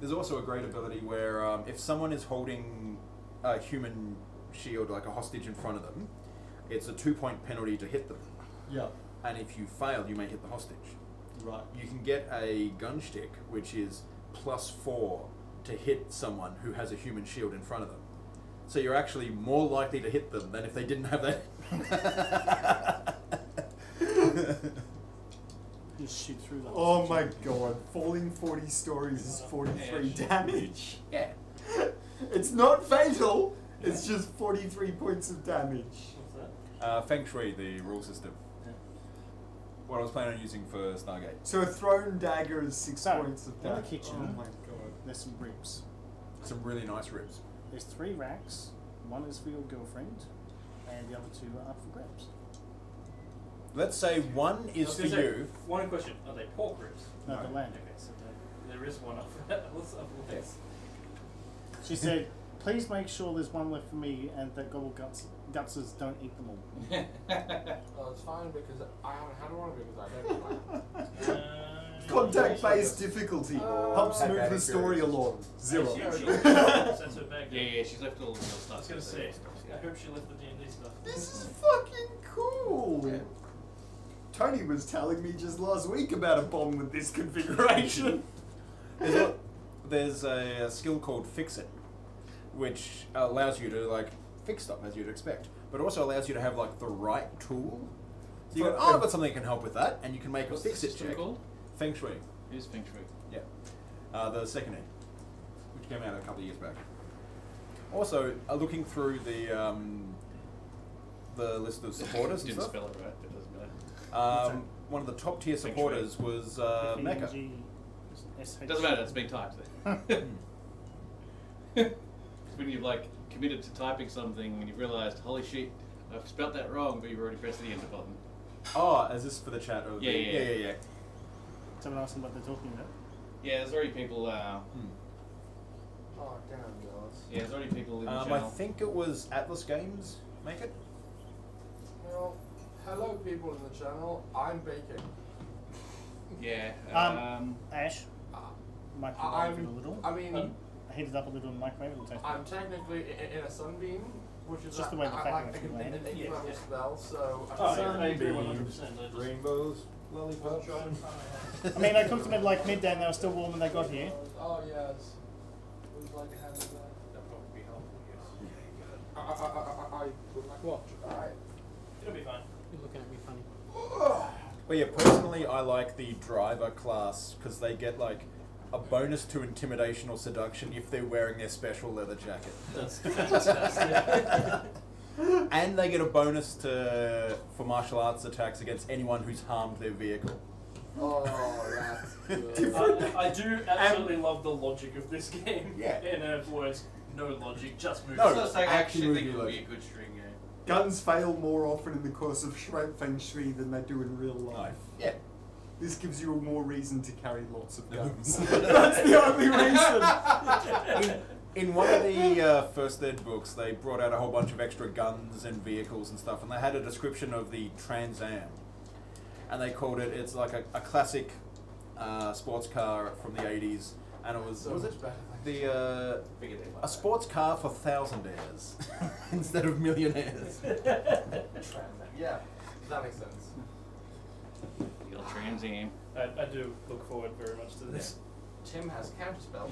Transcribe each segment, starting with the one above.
There's also a great ability where if someone is holding a human shield, like a hostage in front of them, it's a 2-point penalty to hit them. Yeah. And if you fail, you may hit the hostage. Right. You can get a gun stick, which is +4 to hit someone who has a human shield in front of them. So you're actually more likely to hit them than if they didn't have that. Just shoot through them. Oh my god, falling 40 stories is 43 damage. Yeah. It's not fatal, it's just 43 points of damage. What's that? Feng Shui, the rule system. Yeah. What I was planning on using for Stargate. So a thrown dagger is 6 So, points of in damage. the kitchen, Oh my god. there's some ribs. Some really nice ribs. There's 3 racks. One is for your girlfriend, and the other 2 are up for grabs. Let's say one is for you. One question: are they pork ribs? No, No. the land. Okay, so there is one up for that. Yes. She said, "Please make sure there's one left for me, and that gobble gutses don't eat them all." Well, it's fine because I haven't had one because I don't like Contact-based difficulty helps Had move bad the story experiences. along. 0. That's her bag. Yeah, she's left all the stuff. I was gonna say. I hope she left the D&D stuff. This is fucking cool. Yeah. Tony was telling me just last week about a bomb with this configuration. There's a skill called Fix It, which allows you to like fix stuff as you'd expect, but also allows you to have like the right tool. So you go, oh, I've got something that can help with that, and you can make What's a Fix the It system check. called? Feng Shui. It is Feng Shui. Yeah. The second ed, which came out a couple of years back. Also, looking through the list of supporters and Didn't stuff. spell it right, but it doesn't matter. One of the top tier Feng supporters was Mecca. Doesn't matter, it's being typed there. When you've like committed to typing something and you've realised, holy shit, I've spelt that wrong, but you've already pressed the enter button. Oh, is this for the chat? Or Yeah, yeah. yeah. Someone asked them what they're talking about. Yeah, there's already people. Oh damn, guys. Yeah, there's already people in the I channel. think it was Atlas Games make it. Well, hello people in the channel. I'm baking. Yeah. Ash, Uh, microwave it a little. I mean, Heat it up a little in the microwave. It'll taste I'm good. technically in a sunbeam, which is Just the way the fact I that can you landed. make Yeah, level yeah. spell. So Oh, yeah, I agree 100%. Rainbows, lollipops. I mean, I cooked them at like midday and they were still warm when they got here. Oh yes. It was like having that. That'd probably be helpful, yes. I would like What? Alright. It'll be fine. You're looking at me funny. But yeah, personally, I like the driver class because they get like a bonus to intimidation or seduction if they're wearing their special leather jacket, That's fantastic. and they get a bonus for martial arts attacks against anyone who's harmed their vehicle. Oh, that's good. I do absolutely love the logic of this game. Yeah. In other words, no logic, just moves. No, So it's like, I action actually think movie it would be a logic. good string game. Guns fail more often in the course of Feng Shui than they do in real life. Yeah. This gives you more reason to carry lots of guns. That's the only reason. In one of the first ed books, they brought out a whole bunch of extra guns and vehicles and stuff, and they had a description of the Trans Am, and they called it, it's like a classic sports car from the 80s, and it was, So what was much it? better. Figured they'd like A sports car for thousandaires instead of millionaires. Yeah, that makes sense. that. Your Trans Am. I do look forward very much to this. Tim has counterspell.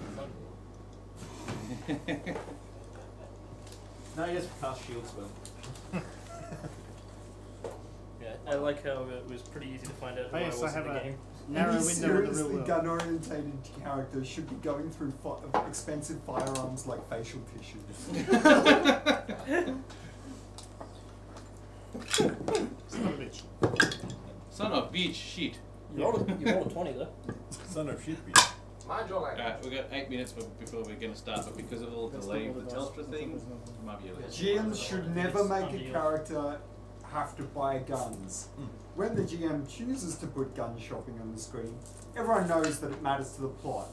No, he just cast shield spell. Yeah, I like how it was pretty easy to find out who I Yes, was I in have the a game. narrow Any window of the seriously real world. gun-orientated character should be going through expensive firearms like facial tissues. Son of a bitch. Son of bitch, shit. You rolled a 20 though. Son of shit, bitch. Mind your language. Alright, we've got 8 minutes before we're going to start, but because of all the That's delay not of what the it does. Telstra thing, it might be a little. GMs should never make a character have to buy guns. When the GM chooses to put gun shopping on the screen, everyone knows that it matters to the plot.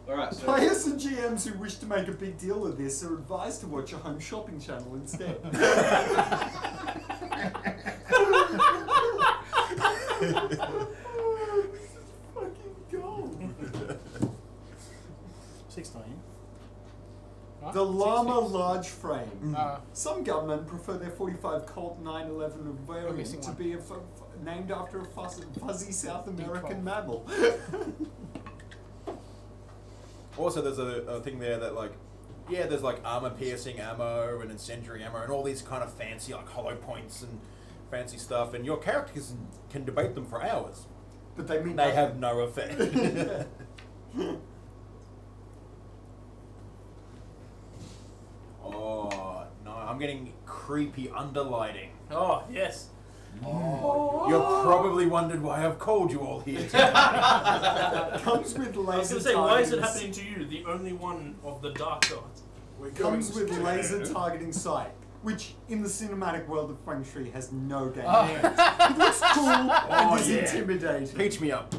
Alright, so. Players and GMs who wish to make a big deal of this are advised to watch a home shopping channel instead. 16. What? The Llama 16? large frame. Uh, Some government prefer their 45 Colt 911 variant missing to one. be named after a fuzzy South American mammal. Also, there's a thing there that like, yeah, there's like armor-piercing ammo and incendiary ammo and all these kind of fancy like hollow points and fancy stuff, and your characters can debate them for hours. But they mean They nothing. have no effect. Oh no, I'm getting creepy underlighting. Oh, yes. You're probably wondered why I've called you all here tonight. Comes with I was laser going to say, why is it targeting- happening to you, the only one of the dark gods? Comes with laser targeting sight, which in the cinematic world of Feng Shui has no game. Oh. It looks cool and is yeah. intimidating. Peach me up.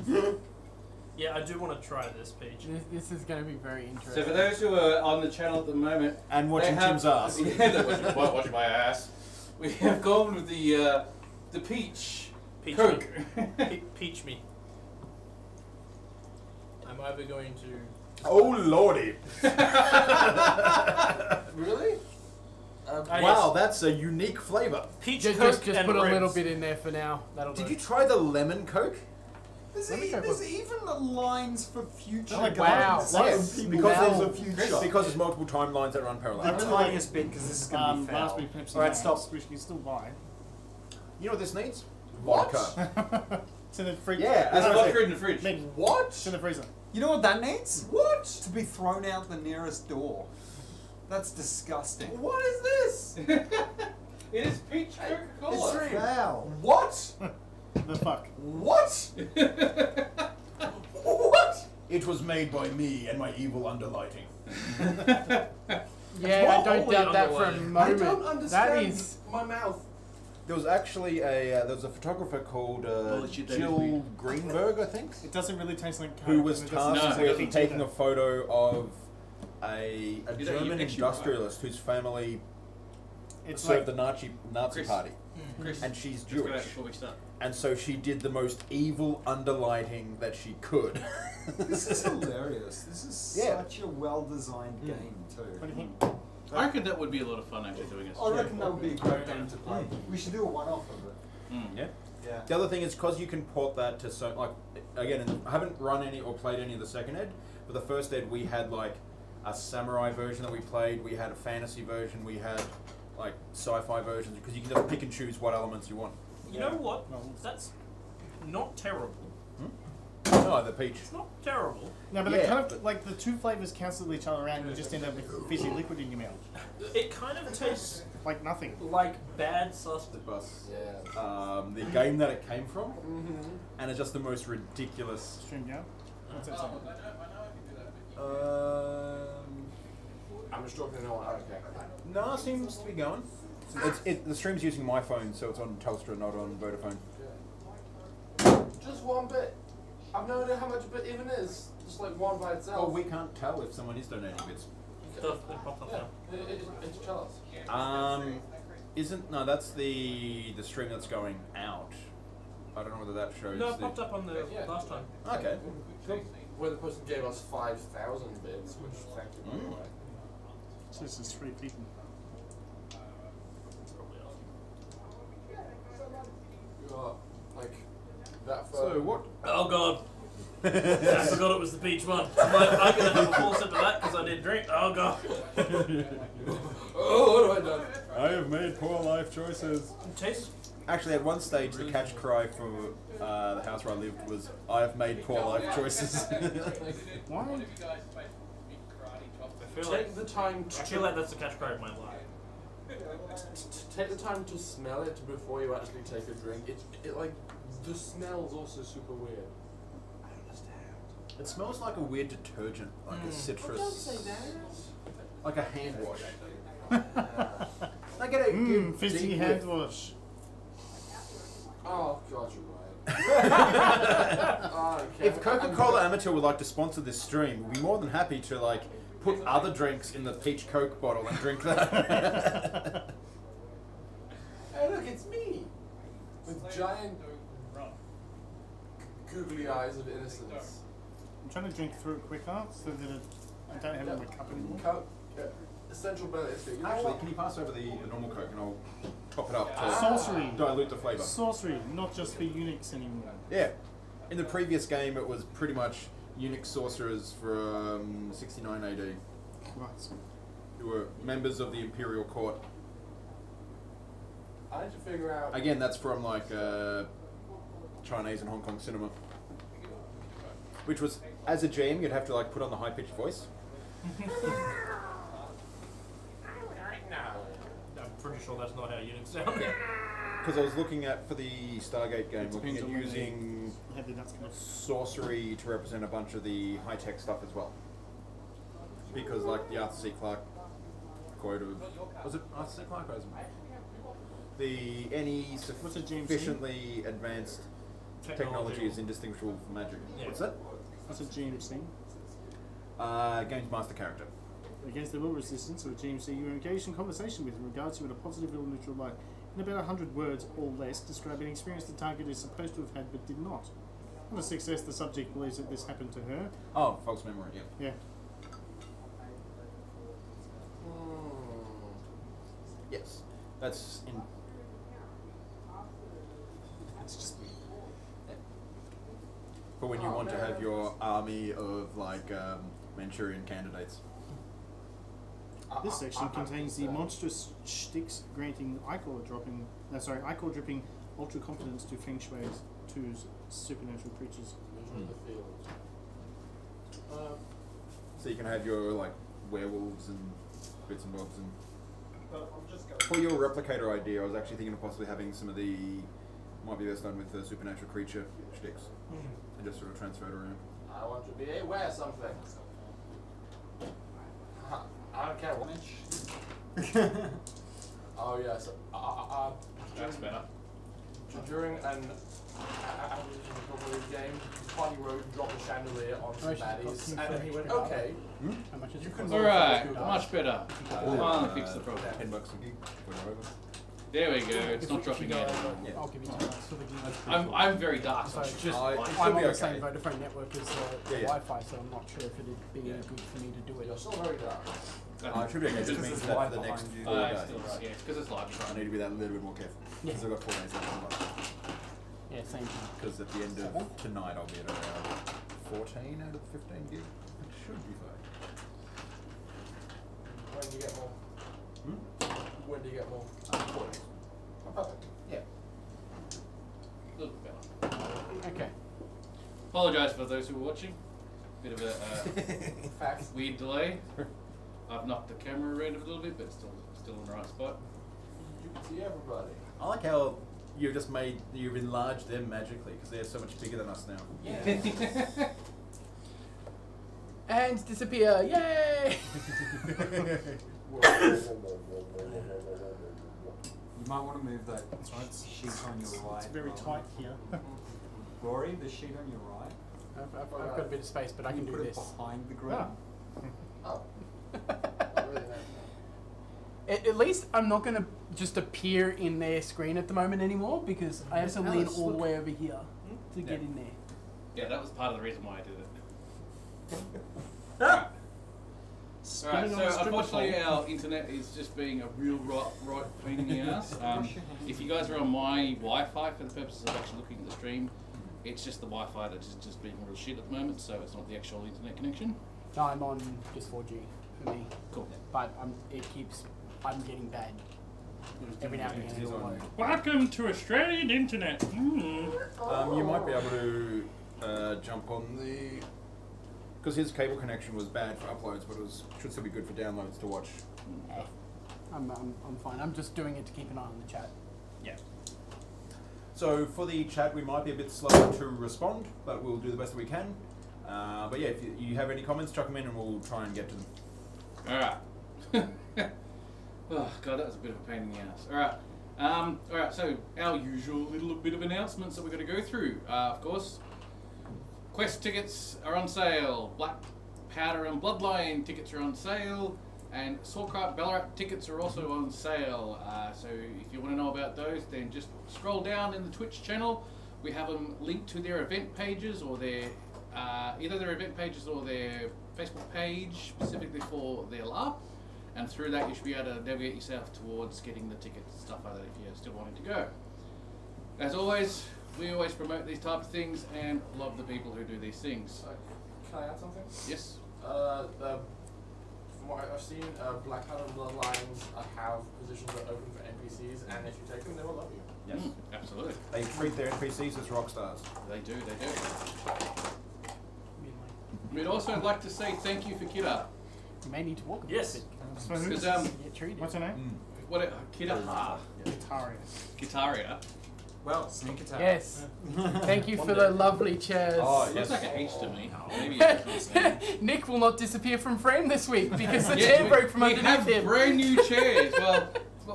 Yeah, I do want to try this, Peach. this is going to be very So interesting. for those who are on the channel at the moment And watching they have- Tim's ass. Yeah, they're watching my ass. We have gone with the peach Peach Coke. me. Peach me. I'm either going to... Oh lordy! Really? Wow, that's a unique flavour. Peach Just Coke and put a little ribs. bit in there for now. That'll Did do. you try the lemon Coke? There's, Let me check there's what- even lines for future Oh, guns. wow. Like, people Because know there's the future. Because there's multiple timelines that run The parallel. tiniest bit, because this is going to be foul. Raspberry Pepsi Alright, Max, stop. which you can still buy. You know what this needs? What? Vodka. It's in the fridge. Yeah, There's as I vodka said, in the fridge. Nick, What? it's in the freezer. You know what that needs? What? To be thrown out the nearest door. That's disgusting. What is this? It is peach Coca-Cola. It's foul. What? The fuck. What? What? it was made by me and my evil underlighting. Yeah, I don't Holy doubt that for a underline. moment. I don't understand That is. my mouth. There was actually a photographer called Holy shit, that is Jill weird. Greenberg, I think, It doesn't really taste like Coke. who was and it doesn't tasked taste like with peach taking either. a photo of a that German you actually industrialist whose family It's served like, the Nazi Chris. party, Chris, and she's let's go back Jewish, before we start. and so she did the most evil underlighting that she could. This is hilarious. This is Yeah. such a well-designed game, too. what do you think? I reckon that would be a lot of fun actually doing it. I reckon that would be a great game to play. We should do a one-off of it. Yeah. Yeah. The other thing is because you can port that to so like again, I haven't run any or played any of the second ed, but the first ed we had like a samurai version that we played. We had a fantasy version. We had like sci-fi versions because you can just pick and choose what elements you want. You know what? Well, That's not terrible. Oh, the peach. It's not terrible. No, but Yeah, they kind of but- like the two flavors cancel each other out, and you just end up with fizzy liquid in your mouth, It kind of tastes like nothing. like bad suspect. Bus. Yeah. The game that it came from, Mm-hmm. and it's just the most ridiculous. Streamed out. What's that sound? I'm just talking to no one. Okay. No, it seems to be going. The stream's using my phone, so it's on Telstra, not on Vodafone. Just one bit. I've no idea how much a bit even is. Just like one by itself. Oh, we can't tell if someone is donating bits. It popped up Yeah. now. It's jealous. That's the stream that's going out. I don't know whether that shows. No, it popped up on the Yeah. last time. Okay. Cool. Where the person gave us 5,000 bits, which thank you by the way. So this is 3 people. It's probably us. You are like that. So what? Oh god. I forgot it was the peach one. I'm gonna have a full sip of that because I did drink. Oh god. Oh, what have I done? I have made poor life choices. It tastes. Actually, at one stage, the catch cry for the house where I lived was, "I have made poor life choices." Why? I feel like, Take the time to I feel like that's the catch cry of my life. take the time to smell it before you actually take a drink. It like the smell's also super weird. I don't understand. It smells like a weird detergent, like a citrus, Don't say that. like a hand wash. I get a good Fizzy deep hand whiff. wash. Oh god, you're right. Oh, okay. If Coca-Cola Amateur would like to sponsor this stream, we'd be more than happy to like put other drinks in the peach Coke bottle and drink that. Hey, look, it's me with giant googly eyes of innocence. I'm trying to drink through it quicker so that it I don't have it in my cup anymore. Essential benefits. Actually, can you pass over the normal Coke and I'll top it up to Sorcery. dilute the flavour? Sorcery, not just for Unix anymore. Yeah. In the previous game, it was pretty much Unix sorcerers from 69 AD, Right. who were members of the Imperial Court. I need to figure out. Again, that's from like Chinese and Hong Kong cinema. Which was, as a GM, you'd have to like put on the high-pitched voice. I'm pretty sure that's not how Unix sound. Because I was looking at, for the Stargate game, It looking depends at on when using Have the nuts come off. sorcery to represent a bunch of the high-tech stuff as well. Because like the Arthur C. Clarke quote of, was it Arthur C. Clarke or was it? Any What's a GMC? sufficiently advanced technology is indistinguishable from magic. Yeah. What's that? What's a GMC? Games master character. Against the will resistance of a GMC, you are engaged in conversation with in regards to in a positive or neutral light. In about 100 words or less, describe an experience the target is supposed to have had but did not. On a success, the subject believes that this happened to her. Oh, false memory, yeah. Yeah. Yes. That's in. It's just. Yeah. For when you want to have your army of like Manchurian candidates. This section contains the monstrous shticks granting Icor dripping ultra confidence to Feng Shui's to supernatural creatures. So you can have your like werewolves and bits and bobs and. For your replicator idea, I was actually thinking of possibly having some of the might be best done with the supernatural creature shticks and just sort of transferred around. I want to be aware something. I don't care what. Oh yes. That's better. During an game, Party Road dropped a chandelier on some baddies, and he went, "Okay, How much is you it? can." Alright, much better. Finally fix the problem. $10 a gig. Whatever. There we go, it's not dropping out. Yeah. I'll give you $10 for the gig. I'm very dark, so So it's just I- like, it I'm should on be the same okay. Vodafone network as the Yeah. Wi-Fi, so I'm not sure if it'd be any good for me to do it. You're still very dark. It should be okay. It just means that for the next 4 still, days, yeah, it's because it's live. I need to be that little bit more careful. Yeah. Because I've got 4 days left on the Yeah, same thing. Because at the end of tonight, I'll be at around 14 out of the 15 gig. It should be fine. When do you get more? When do you get more? 4 days. Oh, perfect. Yeah. A little bit better. Okay. Apologise for those who were watching. Bit of a Facts. weird delay. I've knocked the camera around a little bit, but it's still in the right spot. You can see everybody. I like how you've enlarged them magically because they're so much bigger than us now. Yeah. Hands disappear! Yay! You might want to move that sheet on your right. It's very tight here. Rory, the sheet on your right. I've got a bit of space, but I can you do put this. it behind the green. Oh. Not really nice. At least I'm not going to just appear in their screen at the moment anymore because I have to lean Alice, all the look. way over here to get in there. Yeah, that was part of the reason why I did it. Spinning Alright, on so a stripper unfortunately pole. our internet is just being a real right pain in the ass. If you guys are on my Wi-Fi for the purposes of actually looking at the stream, it's just the Wi-Fi that is just being real shit at the moment, so it's not the actual internet connection. No, I'm on just 4G for me, Cool. but I'm getting bad. Every now and again it'll load. Welcome to Australian internet. You might be able to jump on the. Because his cable connection was bad for uploads, but it should still be good for downloads to watch. I'm fine. I'm just doing it to keep an eye on the chat. Yeah. So for the chat, we might be a bit slow to respond, but we'll do the best that we can. But yeah, if you have any comments, chuck them in and we'll try and get to them. Alright. Oh god, that was a bit of a pain in the ass. Alright, so our usual little bit of announcements that we're going to go through. Of course, Quest tickets are on sale, Black Powder and Bloodline tickets are on sale, and Swordcraft Ballarat tickets are also on sale. So if you want to know about those, then just scroll down in the Twitch channel. We have them linked to their event pages or their either their event pages or their Facebook page specifically for their LARP, and through that you should be able to navigate yourself towards getting the tickets and stuff like that if you're still wanting to go. As always, we always promote these type of things and love the people who do these things. Can I add something? Yes? From what I've seen, Blackhammer and Bloodlines have positions that are open for NPCs, and if you take them, they will love you. Yes. Absolutely. They treat their NPCs as rock stars. They do, they do. We'd also like to say thank you for Kira. You may need to walk a Yes. bit. So who's, Because, Get treated. what's her name? what Kira? Gitaria. Gitaria. Well, sneak attack. Yes. Thank you for the lovely chairs. Oh, Looks yes. like an H to me. Maybe it's not. Nick will not disappear from frame this week because the Yeah, chair broke from we underneath have him. brand new chairs. Well,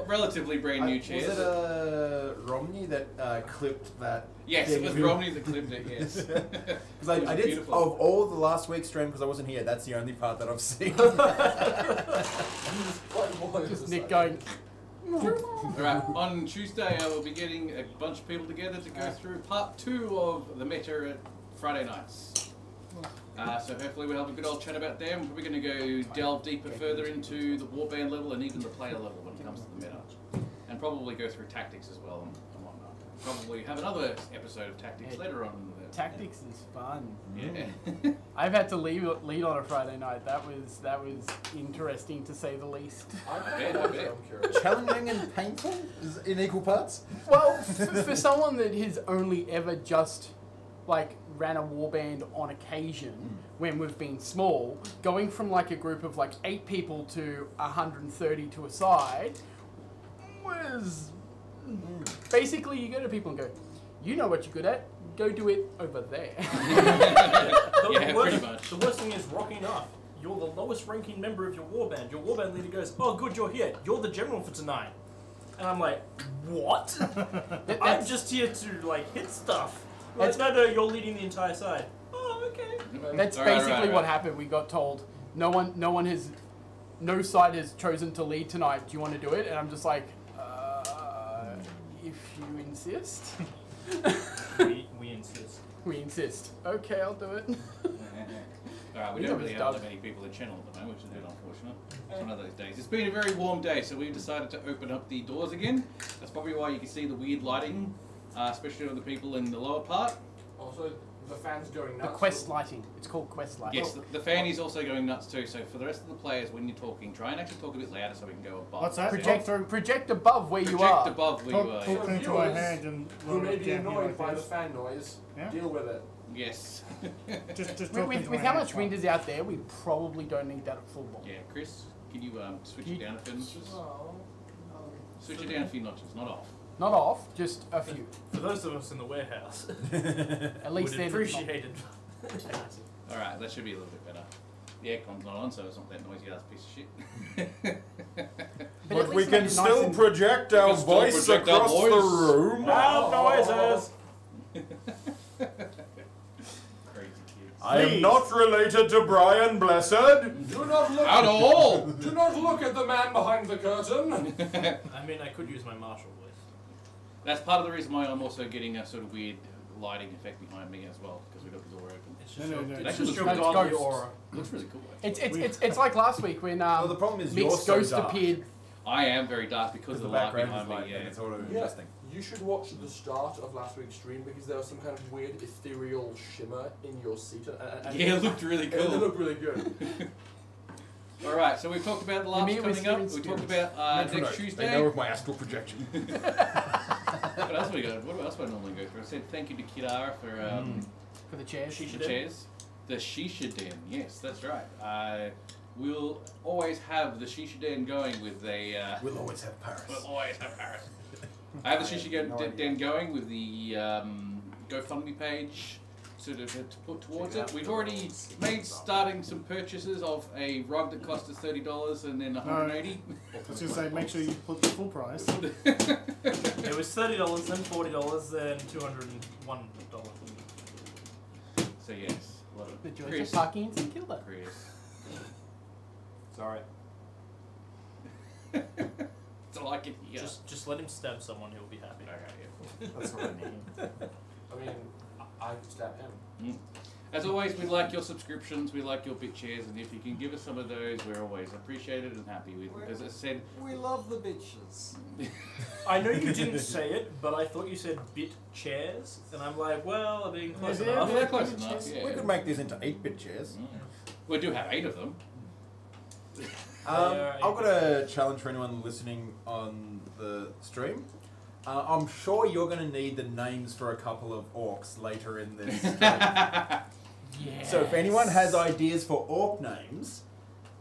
relatively brand new chairs. Was it Romney that clipped that? Yes, it was Romney that clipped it, yes. Because I It was did, beautiful. of all the last week's stream, because I wasn't here, that's the only part that I've seen. Just Nick going. Alright, on Tuesday I will be getting a bunch of people together to go through part 2 of the meta at Friday nights. So hopefully we'll have a good old chat about them. We're going to go delve deeper further into the warband level and even the player level when it comes to the meta. And probably go through tactics as well and whatnot. Probably have another episode of tactics later on in the Tactics is fun. Yeah. I've had to lead on a Friday night. That was interesting to say the least. I bet. Challenging and painful is in equal parts. Well, for someone that has only ever just like ran a warband on occasion when we've been small, going from like a group of like 8 people to 130 to a side was basically you go to people and go, you know what you're good at, go do it over there. Yeah, pretty much. The worst thing is rocking up. You're the lowest ranking member of your warband. Your warband leader goes, oh good, you're here. You're the general for tonight. And I'm like, what? I'm just here to like hit stuff. Like, no, you're leading the entire side. Oh, okay. That's All right, basically all right, all what right. happened. We got told no side has chosen to lead tonight. Do you want to do it? And I'm just like, if you insist. We insist. We insist. Okay, I'll do it. Alright, we He's don't on really his have dub. that many people in channel at the moment, which is a bit unfortunate. It's one of those days. It's been a very warm day, so we've decided to open up the doors again. That's probably why you can see the weird lighting, especially on the people in the lower part. Also, the fans going The nuts. quest lighting. It's called quest lighting. Yes, the fan is also going nuts too, so for the rest of the players, when you're talking, try and actually talk a bit louder so we can go above. What's that? Project above where you Project are. above where you are. Talk into my hand and Who may be jam here annoyed like by the this. fan noise, Yeah? deal with it. Yes. Just talk With into my how hand, much it's wind fine. is out there, we probably don't need that at full ball. Yeah, Chris, can you switch You- it down a few notches? Oh, Switch it down a few notches, not off. Not off, just a few. For those of us in the warehouse, At least would then. appreciate it. Alright, that should be a little bit better. The aircon's not on, so it's not that noisy ass piece of shit. But at we least make can it still nice and- project We our can still voice project our across voice. the room. Loud noises! Crazy kids. I am Please. not related to Brian Blessed. do not look At all! Do not look at the man behind the curtain. I mean, I could use my martial voice. That's part of the reason why I'm also getting a sort of weird lighting effect behind me as well, because we've got the door open. It's No, just no, your, no. it's That just looks your like godly ghosts. aura. It looks really cool. Actually. It's like last week when Well, the problem is you're Mick's so ghost dark. appeared. I am very dark because Because of the the light background behind is me. light, Yeah. and it's sort of Yeah, interesting. you should watch the start of last week's stream because there was some kind of weird ethereal shimmer in your seat. And Yeah, it looked really It cool. looked really good. Alright, so we've talked about the last meet with coming up. Steven We talked Spirit. about Mental next note, Tuesday. They know of my astral projection. What else we got? What else would I normally go through? I said thank you to Kidara for For the chairs. the chairs. The Shisha Den, yes, that's right. We'll always have the Shisha Den going with a. We'll always have Paris. We'll always have Paris. I have the Shisha Den going with the GoFundMe page sort of to put towards it. We've already made starting some purchases of a rug that cost us $30 and then $180. I was going to say, make sure you put the full price. It was $30, then $40, then $201. So yes, a lot of The joys Chris. of parking in St Kilda. Chris. Sorry. That's all I can hear. Just let him stab someone, he'll be happy. Okay, yeah. That's what I need. I mean, I could stab him. As always, we like your subscriptions, we like your bit shares, and if you can give us some of those, we're always appreciated and happy with. As I said, We love the bitches. I know you didn't say it, but I thought you said bit chairs, and I'm like, well, I'm being close Yeah, enough. they're close enough. We Yeah. could make these into 8-bit chairs. We do have 8 of them. I've got a challenge for anyone listening on the stream. I'm sure you're going to need the names for a couple of orcs later in this stream. Yes. So if anyone has ideas for orc names,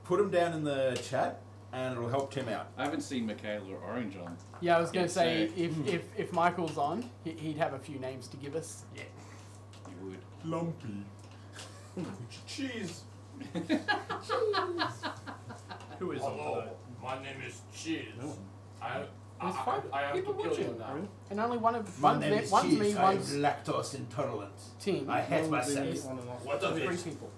put them down in the chat and it'll help Tim out. I haven't seen Michaela or Orange on. Yeah, I was going Yeah, to say, so- if Michael's on, he'd have a few names to give us. You would. Lumpy. Cheese. Who is on Hello, today? my name is Cheese. I There's 5 have to people kill watching. you now. And only one's My me, name is one's Cheese. me, I am one's lactose intolerant. Tim. I hate One myself. is on and off. What of 3 it? people.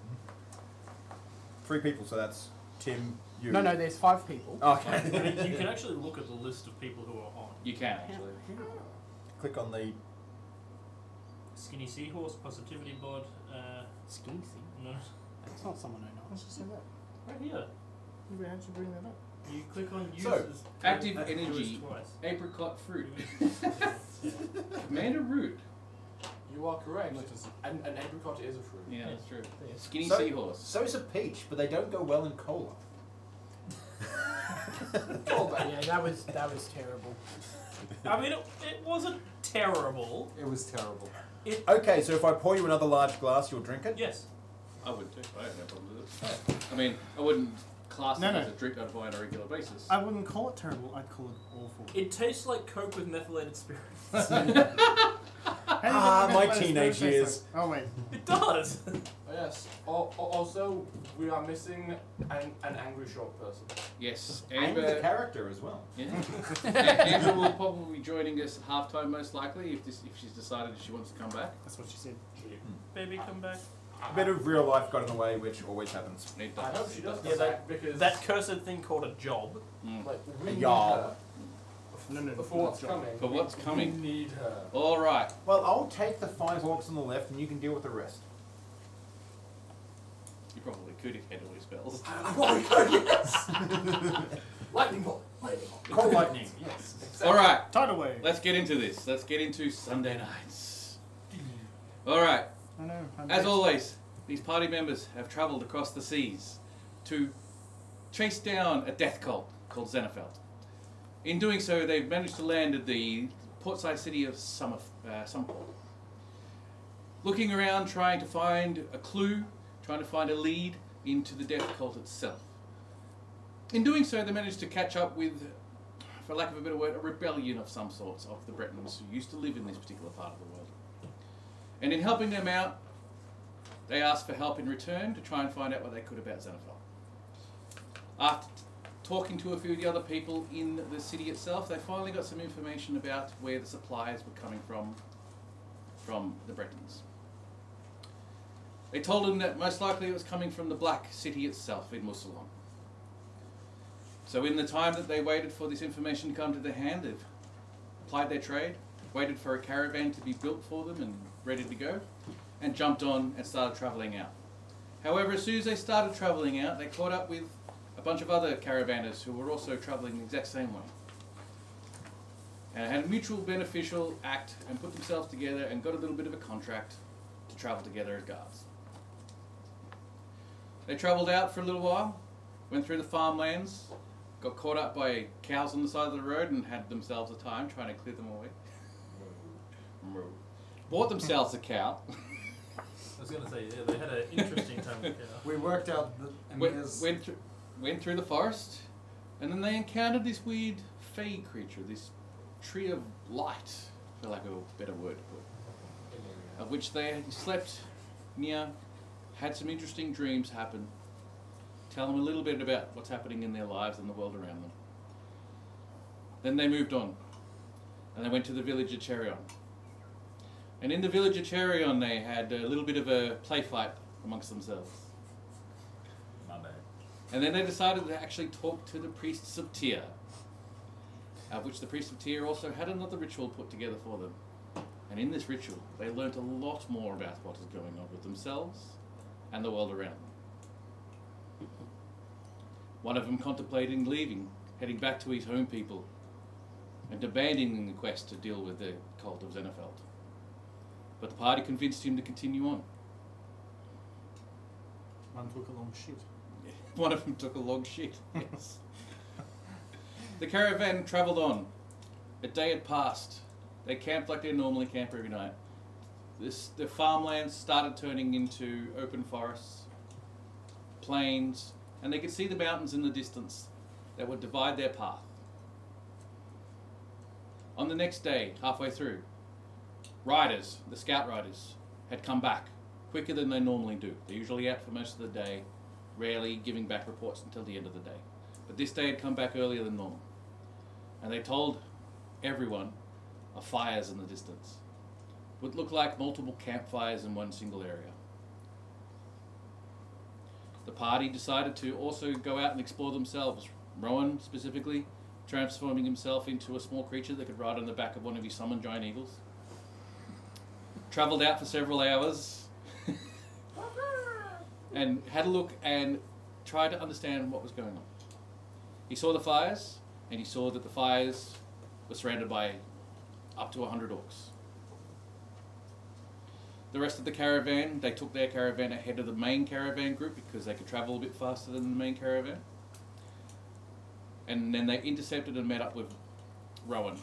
3 people, so that's Tim, you. No, there's 5 people. Okay. You can actually look at the list of people who are on. You can actually. Click on the... Skinny Seahorse, Positivity Bod, Skinny thing. no, It's not someone I know. Let's just say that. right here. Maybe how'd you bring that up? You click on So, users. Active do it energy, twice. apricot fruit, commander root. You are correct. Not just- An apricot is a fruit. Yeah, that's true. Skinny So- seahorse. So's a peach, but they don't go well in cola. Yeah, that was terrible. I mean, it wasn't terrible. It was terrible. Okay, so if I pour you another large glass, you'll drink it? Yes. I would too. I have no problem with it. I mean, I wouldn't class No, it no. as a drink I'd buy on a regular basis. I wouldn't call it terrible, I'd call it awful. It tastes like Coke with methylated spirits. Ah, my teenage years. Oh wait. It does. Oh, yes. Also, we are missing an angry short person. Yes, And the Amber. character as well. Yeah. Amber will probably be joining us at halftime most likely if she's decided she wants to come back. That's what she said. Baby, come back. A bit of real life got in the way, which always happens. It I does. hope she does Yeah, come back because That cursed thing called a job. like we A need yard. her No, for what's coming. For what's coming. We need her. All right. Well, I'll take the 5 orcs on the left and you can deal with the rest. You probably could if you had all your spells. Lightning bolt. Lightning bolt. Cold lightning, yes. All right. Tidal wave. Let's get into this. Let's get into Sunday nights. All right. I know. As always, these party members have travelled across the seas to chase down a death cult called Xenofeld. In doing so, they've managed to land at the portside city of Summerport. Looking around, trying to find a clue, trying to find a lead into the death cult itself. In doing so, they managed to catch up with, for lack of a better word, a rebellion of some sorts of the Bretons who used to live in this particular part of the world. And in helping them out, they asked for help in return to try and find out what they could about Xenophil. After talking to a few of the other people in the city itself, they finally got some information about where the supplies were coming from the Bretons. They told them that most likely it was coming from the Black City itself in Musalon. So in the time that they waited for this information to come to their hand, they've plied their trade, waited for a caravan to be built for them and ready to go, and jumped on and started travelling out. However, as soon as they started travelling out, they caught up with a bunch of other caravanners who were also travelling the exact same way. And had a mutual beneficial act and put themselves together and got a little bit of a contract to travel together as guards. They travelled out for a little while, went through the farmlands, got caught up by cows on the side of the road and had themselves a time trying to clear them away. Bought themselves a cow. I was going to say, yeah, they had an interesting time with cow. We worked out the Went through the forest, and then they encountered this weird fey creature, this tree of light, for lack of a better word to put, of which they slept near, had some interesting dreams happen, tell them a little bit about what's happening in their lives and the world around them. Then they moved on, and they went to the village of Cherion. And in the village of Cherion, they had a little bit of a play fight amongst themselves. My bad. And then they decided to actually talk to the priests of Tyr, which the priests of Tyr also had another ritual put together for them. And in this ritual, they learnt a lot more about what is going on with themselves and the world around them. One of them contemplating leaving, heading back to his home people, and abandoning the quest to deal with the cult of Xenofeld. But the party convinced him to continue on. One took a long shit. One of them took a long shit, yes. The caravan travelled on. A day had passed. They camped like they normally camp every night. The farmlands started turning into open forests, plains, and they could see the mountains in the distance that would divide their path. On the next day, halfway through, riders, the scout riders, had come back quicker than they normally do. They're usually out for most of the day, rarely giving back reports until the end of the day. But this day had come back earlier than normal. And they told everyone of fires in the distance. It would look like multiple campfires in one single area. The party decided to also go out and explore themselves. Rowan, specifically, transforming himself into a small creature that could ride on the back of one of his summoned giant eagles. Travelled out for several hours and had a look and tried to understand what was going on. He saw the fires, and he saw that the fires were surrounded by up to 100 orcs. The rest of the caravan, they took their caravan ahead of the main caravan group because they could travel a bit faster than the main caravan. And then they intercepted and met up with Rowan.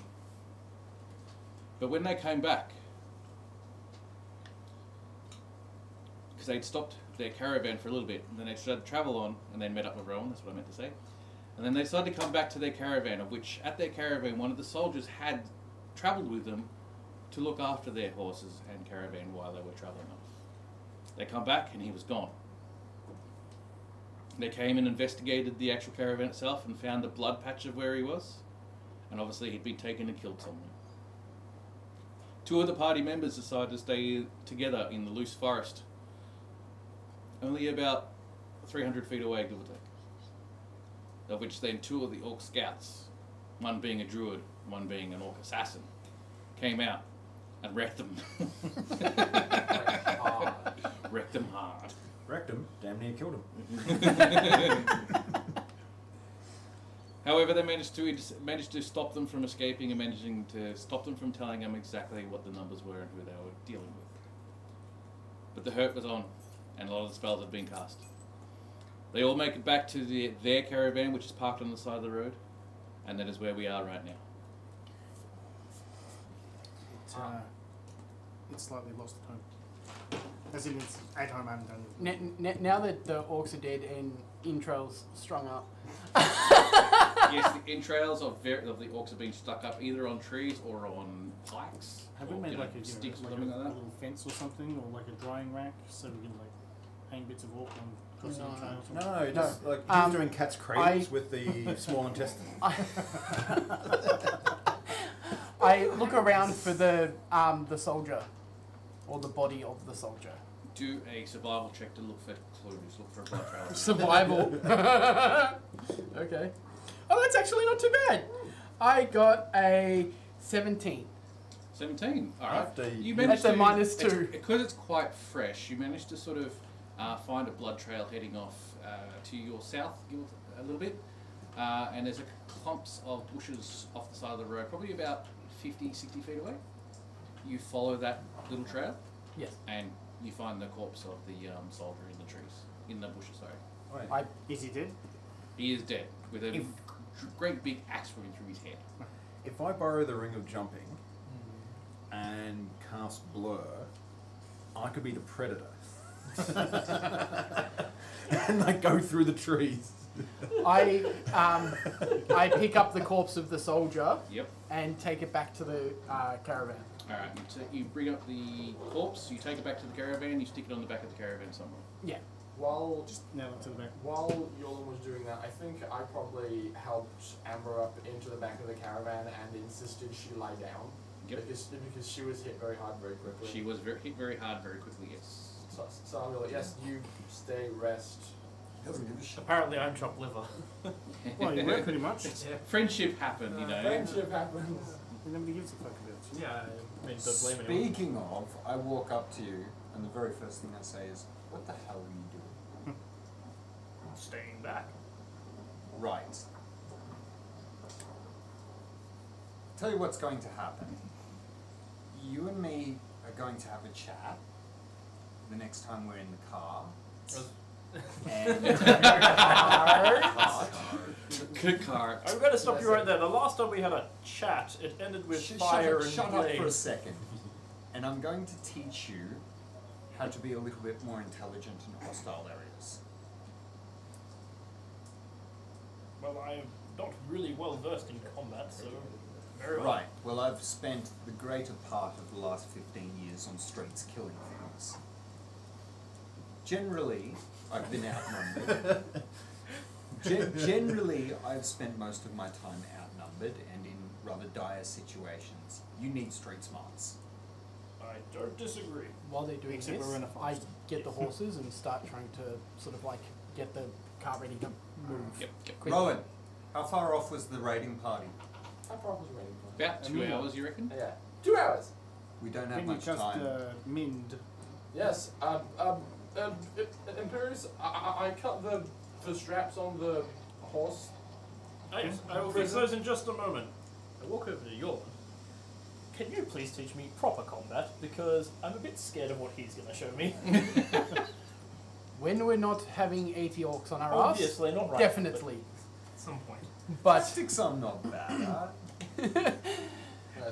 But when they came back, because they'd stopped their caravan for a little bit, and then they started to travel on, and then met up with Rowan, that's what I meant to say. And then they decided to come back to their caravan, of which, at their caravan, one of the soldiers had travelled with them to look after their horses and caravan while they were travelling off. They come back, and he was gone. They came and investigated the actual caravan itself and found the blood patch of where he was, and obviously he'd been taken and killed somewhere. Two of the party members decided to stay together in the loose forest, only about 300 feet away, give or take. Of which then two of the orc scouts, one being a druid, one being an orc assassin, came out and wrecked them. Wrecked them hard. Wrecked him, damn near killed him. However, they managed to stop them from escaping and managing to stop them from telling them exactly what the numbers were and who they were dealing with. But the hurt was on, and a lot of the spells had been cast. They all make it back to their caravan, which is parked on the side of the road, and that is where we are right now. It's slightly lost at home. As in, it's at home, I haven't done it. Now that the orcs are dead and entrails strung up. Yes, the entrails of the orcs have been stuck up either on trees or on pikes. Have or, we made like a sticks or like something a like that? little fence or something, or like a drying rack, so we can like hang bits of orc on crossing the trail or something? No, just like he's doing cat's cradles with the small intestine. I look around for the soldier, or the body of the soldier. Do a survival check to look for clues, look for a blood trail. Survival. Okay. Oh, that's actually not too bad. I got a 17. 17. All right. After You That's a -2. Because it's quite fresh, you managed to sort of find a blood trail heading off to your south a little bit. And there's clumps of bushes off the side of the road, probably about 50, 60 feet away. You follow that little trail. Yes. And you find the corpse of the soldier in the trees, in the bushes, sorry. Wait. Is he dead? He is dead, with a great big axe running through his head. If I borrow the ring of jumping and cast blur, I could be the predator. And like go through the trees. I pick up the corpse of the soldier. Yep. And take it back to the caravan. Alright, you bring up the corpse, you take it back to the caravan, you stick it on the back of the caravan somewhere. Yeah. While Nail it to the back. While Yolan was doing that, I think I probably helped Amber up into the back of the caravan and insisted she lie down. Yep. Because she was hit very hard very quickly. She was hit very hard very quickly, yes. So I'm like, yes, you stay, rest. Doesn't give a shit. Apparently I'm chopped liver. Well, you were pretty much. Friendship happened, you know. Friendship happens. Nobody gives a fuck about you. Yeah, I mean, don't blame anyone. Speaking of, I walk up to you, and the very first thing I say is, "What the hell are you doing?" Staying back. Right. Tell you what's going to happen. You and me are going to have a chat the next time we're in the car. And Cart. I'm going to stop you right there. The last time we had a chat, it ended with fire and shut up for a flames. second. And I'm going to teach you how to be a little bit more intelligent in hostile areas. Well, I'm not really well versed in combat, so very well. Right. Well, I've spent the greater part of the last 15 years on streets killing things. Generally, I've been outnumbered. Generally, I've spent most of my time outnumbered and in rather dire situations. You need street smarts. I don't disagree. While they're doing Except this, we're in a I forest. get the horses and start trying to sort of like get the car ready to move. Yep, yep. quickly. Rowan, how far off was the raiding party? How far was waiting for? About 2 hours, you reckon? Yeah. 2 hours. We don't have Can you much just time. mend? Yes. Imperius, I cut the straps on the horse. Oh, yes, I will fix those in just a moment. I walk over to Yorn. Can you please teach me proper combat? Because I'm a bit scared of what he's going to show me. When we're not having 80 orcs on our Obviously, ass, not right. definitely. At some point. But Plastics I'm not bad at.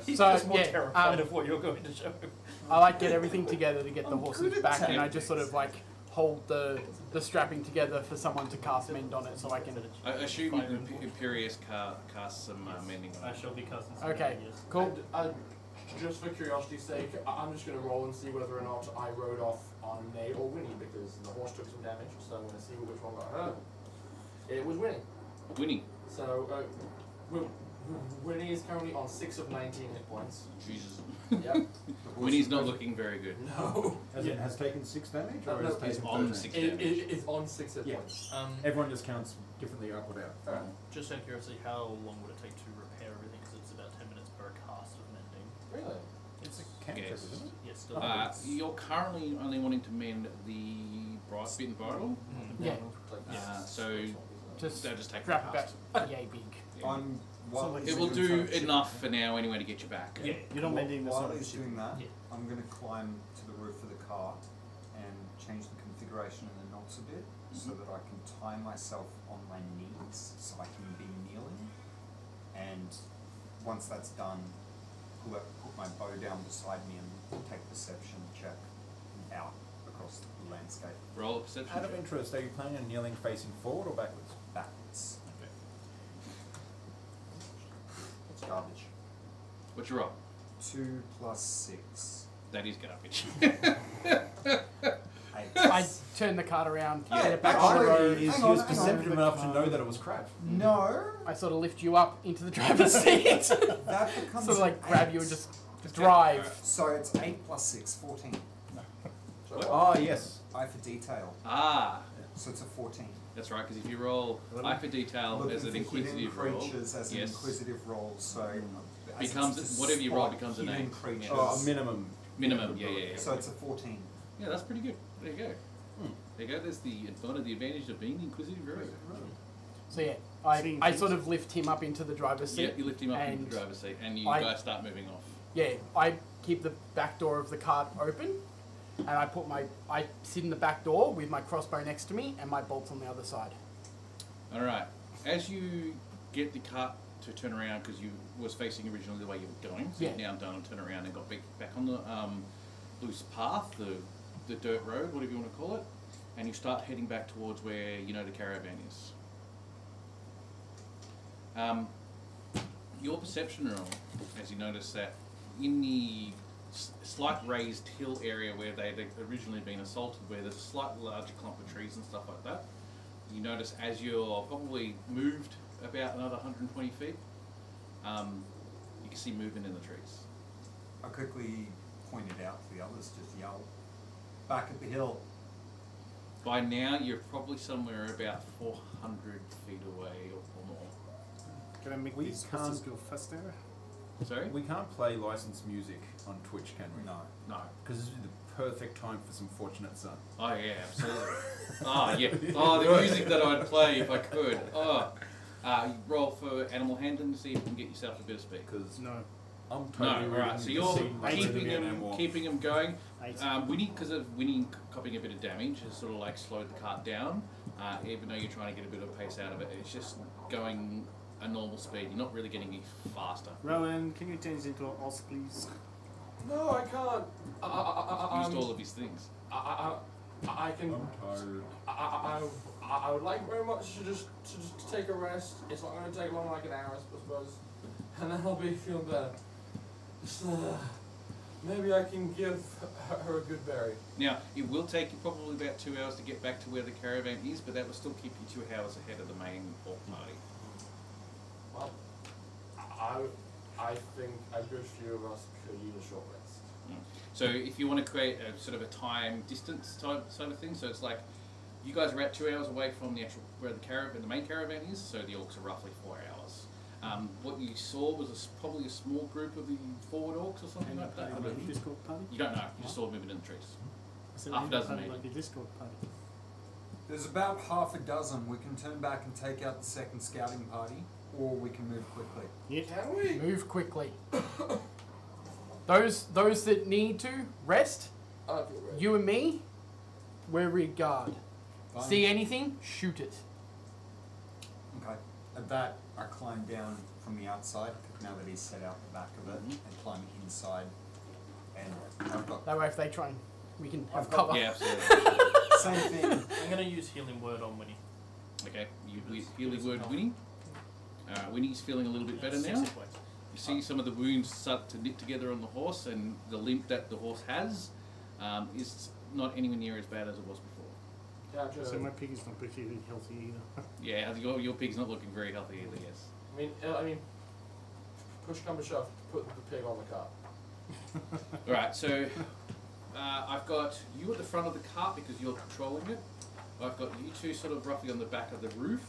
He's So, just more yeah, terrified of what you're going to show him. I like get everything together to get the I'm horses good at back, and I just sort of tactics. like hold the strapping together for someone to cast mend on it, so I can. I assume Fire and Imperius casts some mending on I it. shall be casting some Okay, ideas. cool. And, just for curiosity's sake, I'm just going to roll and see whether or not I rode off on Nay or Winnie, because the horse took some damage, so I'm going to see which one got hurt. It was Winnie. Winnie. So, Winnie is currently on 6 of 19 hit points. Jesus. Yep. Winnie's not looking very good. No. Has taken 6 damage, or No, has no, He's taken on 13? 6 It damage. is on 6 hit Yeah. points. Everyone just counts differently up or down. Alright. Just out of curiosity, how long would it take to repair everything? Because it's about 10 minutes per cast of mending. Really? It's a cantrip, Yes. isn't it? Yes, still. You're currently only wanting to mend the bright bit and bridle. Yeah, So just they'll just take wrap the it back. cast. Yay, big. Yeah. On while like he's It will doing do something- enough for now anyway to get you back. Yeah. You're not mending the While sort of he's ship. doing that, Yeah. I'm going to climb to the roof of the car and change the configuration of the knots a bit so that I can tie myself on my knees so I can be kneeling. And once that's done, put my bow down beside me and take perception check out across the landscape Roll a perception Out of check. interest, are you planning on kneeling facing forward or backwards? backwards. Okay. It's garbage. What's your roll? 2 plus 6. That is garbage. 8. I turn the cart around, Yeah. get it back Hang on the on. road. He was Hang on, hang on. perceptive enough to know that it was crap. No, I sort of lift you up into the driver's seat. that becomes Sort of like grab you and 8. just drive. So it's 8 plus 6, 14. What? Oh, yes. Eye for detail. Ah, So it's a 14. that's right, because if you roll eye for detail Looking as an for hidden inquisitive roll, creatures as an yes, inquisitive roll, so as Becomes- it's to whatever you roll spot becomes an hidden 8. creatures. Yeah. Oh, a minimum. minimum, yeah. So it's a 14. Yeah, that's pretty good. There you go. There you go. There's the advantage of being the inquisitive rogue. So yeah, Seeing I things. sort of lift him up into the driver's seat. Yeah, you lift him up into and the driver's seat, and you I- guys start moving off. Yeah, I keep the back door of the cart open, and I sit in the back door with my crossbow next to me and my bolts on the other side. All right. As you get the cart to turn around, because you was facing originally the way you were going, so Yeah. you've now done and turn around and got back on the loose path, the dirt road, whatever you want to call it, and you start heading back towards where you know the caravan is. Your perception roll, as you notice that in the slight raised hill area where they'd originally been assaulted, where there's a slightly larger clump of trees and stuff like that, you notice as you're probably moved about another 120 feet, you can see movement in the trees. I quickly pointed out to the others, just yell, back at the hill. By now, you're probably somewhere about 400 feet away or more. Can I make We these can't- horses go faster? Sorry? We can't play licensed music on Twitch, can we? No. No. Because this would be the perfect time for some Fortunate Son. Oh yeah, absolutely. Oh yeah. Oh, the music that I'd play if I could. Oh. You roll for animal handling to see if you can get yourself a bit of speed. Because No, I'm totally right. So you're keeping them going. 8. Winnie, because of Winnie copying a bit of damage, has sort of like slowed the cart down. Even though you're trying to get a bit of pace out of it, it's just going a normal speed. You're not really getting any faster. Rowan, can you turn this into an os, please? No, I can't. Used all of his things. I can. I'm tired. I would like very much to just take a rest. It's not going to take long, like an hour, I suppose, and then I'll be feeling better. Just, maybe I can give her a good berry. Now, it will take you probably about 2 hours to get back to where the caravan is, but that will still keep you 2 hours ahead of the main orc party. Well, I think a good few of us could use a short rest. So if you want to create a sort of a time distance type sort of thing, so it's like you guys are at 2 hours away from the actual where the main caravan is, so the orcs are roughly 4 hours. What you saw was probably a small group of the forward orcs or something like that. Like a Discord party? You don't know. You just saw them moving in the trees. I said Half a dozen party maybe. like a Discord party. There's about half a dozen. We can turn back and take out the second scouting party, or we can move quickly. Yep. Can we? Move quickly. Those that need to rest, I feel ready. you and me, we're rear guard. Fine. See anything? Shoot it. Okay. At that, I climb down from the outside, now that he's set out the back of it, and climb inside. And I've got That way, if they try and we can have I've got- cover. Yeah, absolutely. same thing. I'm going to use Healing Word on Winnie. Okay, you healing word Winnie. Winnie's feeling a little bit better 60 now. points. You see some of the wounds start to knit together on the horse, and the limp that the horse has is not anywhere near as bad as it was before. Yeah, So my pig is not particularly healthy either. Yeah, your pig's not looking very healthy either, yes. I mean, push come to shove, put the pig on the cart. Alright, so I've got you at the front of the cart because you're controlling it. I've got you two sort of roughly on the back of the roof.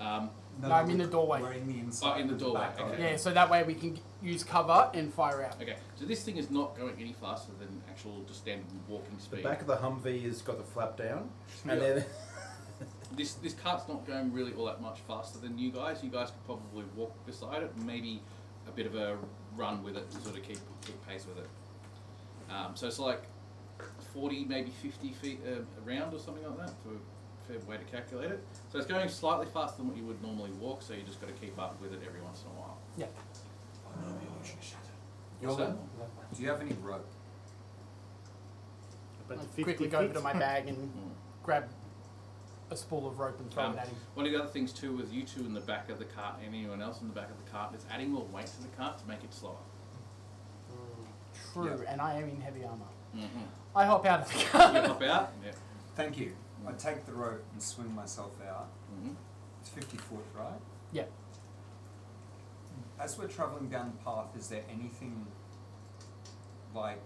No, I'm in the doorway. We're in the inside. Oh, in the with doorway, back on. okay. Yeah, so that way we can use cover and fire out. Okay, so this thing is not going any faster than actual just standard walking The speed. back of the Humvee has got the flap down, and Yeah. then This cart's not going really all that much faster than you guys. You guys could probably walk beside it, maybe a bit of a run with it to sort of keep pace with it. So it's like 40, maybe 50 feet around or something like that for a fair way to calculate it. So it's going slightly faster than what you would normally walk, so you just got to keep up with it every once in a while. Yeah. What's that? Do you have any rope? But I'll the 50 quickly go over feet- to my bag and Mm. grab a spool of rope and throw it at him. One of the other things too with you two in the back of the cart and anyone else in the back of the cart is adding more weight to the cart to make it slower. True, Yeah. and I am in heavy armor. Mm-hmm. I hop out of the You car. hop out? Yeah. Thank you. I take the rope and swing myself out. Mm-hmm. It's 50 foot, right? Yeah. As we're travelling down the path, is there anything like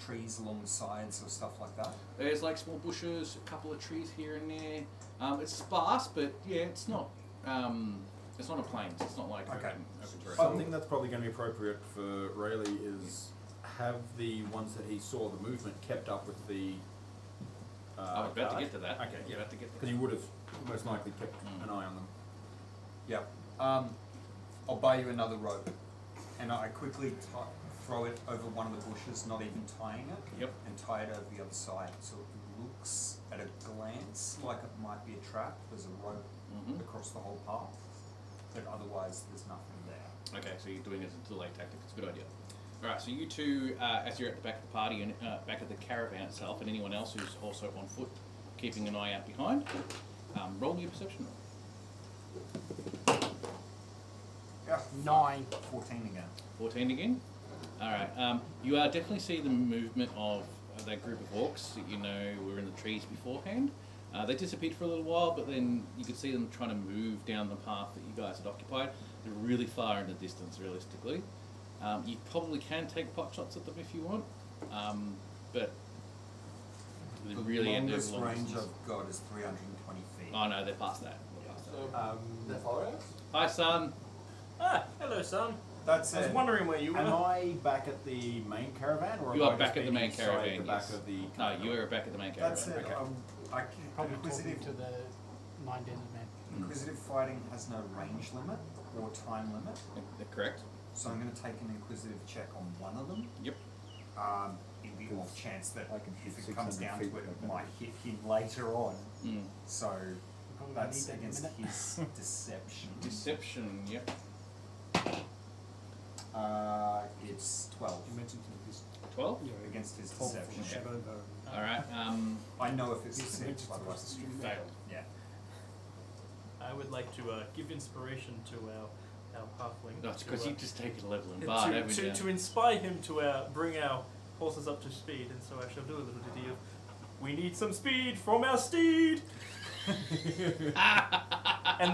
trees along the sides or stuff like that? There's like small bushes, a couple of trees here and there. It's sparse, but yeah, it's not a plains. It's not like Okay. open terrain. something that's probably going to be appropriate for Rayleigh is have the ones that he saw the movement kept up with the. I was about to get to that. Okay, yeah. About to get to Because you would have most likely kept an eye on them. Yeah. I'll buy you another rope, and I quickly throw it over one of the bushes, not even tying it. Yep. And tie it over the other side, so it looks at a glance like it might be a trap. There's a rope Mm-hmm. across the whole path, but otherwise there's nothing there. Okay, so you're doing it as a delay tactic. It's a good idea. Alright, so you two, as you're at the back of the party and back of the caravan itself, and anyone else who's also on foot, keeping an eye out behind, roll your perception roll. Yeah. 9. 14 again. 14 again. Alright, you definitely see the movement of that group of orcs that you know were in the trees beforehand. They disappeared for a little while, but then you could see them trying to move down the path that you guys had occupied. They're really far in the distance, realistically. You probably can take pot shots at them if you want, but they The really end longest over long range distance. I've got is 320 feet. Oh no, they're past that. They're past that. So, they're following us? Hi, son. Ah, hello, son. That's I was it. wondering where you were. Am I back at the main caravan, or You am are I back just at the being main inside caravan, The back yes. of the No, caravan? you are back at the main caravan. That's it. Okay. Probably Inquisitive, talking to the Nine Desert Man. inquisitive fighting has no range limit or time limit, Correct. so I'm going to take an inquisitive check on one of them. Yep. In the off chance that I can hit if it comes 600 down to feet it, like it that. might hit him later on. Mm. So Probably that's need that in a against minute. his deception. Deception. Yep. It's 12 You mentioned this 12. against his pulp from deception. the shadow bow. All right. I know if it's Yes, six, mentioned by the way. across the street. Failed. Yeah. I would like to give inspiration to our halfling. That's because to, you've just taken a level in bard, haven't you? to inspire him to bring our horses up to speed, and so I shall do a little ditty of, we need some speed from our steed! And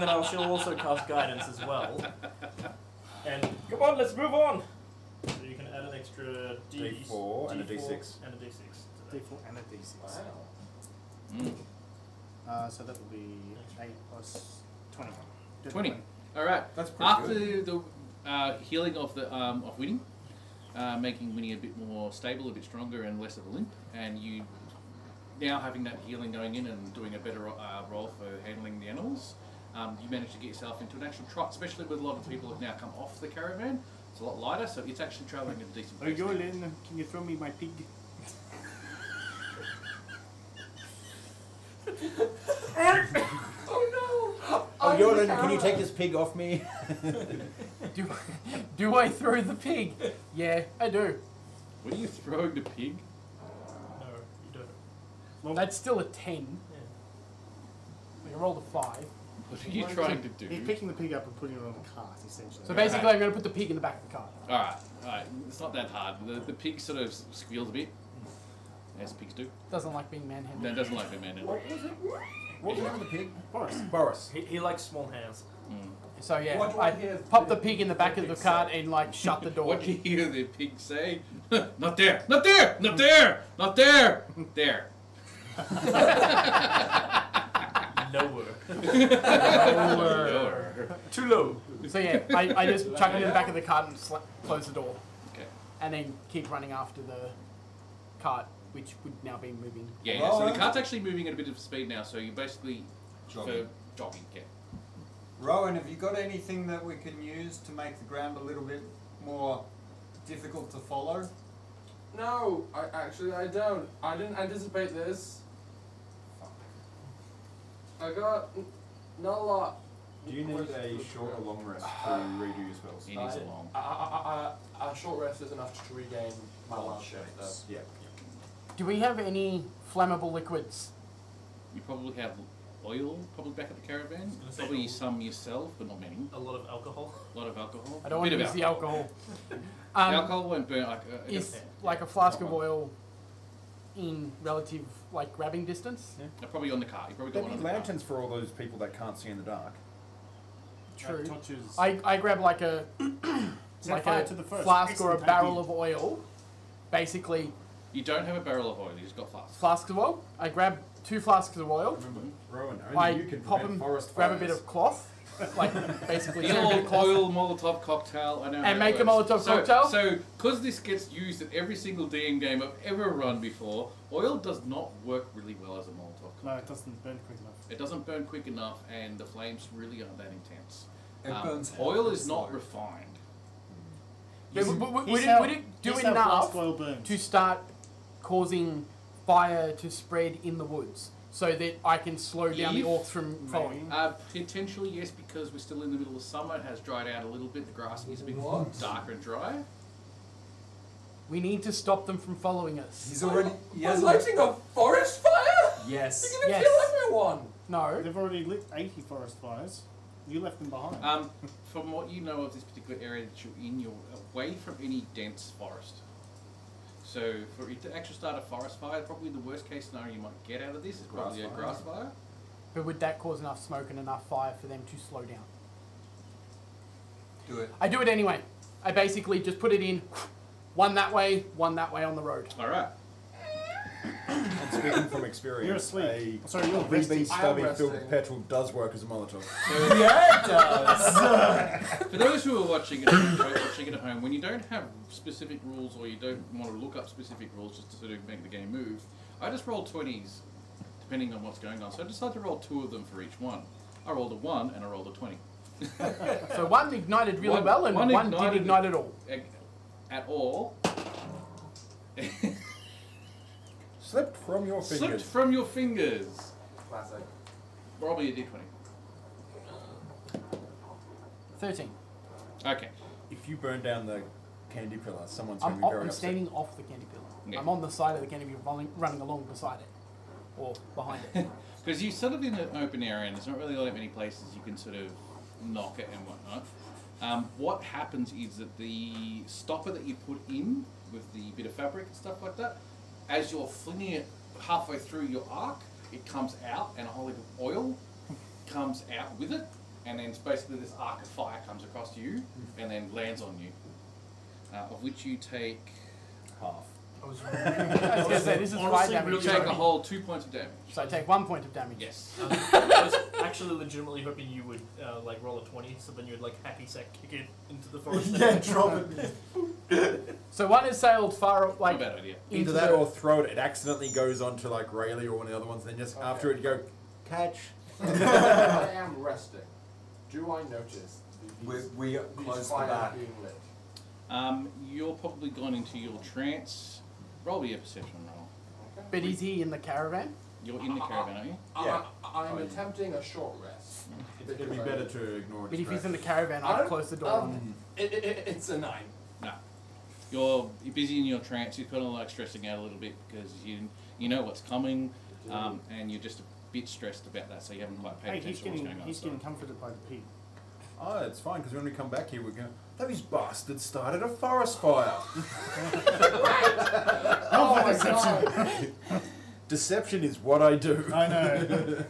then I shall also cast guidance as well. And come on, let's move on! So you can add an extra D4 and a D6. And a D6. to that. D4 and a D6. Wow. Mm. So that will be 8 plus 21. 20. All right. That's pretty After good. the healing of the of Winnie, making Winnie a bit more stable, a bit stronger, and less of a limp, and you now having that healing going in and doing a better role for handling the animals, you manage to get yourself into an actual trot, especially with a lot of people who have now come off the caravan. It's a lot lighter, so it's actually travelling at a decent Oh, pace. now. Yolen, can you throw me my pig? Oh no! Oh, Yolan, can you take this pig off me? Do I throw the pig? Yeah, I do. What are you throwing the pig? No, you don't. Well, That's still a 10. Yeah. I rolled a 5. What are you trying to do? he's picking the pig up and putting it on the cart, essentially. So basically, I'm going to put the pig in the back of the car. All right. It's not that hard. The pig sort of squeals a bit, as pigs do. Doesn't like being manhandled. That doesn't like the man. What was it? What was the name of the pig? Boris. Boris. He likes small hands. Mm. So yeah, What do I I hear pop the the pig in the back of the pig cart say? and like shut the door. What do you hear the pig say? Not there! Not there! Not there! Not there! There. Lower. Lower. Too low. So yeah, I just chuck it in the back of the cart and close the door, Okay. and then keep running after the cart, which would now be moving. Yeah, so the cart's actually moving at a bit of speed now, so you're basically Jogging. jogging, yeah. Rowan, have you got anything that we can use to make the ground a little bit more difficult to follow? No, I don't. I didn't anticipate this. I got not a lot. Do you need a short or long rest to redo your spells? He needs a long. A short rest is enough to regain my Wild wild shape. shapes. Yeah. Do we have any flammable liquids? You probably have oil, probably back at the caravan. gonna say Probably oil. some yourself, but not many. A lot of alcohol. A lot of alcohol. I don't want to Bit use of the alcohol. The alcohol won't burn. Is like a flask of oil in relative like grabbing distance? Probably on the car. You probably got They one on need the car. lanterns for all those people that can't see in the dark. True. Touches. I grab like a Set like fire a to the first. flask or a Excellent barrel idea. of oil. Basically, You don't have a barrel of oil. You just got flasks. flasks of oil. I grab 2 flasks of oil. Remember, Rowan, I only you can pop prevent them, forest grab a fires. bit of cloth, like basically The a bit of cloth. oil Molotov cocktail. I know. And how it make a works. Molotov cocktail? So, because this gets used at every single DM game I've ever run before, oil does not work really well as a Molotov cocktail. No, it doesn't burn quick enough. It doesn't burn quick enough, and the flames really aren't that intense. It burns hot Oil and is not slow. refined. Yeah, would Here's it how- would it do here's how enough flask oil burns. to start causing fire to spread in the woods so that I can slow down the If- orcs from following? Potentially yes, because we're still in the middle of summer. It has dried out a little bit. The grass is a bit What? darker and dry. We need to stop them from following us. He's already. He We're has lighting a forest fire? Yes. You're gonna Yes. kill everyone! No. They've already lit 80 forest fires. You left them behind. From what you know of this particular area that you're in, you're away from any dense forest. So for it to actually start a forest fire, probably the worst case scenario you might get out of this is probably a grass fire. But would that cause enough smoke and enough fire for them to slow down? Do it. I do it anyway. I basically just put it in, one that way on the road. All right. And speaking from experience, You're asleep. a Sorry, you're BB resting. stubby I'm filled with resting. petrol does work as a Molotov. Yeah, it does. For those who are watching at home, when you don't have specific rules or you don't want to look up specific rules just to sort of make the game move, I just roll 20s depending on what's going on. So I decided to roll 2 of them for each one. I rolled a 1 and I rolled a 20. So one ignited really well and one didn't ignite at all. At all. Slipped from your fingers. Slipped from your fingers. Classic. Probably a d20. 13. Okay. If you burn down the candy pillar, someone's going to be very I'm upset. standing off the candy pillar. Yeah. I'm on the side of the candy pillar, running along beside it. Or behind it. Because you're sort of in an open area and there's not really that many places you can sort of knock it and whatnot. What happens is that the stopper that you put in with the bit of fabric and stuff like that, as you're flinging it halfway through your arc, it comes out and a whole heap of oil comes out with it, and then basically this arc of fire comes across you and then lands on you, of which you take half. I was I was going to say, this is 5 Honestly, damage. you take a whole 2 points of damage. So I take 1 point of damage. Yes. I was actually legitimately hoping you would like roll a 20, so then you would like hacky sack kick it into the forest. Yeah, drop it. So one is sailed far, Not like, a bad idea. Either that or throw it. It accidentally goes onto like Rayleigh or one of the other ones, and then just after it you go, catch. I am resting. Do I notice We these close the fires back. being lit? You're probably gone into your trance. Roll me a perception roll. but is he in the caravan? You're in the caravan, aren't you? Yeah. I'm attempting a short rest. It'd be better to ignore it. But if he's in the caravan, I'll close the door on him. It's a 9. No. You're busy in your trance. You're kind of like stressing out a little bit because you know what's coming, and you're just a bit stressed about that, so you haven't quite paid Hey, attention to what's going on. he's so. getting comforted by the pig. Oh, it's fine, because when we come back here, we're going, those bastards started a forest fire. Oh my god! Deception is what I do. I know.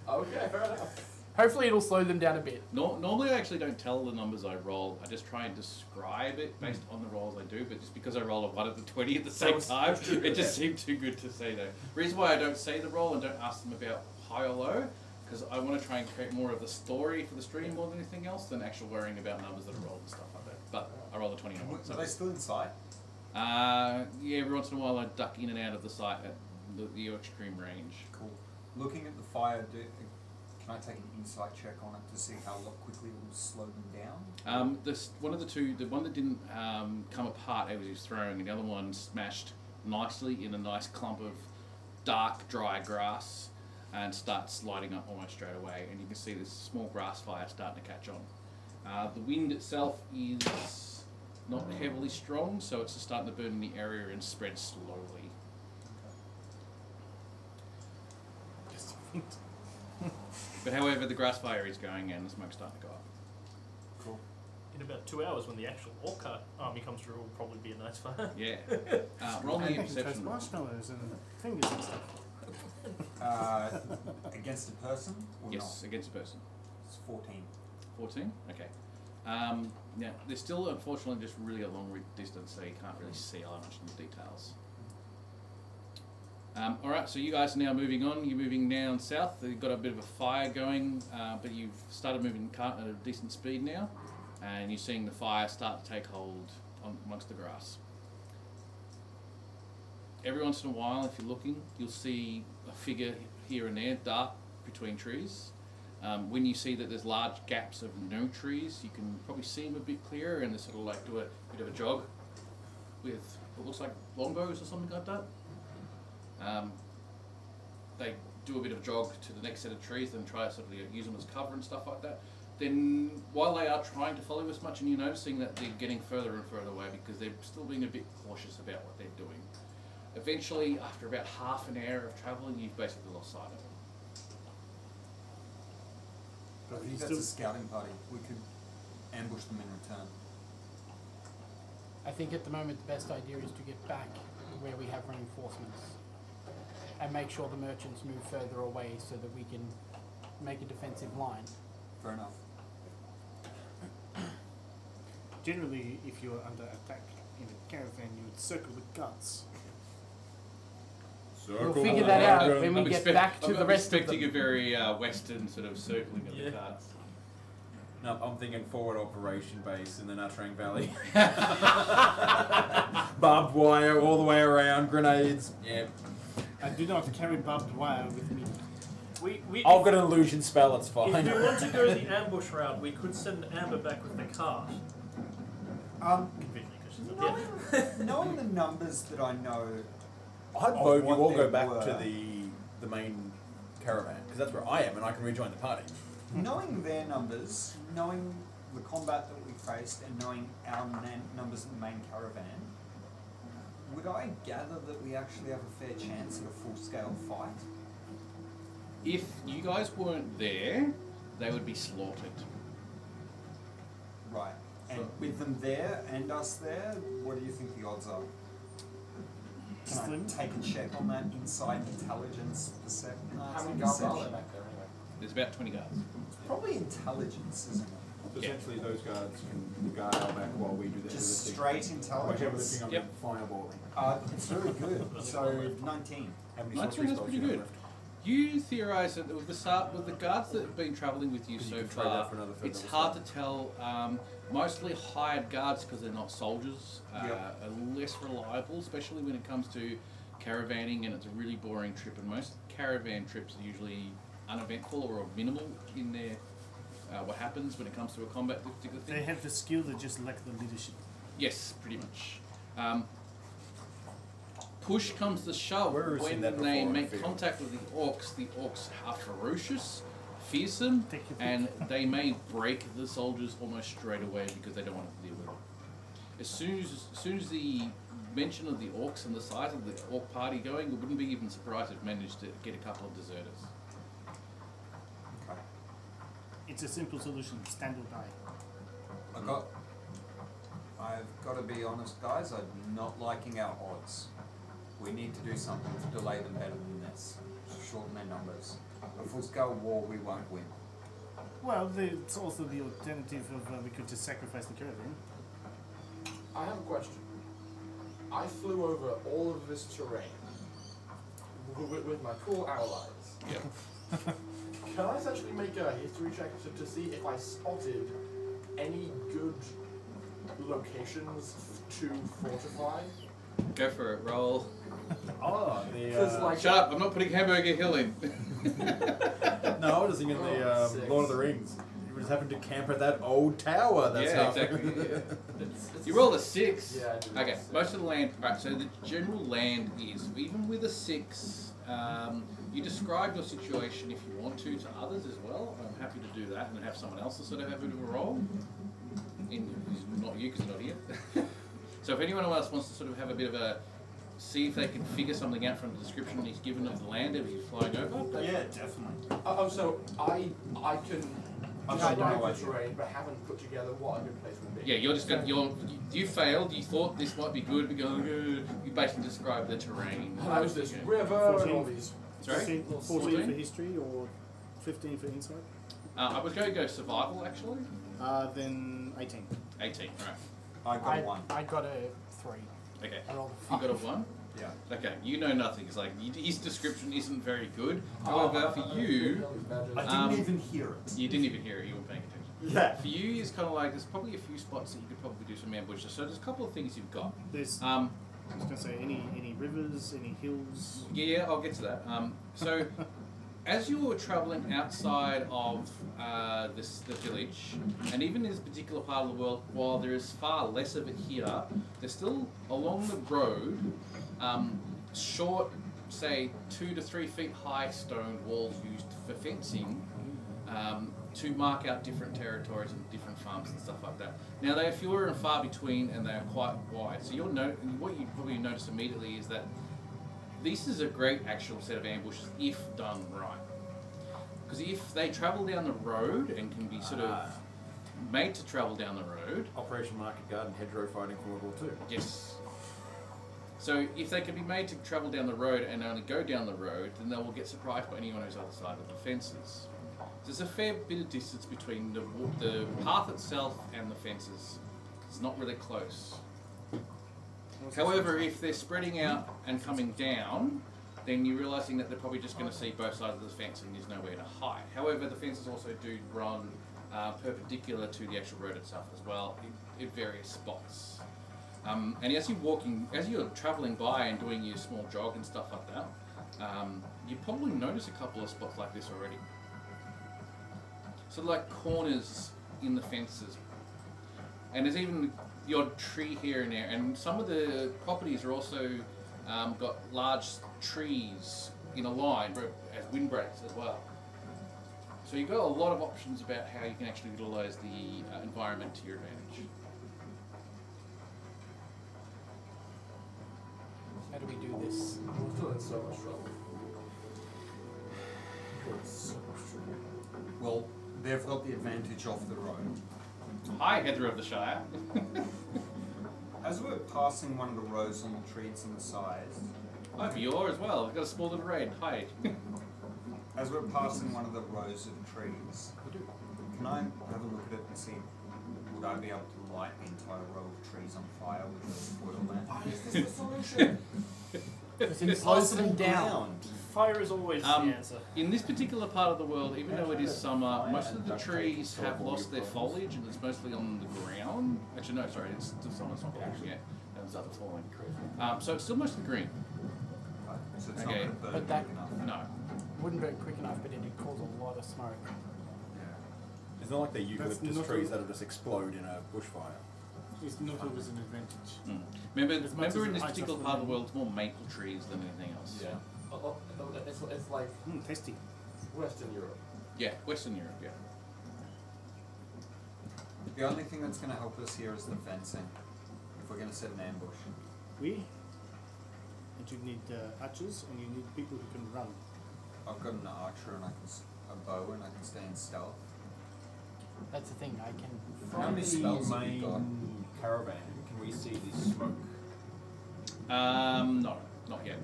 Okay, fair enough. Hopefully it'll slow them down a bit. Normally I actually don't tell the numbers I roll. I just try and describe it based on the rolls I do, but just because I roll a 1 at the 20 at the same time, it just seemed too good to say that. Reason why I don't say the roll and don't ask them about high or low, because I want to try and create more of the story for the stream more than anything else than actual worrying about numbers that are rolled and stuff like that. But I roll a 20 on one. Are they still inside? Yeah, every once in a while I duck in and out of the site at the extreme range. Cool. Looking at the fire, can I take an insight check on it to see how quickly it will slow them down? One of the two, the one that didn't come apart as he was throwing, and the other one smashed nicely in a nice clump of dark, dry grass and starts lighting up almost straight away. And you can see this small grass fire starting to catch on. The wind itself is not heavily strong, so it's just starting to burn in the area and spread slowly. But however, the grass fire is going and the smoke's starting to go up. Cool. In about 2 hours, when the actual orc army comes through, it will probably be a nice fire. Yeah. Roll me a And toast perception. marshmallows and fingers and stuff. Against a person or Yes, not? against a person. It's 14. 14? Okay. Now, they're still unfortunately just really a long distance, so you can't really see all that much in the details. Alright, so you guys are now moving on. You're moving down south. You've got a bit of a fire going, but you've started moving at a decent speed now, and you're seeing the fire start to take hold amongst the grass. Every once in a while, if you're looking, you'll see a figure here and there, dark between trees. When you see that there's large gaps of no trees, you can probably see them a bit clearer, and they sort of like do a bit of a jog with what looks like longbows or something like that. They do a bit of jog to the next set of trees, then try to sort of use them as cover and stuff like that. Then, while they are trying to follow as much, and you're noticing that they're getting further and further away because they're still being a bit cautious about what they're doing. Eventually, after about half an hour of travelling, you've basically lost sight of them. But I think that's a scouting party. We could ambush them in return. I think at the moment the best idea is to get back where we have reinforcements and make sure the merchants move further away so that we can make a defensive line. Fair enough. Generally, if you're under attack in a caravan, you would circle the guts. We'll figure that out when we get back to the rest of I'm expecting them. a very Western sort of circling of the Yeah. carts. No, I'm thinking forward operation base in the Nutrang Valley. Barbed wire all the way around, grenades. Yeah. I do not carry barbed wire with me. I've got an illusion spell, it's If fine. we want to go the ambush route, we could send Amber back with the cart. Conveniently, because she's not here. Knowing the numbers that I know, I'd of vote you what all they go back were. to the main caravan, because that's where I am and I can rejoin the party. knowing their numbers, knowing the combat that we faced, and knowing our numbers in the main caravan, would I gather that we actually have a fair chance at a full-scale fight? If you guys weren't there, they would be slaughtered. Right. And with them there and us there, what do you think the odds are? Can Slim? I take a check on that inside intelligence perception? How many guards are there back there anyway? There's about 20 guards. Probably intelligence, isn't it? So essentially those guards can guard our back while we do the Just heavy straight lifting. Much heavy intelligence. lifting, I'm Yep. fireballing. It's very good. So 19. How many 19 sorcery is spells pretty you have good. left? You theorise that with the guards that have been travelling with you You so can trade far, that for another third it's level hard spell. to tell. Mostly hired guards because they're not soldiers. Yep. Are less reliable, especially when it comes to caravanning, and it's a really boring trip. And most caravan trips are usually uneventful or minimal in their what happens when it comes to a combat particular thing. They have the skill, they just lack the leadership. Yes, pretty much. Push comes to shove Where is when that they before, I make feel? contact with the orcs. The orcs are ferocious, fearsome, Take your pick. and they may break the soldiers almost straight away because they don't want to deal with them. As soon as the mention of the orcs and the size of the orc party going, we wouldn't be even surprised if we managed to get a couple of deserters. Okay. It's a simple solution, stand or die. I've got to be honest, guys. I'm not liking our odds. We need to do something to delay them better than this. Shorten their numbers. A full-scale war, we won't win. Well, it's also the alternative of we could just sacrifice the caravan. I have a question. I flew over all of this terrain with my cool allies. Yep. Can I essentially make a history check to see if I spotted any good locations to fortify? Go for it. Roll. Oh, Because like Shut up! I'm not putting Hamburger Hill in. no, I was thinking the Six. Lord of the Rings. You just happened to camp at that old tower. That's Yeah, half- exactly. Yeah. it's You rolled a 6. Yeah, I did roll Okay, a 6. most of the land. Right, so the general land is, even with a 6, you describe your situation if you want to others as well. I'm happy to do that and have someone else to sort of have a bit of a role. Not you, because you're not here. So if anyone else wants to sort of have a bit of a, see if they can figure something out from the description he's given of the land as he's flying over. Yeah, definitely. So I can I've describe got no the idea. terrain, but haven't put together what a good place would be. Yeah, you're just gonna, you failed. You thought this might be good. You basically describe the terrain. And I was this Yeah. river and all 14. these. Sorry? 14 for history or 15 for insight? I was going to go survival actually. Then 18. 18. Right. I got one. I got a 3. Okay. I rolled a You 5. got a 1. Yeah. Okay. You know nothing. It's like his description isn't very good. However, for you, I didn't Um, even hear it. you didn't even hear it. You weren't paying attention. Yeah. For you, it's kind of like there's probably a few spots that you could probably do some ambushes. So there's a couple of things you've got. There's, Um, I was going to say, any rivers, any hills. Yeah, I'll get to that. So, as you're travelling outside of the village, and even in this particular part of the world, while there is far less of it here, there's still along the road short, say 2 to 3 feet high stone walls used for fencing to mark out different territories and different farms and stuff like that. Now they are fewer and far between, and they are quite wide. So what you probably notice immediately is that this is a great actual set of ambushes if done right. Because if they travel down the road and can be sort of made to travel down the road, Operation Market Garden hedgerow fighting for World War II. yes. So if they can be made to travel down the road and only go down the road, then they will get surprised by anyone who's other side of the fences. There's a fair bit of distance between the path itself and the fences. It's not really close. However, if they're spreading out and coming down, then you're realising that they're probably just going to see both sides of the fence and there's nowhere to hide. However, the fences also do run perpendicular to the actual road itself as well in various spots. And as you're travelling by and doing your small jog and stuff like that, you probably notice a couple of spots like this already. So like corners in the fences, and there's even the odd tree here and there, and some of the properties are also got large trees in a line as windbreaks as well. So you've got a lot of options about how you can actually utilise the environment to your advantage. How do we do this? I'm still in so much trouble. So much trouble. Well, they've got the advantage off the road. Hi, Heather of the Shire. As we're passing one of the rows on the trees on the side, Hi, Vior as well. I've got a small little raid. Hi. as we're passing one of the rows of trees, can I have a look at it and see, would I be able to light the entire row of trees on fire with a oil lamp? Why is this the solution? It's impossible down. Fire is always the answer. In this particular part of the world, even though it is summer, most of the trees have lost their foliage and it's mostly on the ground. Actually, no, sorry, it's still summer, it's not foliage yet. It started falling. So it's still mostly green. So it's Okay. not going to burn But that- quick enough. No. Wouldn't burn quick enough, but it'd cause a lot of smoke. It's not like the eucalyptus not trees a- that'll just explode in a bushfire. It's not always an advantage. Remember, As much as in this it particular lights part of up the world, it's more maple trees than anything else. Yeah. It's like Tasty. Western Europe. Yeah, Western Europe, yeah. The only thing that's going to help us here is the fencing. If we're going to set an ambush. And you need archers, and you need people who can run. I've got an archer and a bow and I can stay in stealth. That's the thing. I can. How many spells have you got? main caravan, can we see the smoke? No, not yet.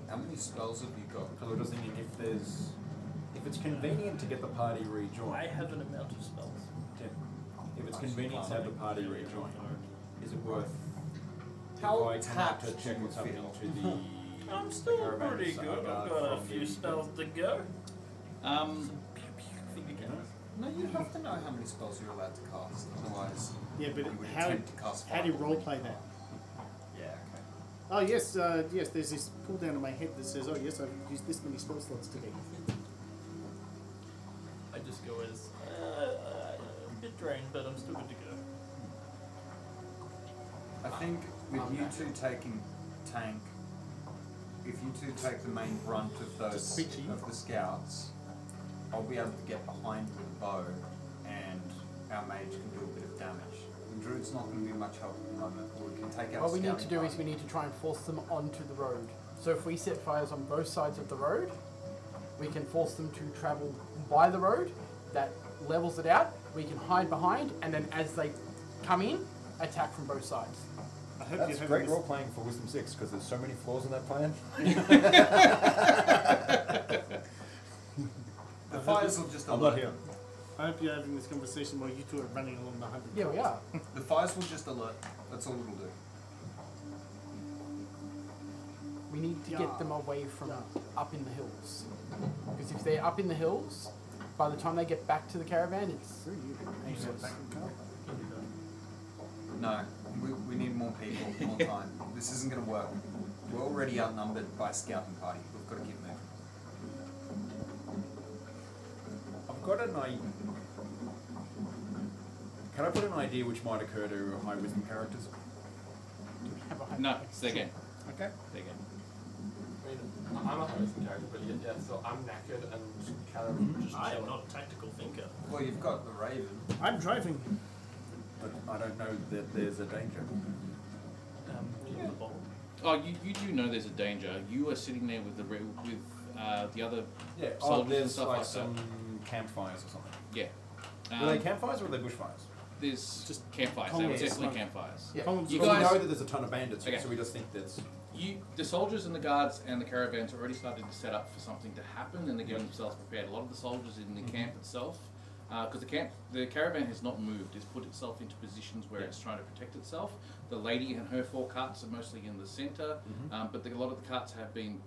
How many spells have you got? Because we're just thinking if it's convenient to get the party rejoined. I have an amount of spells. If it's convenient to have the party rejoined, is it worth? How if I come out to tapped check do what's you happening feel? to the? I'm still caravan pretty is, good. guard I've got a from few the- spells to go. Finger cannons? No, you have to know how many spells you're allowed to cast. Otherwise, Yeah, but you would how attempt to cast do you fireball. role play that? Yeah, okay. Oh yes, yes. There's this pull down in my head that says, "Oh yes, I've used this many spell slots today." I just go as a bit drained, but I'm still good to go. I think with you two taking tank, if you two take the main brunt of those Bitchy. of the scouts, I'll be able to get behind with a bow, and our mage can do a bit of damage. The druid's not going to be much help at the moment. But we can take out. What we need to scouting do is party. we need to try and force them onto the road. So if we set fires on both sides of the road, we can force them to travel by the road. That levels it out. We can hide behind, and then as they come in, attack from both sides. I hope That's you have great this. role playing for Wisdom 6 because there's so many flaws in that plan. The fires will just I'm alert. not here. I hope you're having this conversation while you two are running along the 100. Yeah, we are. The fires will just alert. That's all it'll do. We need to get them away from up in the hills. Because if they're up in the hills, by the time they get back to the caravan, it's useless. No, we need more people, more time. This isn't going to work. We're already outnumbered by a scouting party. We've got to keep moving. I've got an idea. Can I put an idea which might occur to high wisdom characters? No, stay again. Okay. Stay again. I mean, I'm a host character, but yeah, so I'm knackered and Callum just I am chilling. not a tactical thinker. Well, you've got the raven. I'm driving. But I don't know that there's a danger. In the bottle. Oh, you do know there's a danger. You are sitting there with the other Yeah. soldiers and there's stuff like like some campfires or something. yeah. Are they campfires or are they bushfires? There's Just campfires. There columns were of definitely smoke. campfires. Yeah. Columns You of Well, guys- we know that there's a ton of bandits, Okay. so we just think that's. The soldiers and the guards and the caravans already started to set up for something to happen, and they're getting themselves prepared. A lot of the soldiers in the camp itself because the caravan has not moved. It's put itself into positions where it's trying to protect itself. The lady and her 4 carts are mostly in the centre, but a lot of the carts have been.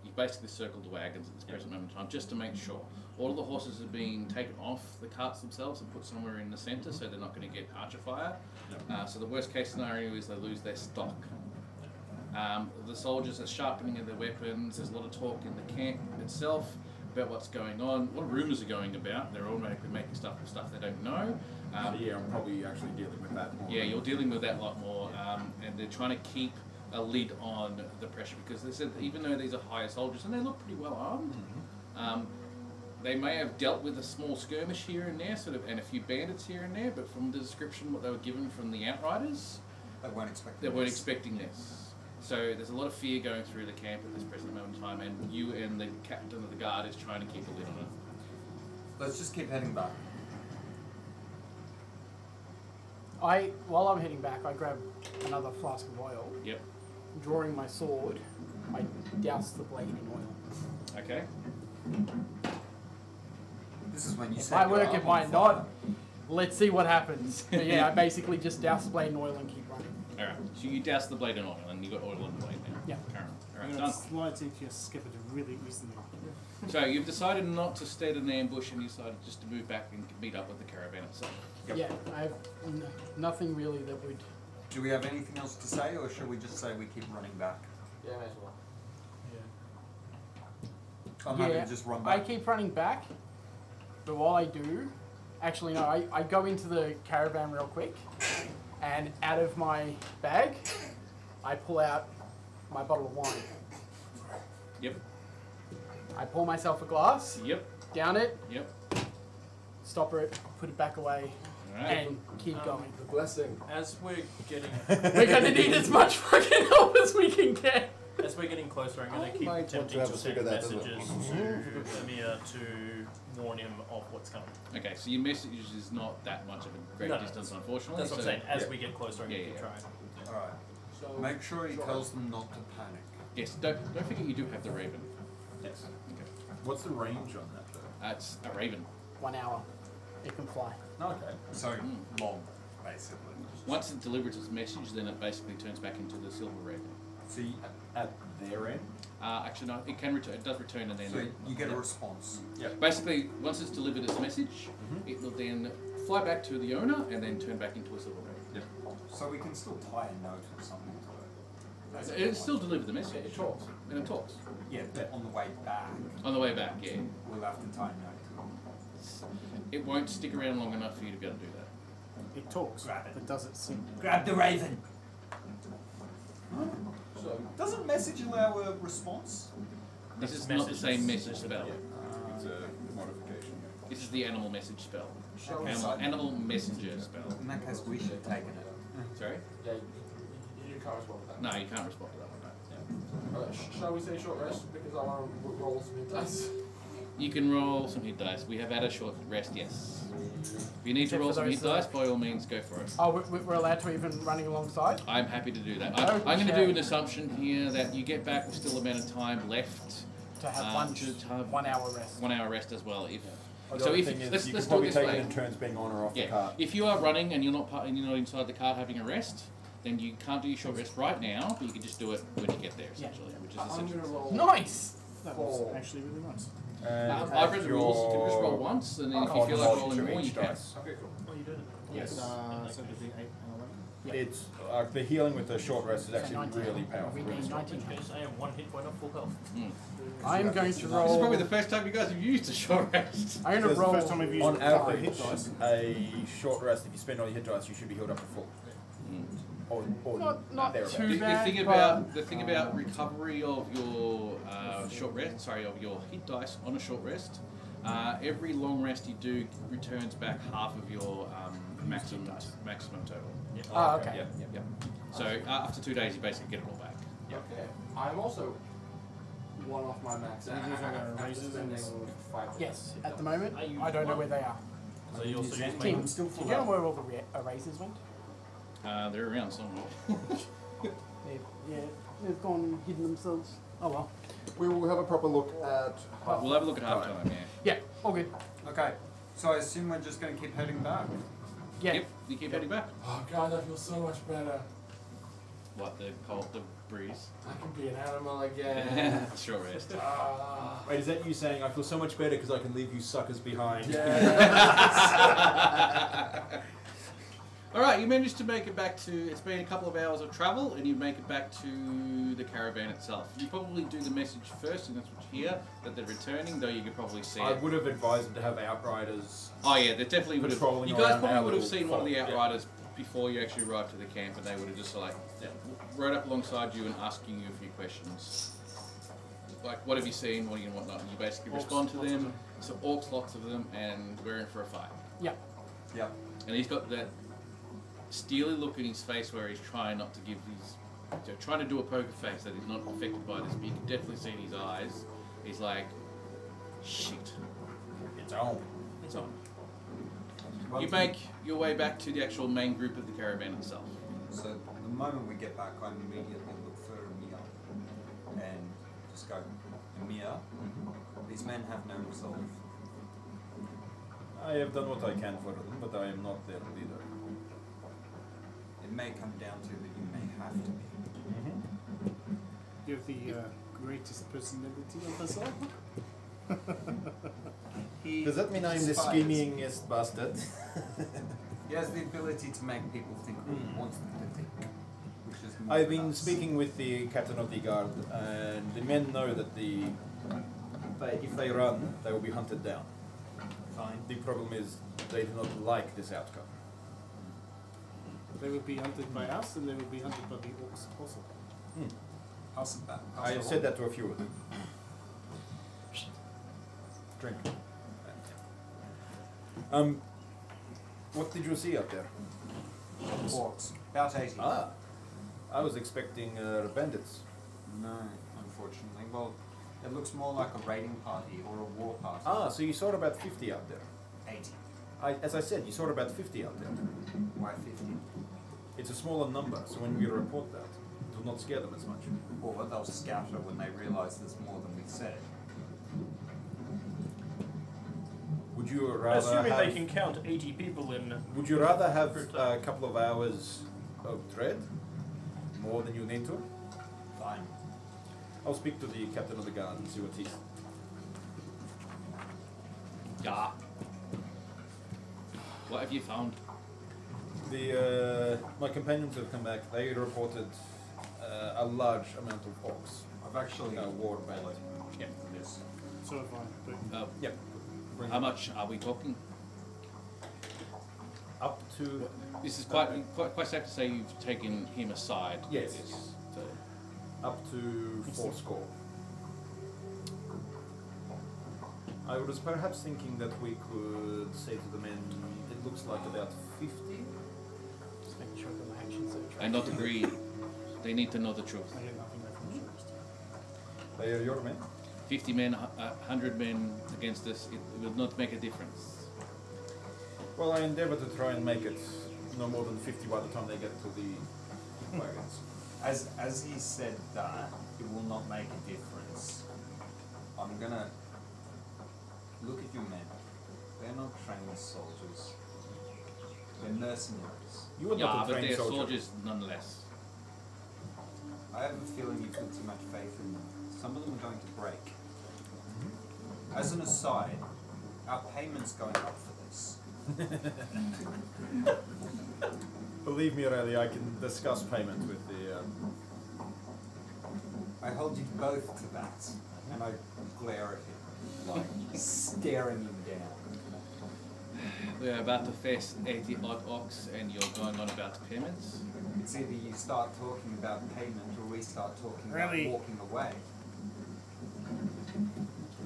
You basically circled the wagons at this present moment in time just to make sure. All of the horses have been taken off the carts themselves and put somewhere in the centre, so they're not going to get archer fire. So the worst case scenario is they lose their stock. The soldiers are sharpening their weapons. There's a lot of talk in the camp itself about what's going on. A lot of rumours are going about. They're automatically making stuff with stuff they don't know. Yeah, I'm probably actually dealing with that more. Yeah, you're dealing with that a lot more, and they're trying to keep a lid on the pressure because they said that even though these are higher soldiers and they look pretty well armed, they may have dealt with a small skirmish here and there, and a few bandits here and there. But from the description, what they were given from the Outriders, they weren't expecting this. So there's a lot of fear going through the camp at this present moment in time, and you and the captain of the guard is trying to keep a lid on it. Let's just keep heading back. While I'm heading back, I grab another flask of oil. Yep. Drawing my sword, I douse the blade in oil. Okay. This is when you It set might your work, arm it on might fire. not. Let's see what happens. But yeah, I basically just douse the blade in oil and keep running. Alright, so you douse the blade in oil, and you got oil on the blade now. Yeah. Alright, I'm done. going to slide into your skipper to really loosen them. So you've decided not to set an ambush, and you decided just to move back and meet up with the caravan itself. Yep. Yeah, I have nothing really that would... Do we have anything else to say, or should we just say we keep running back? Yeah, may as well. I'm happy to just run I back. keep running back, but while I do, actually no, I go into the caravan real quick, and out of my bag, I pull out my bottle of wine. Yep. I pour myself a glass, Yep. down it, Yep. stopper it, put it back away, Alright. and keep going. The blessing. As we're getting We're gonna need as much fucking help as we can get. as we're getting closer, I'm gonna keep might want to attempting have to a send figure that, doesn't it? messages to Amir to warn him of what's coming. Okay, so your message is not that much of a great No, no, distance, unfortunately. That's what I'm so- saying. As yeah. we get closer, I'm Yeah, gonna keep yeah. trying. Alright. So Make sure he Sure. tells them not to panic. Yes, don't forget you do have the raven. Yes. Okay. What's the range on that though? It's a raven. 1 hour. It can fly. Okay. So Mm. long, basically. Once it delivers its message, then it basically turns back into the silver raven. So you, At their end? Actually, no, it can return. It does return, and then so you get a Yep. response. Basically, once it's delivered its message, it will then fly back to the owner and then turn back into a silver raven. So we can still tie a note or something to it. It still delivered the message. It talks. And it talks. Yeah, but on the way back, On the way back, yeah. we'll have to tie a note to it. It won't stick around long enough for you to be able to do that. It talks, Grab it. but does it sing? Grab the raven! So Doesn't message allow a response? This That's is not the messages. same message spell. It's a modification. This is the animal message spell. shall we Animal messenger spell. In that case, we should have taken it. Sorry? Yeah, you can't respond to that. No, you can't respond to that one. Shall we say short rest because I want to roll some hit dice? You can roll some hit dice. We have had a short rest, yes. If you need Except to roll for some those hit that- dice, by all means, go for it. Oh, we're allowed to even running alongside? I'm happy to do that. I'm going to Okay. do an assumption here that you get back with still amount of time left. To have to have 1 hour rest. 1 hour rest as well. If The so, other if thing is let's you let's can do probably it this take way. it in turns being on or off the Yeah, cart. if you are running and you're not inside the cart having a rest, then you can't do your short rest right now, but you can just do it when you get there, essentially, which is I'm essentially. gonna roll. Nice! That was Four. actually really nice. And I've read the rules. You can just roll once, and then if you feel like rolling more, you can. Okay, cool. Oh, you did it. Yes. So it'd be 8 and 11. It's the healing with the short rest is So actually 19. really powerful. We Really gain strong. 19 In which case, I am 1 hit point of full health. Mm. I'm going to This is roll. probably the first time you guys have used a short rest. I'm going to That's the roll. first time I've used On 5 average, hit dice. a short rest, if you spend all your hit dice, you should be healed up to full. Mm. Or Not thereabouts. too The bad, thing but- about recovery of your short rest, sorry, of your hit dice on a short rest, every long rest you do returns back half of your maximum total. Oh, okay. Yeah. So after 2 days, you basically get it all back. Okay. I'm also one off my max. So you're using razors and spending 5. Yes, at the moment, I use I don't know one. where they are. So you also use Tim, my. do you know where all the erasers went? They're around somewhere. They've gone and hidden themselves. Oh well. We will have a proper look at. We'll have a look at halftime, yeah. Yeah, all good. Okay, So I assume we're just going to keep heading back. Yeah. Yep, you keep heading back. Oh god, I feel so much better. What, the cold, the breeze? I can be an animal again. Sure rest. Ah. Wait, is that you saying I feel so much better because I can leave you suckers behind? Yeah. Alright, you managed to make it back to, it's been a couple of hours of travel, and you make it back to the caravan itself. You probably do the message first, and that's what you hear, that they're returning, though you could probably see I it. would have advised them to have outriders. Oh yeah, they definitely would have. Patrolling You guys around probably our would have little seen one of the fort, yeah. outriders before you actually arrived to the camp, and they would have just like rode up alongside you and asking you a few questions. Like, what have you seen, what do you and whatnot, and you basically Orcs, respond to lots of them. Some orcs, lots of them, and we're in for a fight. Yeah. Yep. And he's got that steely look in his face where he's trying not to give his, trying to do a poker face that he's not affected by this, but you can definitely see in his eyes, he's like, shit, It's on. it's on. You make your way back to the actual main group of the caravan itself. So the moment we get back, I immediately look for Emir and just go, Emir, these men have no resolve. I have done what I can for them, but I am not their leader. It may come down to that you may have to be. You have the greatest personality of us all. Does that mean I'm the Spies. schemingest bastard? He has the ability to make people think what he wants them to think. Which is more I've than been us. speaking with the captain of the guard, and the men know that if they run, they will be hunted down. Fine. The problem is they do not like this outcome. They would be hunted by us, and they would be hunted by the orcs also. Pass it back. Pass I it have on. said that to a few of them. Drink. What did you see up there? Orcs. About 80. Ah, I was expecting bandits. No, unfortunately. Well, it looks more like a raiding party or a war party. Ah, so you saw about 50 out there. 80. As I said, you saw about 50 out there. Why 50? It's a smaller number, so when we report that, it will not scare them as much. Or they'll scatter when they realise there's more than we said. Would you rather Assuming have, they can count 80 people in. Would you rather have a couple of hours of dread, more than you need to? Fine. I'll speak to the captain of the guard and see what he's. Yeah. What have you found? My companions have come back. They reported a large amount of orcs. I've actually warband. Yep. this. So have I. But Yep. How much are we talking? Up to This is quite safe to say you've taken him aside. with Yes. this. So, up to 4 score. I was perhaps thinking that we could say to the men, it looks like about 50. Just making sure that my actions are I not agree. They need to know the truth. I get nothing left from the shortest. They are your men. 50 men, 100 men against us, it will not make a difference. Well, I endeavour to try and make it no more than 50 by the time they get to the wagons. As he said that, it will not make a difference. I'm gonna look at your men. They're not trained soldiers. They're mercenaries. You are Yeah, not a but trained they're soldier. soldiers nonetheless. I have a feeling you put too much faith in them. Some of them are going to break. As an aside, our payment's going up for this. Believe me, Riley, I can discuss payment with the. I hold you both to that, and I glare at him, like staring him down. We're about to face 80 odd orcs and you're going on about payments? It's either you start talking about payment or we start talking Really? about walking away.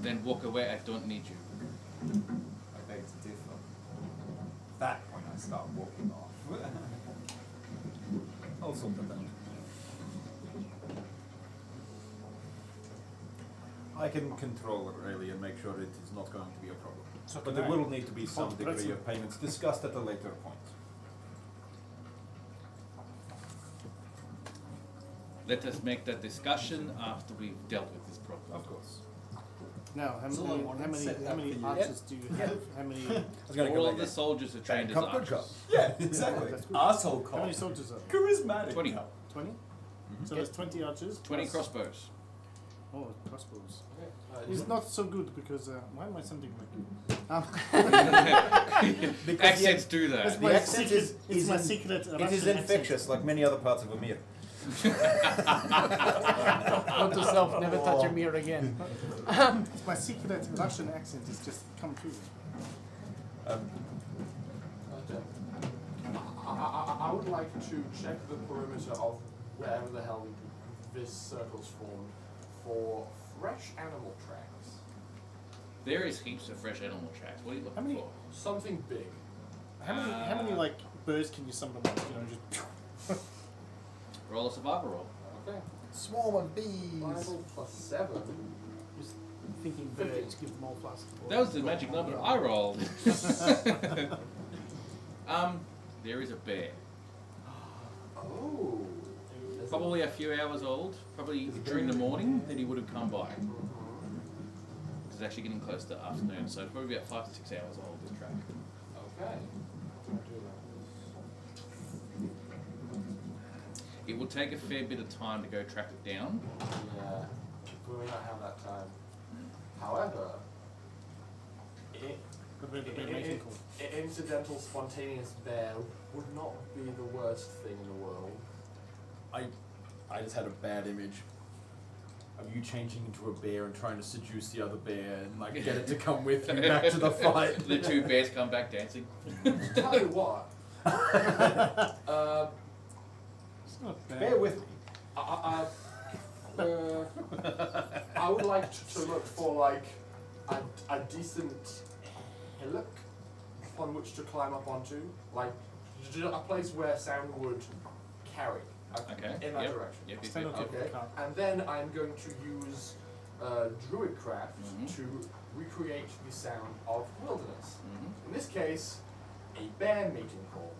Then walk away, I don't need you. I beg to differ. That when I start walking off. I'll sort that out. I can control it really and make sure it is not going to be a problem. So But can there I. will need to be some Hot degree pretzel. of payments discussed at a later point. Let us make that discussion after we've dealt with this problem. Of course. Now, how That's all I many, wanted. how many, Set how many that for you. archers do you have? How many? I was going to All go of the back soldiers are trained as archers. Yeah, exactly. That's good. Arsehole How cop. many soldiers are? Charismatic. 20. cop. 20. So there's 20 archers. 20 plus- crossbows. Oh, crossbows. Okay. It's not so good because why am I sounding like you? Accents do that. That's The my accent secret. is It's my in- secret. It is infectious, like many other parts of Amir. Note to self, never touch a mirror again. It's my secret Russian accent. It's just come true. Okay. I would like to check the perimeter of wherever the hell this circle's formed for fresh animal tracks. There is heaps of fresh animal tracks. What are you How looking many- for? Something big. How many like birds can you summon at once? You know, just. Roll a survival roll. Okay. Swarm of bees. Survival plus 7. Just thinking birds give them all plus. That was the magic number I rolled. There is a bear. Oh. Probably a few hours old. Probably during the morning that he would have come by. It's actually getting close to afternoon, so it's probably about 5 to 6 hours old, this track. Okay. It will take a fair bit of time to go track it down. Yeah. We may not have that time. However, Could be the bear mating call. incidental spontaneous bear would not be the worst thing in the world. I just had a bad image of you changing into a bear and trying to seduce the other bear and like get it to come with you back to the fight. The two bears come back dancing. Tell you what. It's not bad. Bear with me. I would like to look for like a decent hillock upon which to climb up onto, like a place where sound would carry. Okay. In that Yep. direction. Yep, yep, Stand yep. on top of Okay, the car. and then I'm going to use druidcraft to recreate the sound of wilderness. In this case, a bear mating call.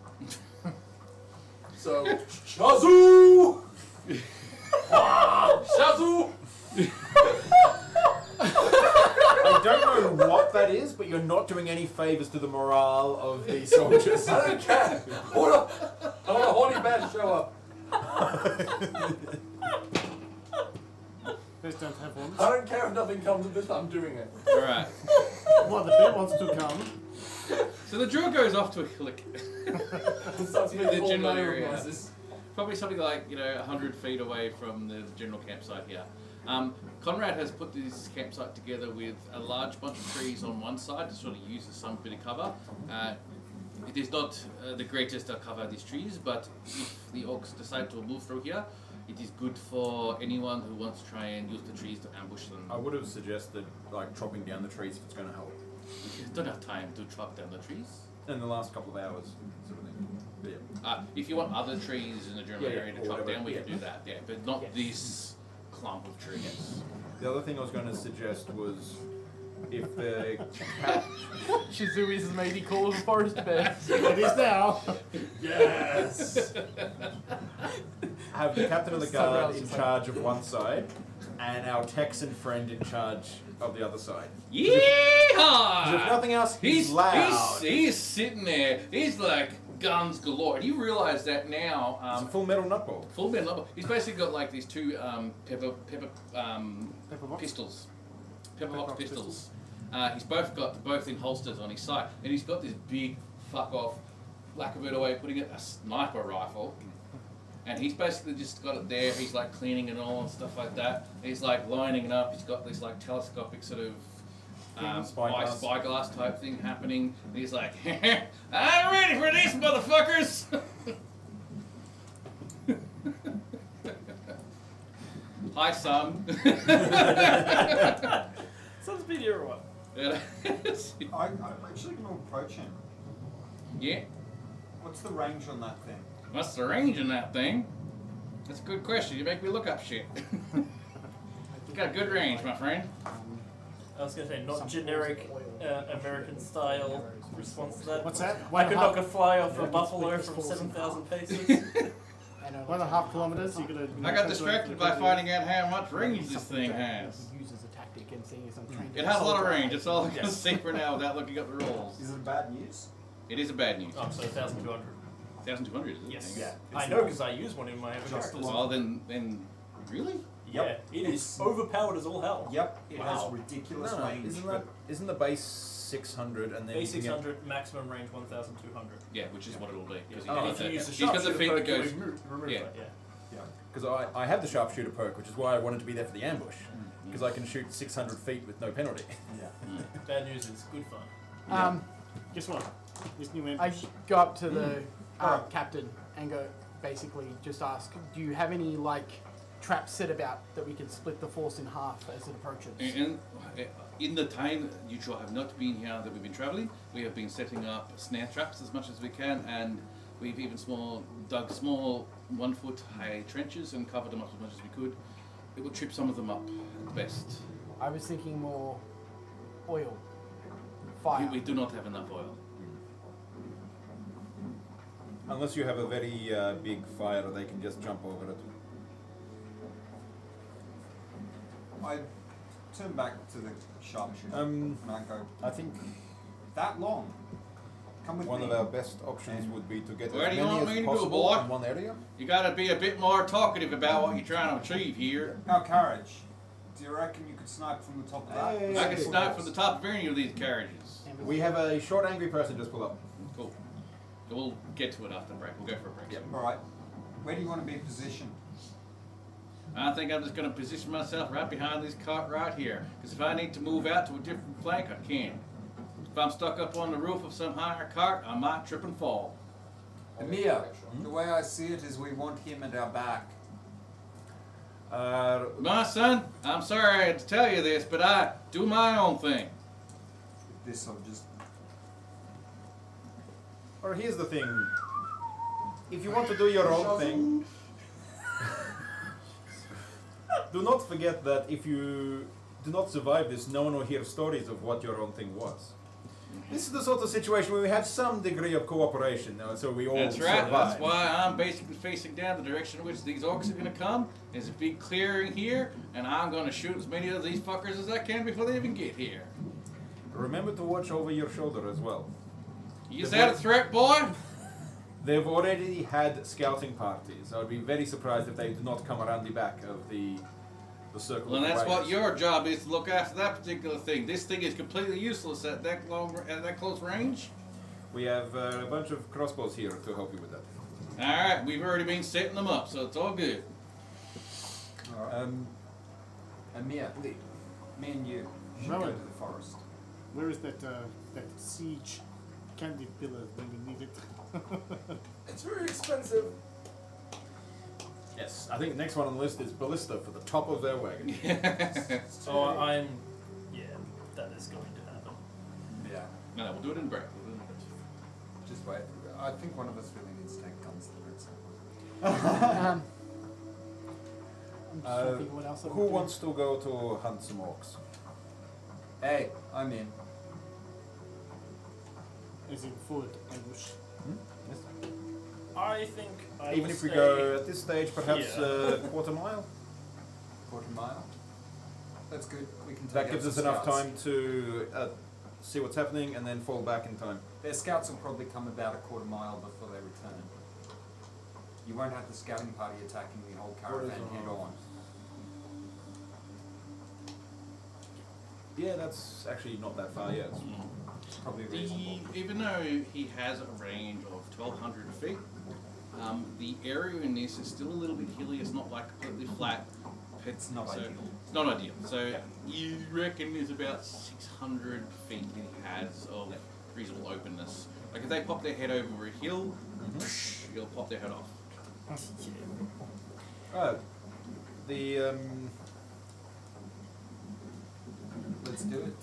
So, Shazoooooo! Shazoooooo! I don't know what that is, but you're not doing any favors to the morale of the soldiers. I don't care! Hold up! I want a horny bear to show up. Bears don't have ones. I don't care if nothing comes of this, but I'm doing it. Alright. Well, the bear wants to come. So the druid goes off to a hillock. Starts The making all general manner of area. noises. Probably something like, 100 feet away from the general campsite here. Conrad has put this campsite together with a large bunch of trees on one side to sort of use as some bit of cover. It is not the greatest to cover these trees, but if the orcs decide to move through here, it is good for anyone who wants to try and use the trees to ambush them. I would have suggested like chopping down the trees if it's going to help. We don't have time to chop down the trees. In the last couple of hours, sort of thing. But yeah. If you want other trees in the general Yeah, area to or chop whatever. down, we Yeah. can do that, yeah, but not this clump of trees. The other thing I was going to suggest was if the Shazoooooo is maybe called a forest bear. It is now. Yes! have the captain of the Someone guard else in is charge of one side and our Texan friend in charge of the other side. Yeehaw! 'Cause if nothing else, he's loud. He's sitting there. He's like guns galore. And you realise that now. It's a full metal nutball. Full metal level. He's basically got like these two pepper Pepperbox? pistols, pepperbox Pepperbox pistols. He's both in holsters on his side, and he's got this big fuck off, lack of a better way of putting it, a sniper rifle. And he's basically just got it there. He's like cleaning it all and stuff like that. He's like lining it up. He's got this like telescopic sort of spyglass type thing happening. And he's like, I'm ready for this, motherfuckers. Hi, son. Son's been here or what? I'm actually going to approach him. Yeah. What's the range on that thing? What's the range on that thing? That's a good question. You make me look up shit. You got a good range, my friend. I was going to say, not generic American style response to that. What's that? I could knock a fly off a buffalo from 7,000 paces. 1.5 kilometers. You're gonna. I got distracted by finding out how much range this thing has. tactic and seeing as I'm trained. It as has a lot of soldier, range. That's all I can Yes. say for now without looking up the rolls. Is it bad news? It is a bad news. Oh, so 1,200. 1,200, is it? Yes. Hang on. Yeah. I know because I use one in my other Just characters. one. Well, then, really? Yeah, it is overpowered as all hell. Yep, it has Wow. ridiculous No, range. isn't the base 600 and then Base you can get- 600, maximum range 1,200. Yeah, which is what it'll be. Because Oh, if you use the he's got the sharpshooter feat that perk, you goes. remove yeah. it, yeah. Yeah. Because I have the sharpshooter perk, which is why I wanted to be there for the ambush. Because I can shoot 600 feet with no penalty. Yeah. Bad news is good fun. Guess what? This new I ambush. go up to the Alright. captain and go, basically, just ask, do you have any, like, traps set about that we can split the force in half as it approaches? And in the time you two have not been here that we've been traveling, we have been setting up snare traps as much as we can, and we've even dug small 1 foot high trenches and covered them up as much as we could. It will trip some of them up at best. I was thinking more oil, fire. We do not have enough oil. Unless you have a very big fire, they can just jump over it. I turn back to the sharpshooter Um, and I go, I think that long? Come with one me. of our best options would be to get Where as do you many want as me to go, possible boy? in one area. You gotta be a bit more talkative about what you're trying to achieve here. Our carriage. Do you reckon you could snipe from the top of that? Hey. I can snipe from the top of any of these carriages. And We have a short, angry person just pull up. Cool. We'll get to it after the break. We'll go for a break. Yep. Alright. Where do you want to be positioned? I think I'm just going to position myself right behind this cart right here. Because if I need to move out to a different flank, I can. If I'm stuck up on the roof of some higher cart, I might trip and fall. Emir, the way I see it is we want him at our back. My son, I'm sorry to tell you this, but I do my own thing. This I'll just... Or here's the thing. If you want to do your own thing, do not forget that if you do not survive this, no one will hear stories of what your own thing was. This is the sort of situation where we have some degree of cooperation, so we all That's right. survive. That's why I'm basically facing down the direction in which these orcs are going to come. There's a big clearing here, and I'm going to shoot as many of these fuckers as I can before they even get here. Remember to watch over your shoulder as well. Is that a threat, boy? They've already had scouting parties. I would be very surprised if they do not come around the back of the circle. Well, of that's what raiders. your job is, to look after that particular thing. This thing is completely useless at that close range. We have a bunch of crossbows here to help you with that. All right, we've already been setting them up, so it's all good. Alright. Emir, me and you should Rowan. go to the forest. Where is that that siege candy pillar when we need it? It's very expensive. Yes, I think the next one on the list is ballista for the top of their wagon. So I'm. Yeah, that is going to happen. Yeah. No, we'll do it in break. We'll do it in break. Just wait. I think one of us really needs to take guns to it. I'm just trying to think what else I Who would do. wants to go to hunt some orcs? Hey, I'm in. Is in forward ambush. I think I Even will if we stay- go at this stage, perhaps here. a quarter mile. Quarter mile. That's good. We can take That out gives us some enough scouts. time to see what's happening and then fall back in time. Their scouts will probably come about a quarter mile before they return. You won't have the scouting party attacking the whole caravan head on. Yeah, that's actually not that far yet. It's probably reasonable. Even though he has a range of 1,200 feet, the area in this is still a little bit hilly. It's not like completely flat. It's not ideal. It's not ideal. So you reckon there's about 600 feet that he has of reasonable openness. Like if they pop their head over a hill, you'll pop their head off. The Let's do it.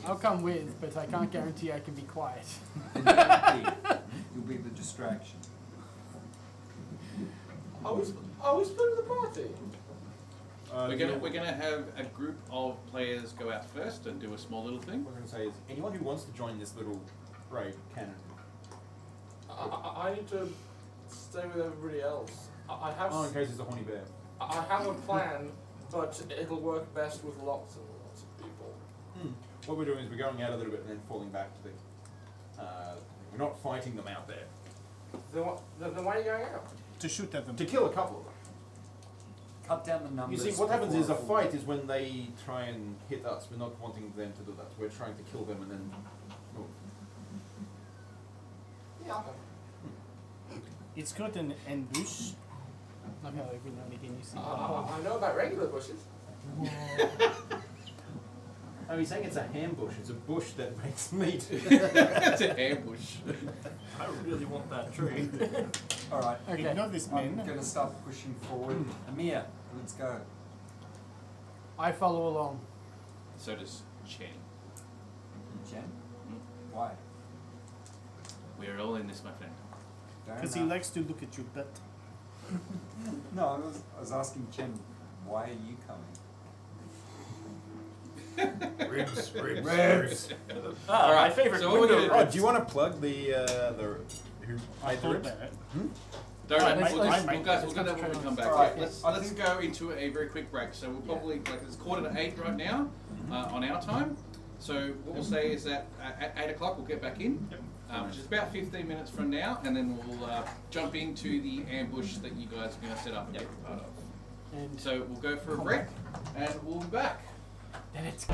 I'll come with, but I can't guarantee I can be quiet. You'll be the distraction. Are we splitting the party? We're gonna have a group of players go out first and do a small little thing. What I'm going to say is, anyone who wants to join this little raid can. I need to stay with everybody else. I have Oh, in case it's a horny bear. I have a plan but it'll work best with lots and lots of people. What we're doing is we're going out a little bit and then falling back to the. We're not fighting them out there. Then why are you going out? To shoot at them. To kill a couple of them. Cut down the You numbers. see, what happens is a before- fight is when they try and hit us. We're not wanting them to do that. We're trying to kill them and then move. Yeah. It's called an ambush. Like how every now and again you see. I know about regular bushes. Oh, he's saying it's a ham bush. It's a bush that makes meat. It's an ambush. I really want that tree. Alright, Okay. Ignore this I'm man. going to start pushing forward. Amir, let's go. I follow along. So does Chen. Jen? Mm. Why? We're all in this, my friend. Fair Because he enough. likes to look at your butt. No, I was asking Jen, why are you coming? Ribs. Ah, Alright, my favorite so what we're window. gonna Oh, do you want to plug the who I made the thought ribs? about it. Don't Alright, worry, let's- we'll let's- do let's that when we concentrate come on back. this. Alright, Let's go into a very quick break. So we'll probably, like, it's 7:45 right now on our time. So what we'll say is that at 8 o'clock we'll get back in, which is about 15 minutes from now, and then we'll jump into the ambush that you guys are going to set up and get part of. And So we'll go for a break, and we'll be back. then it's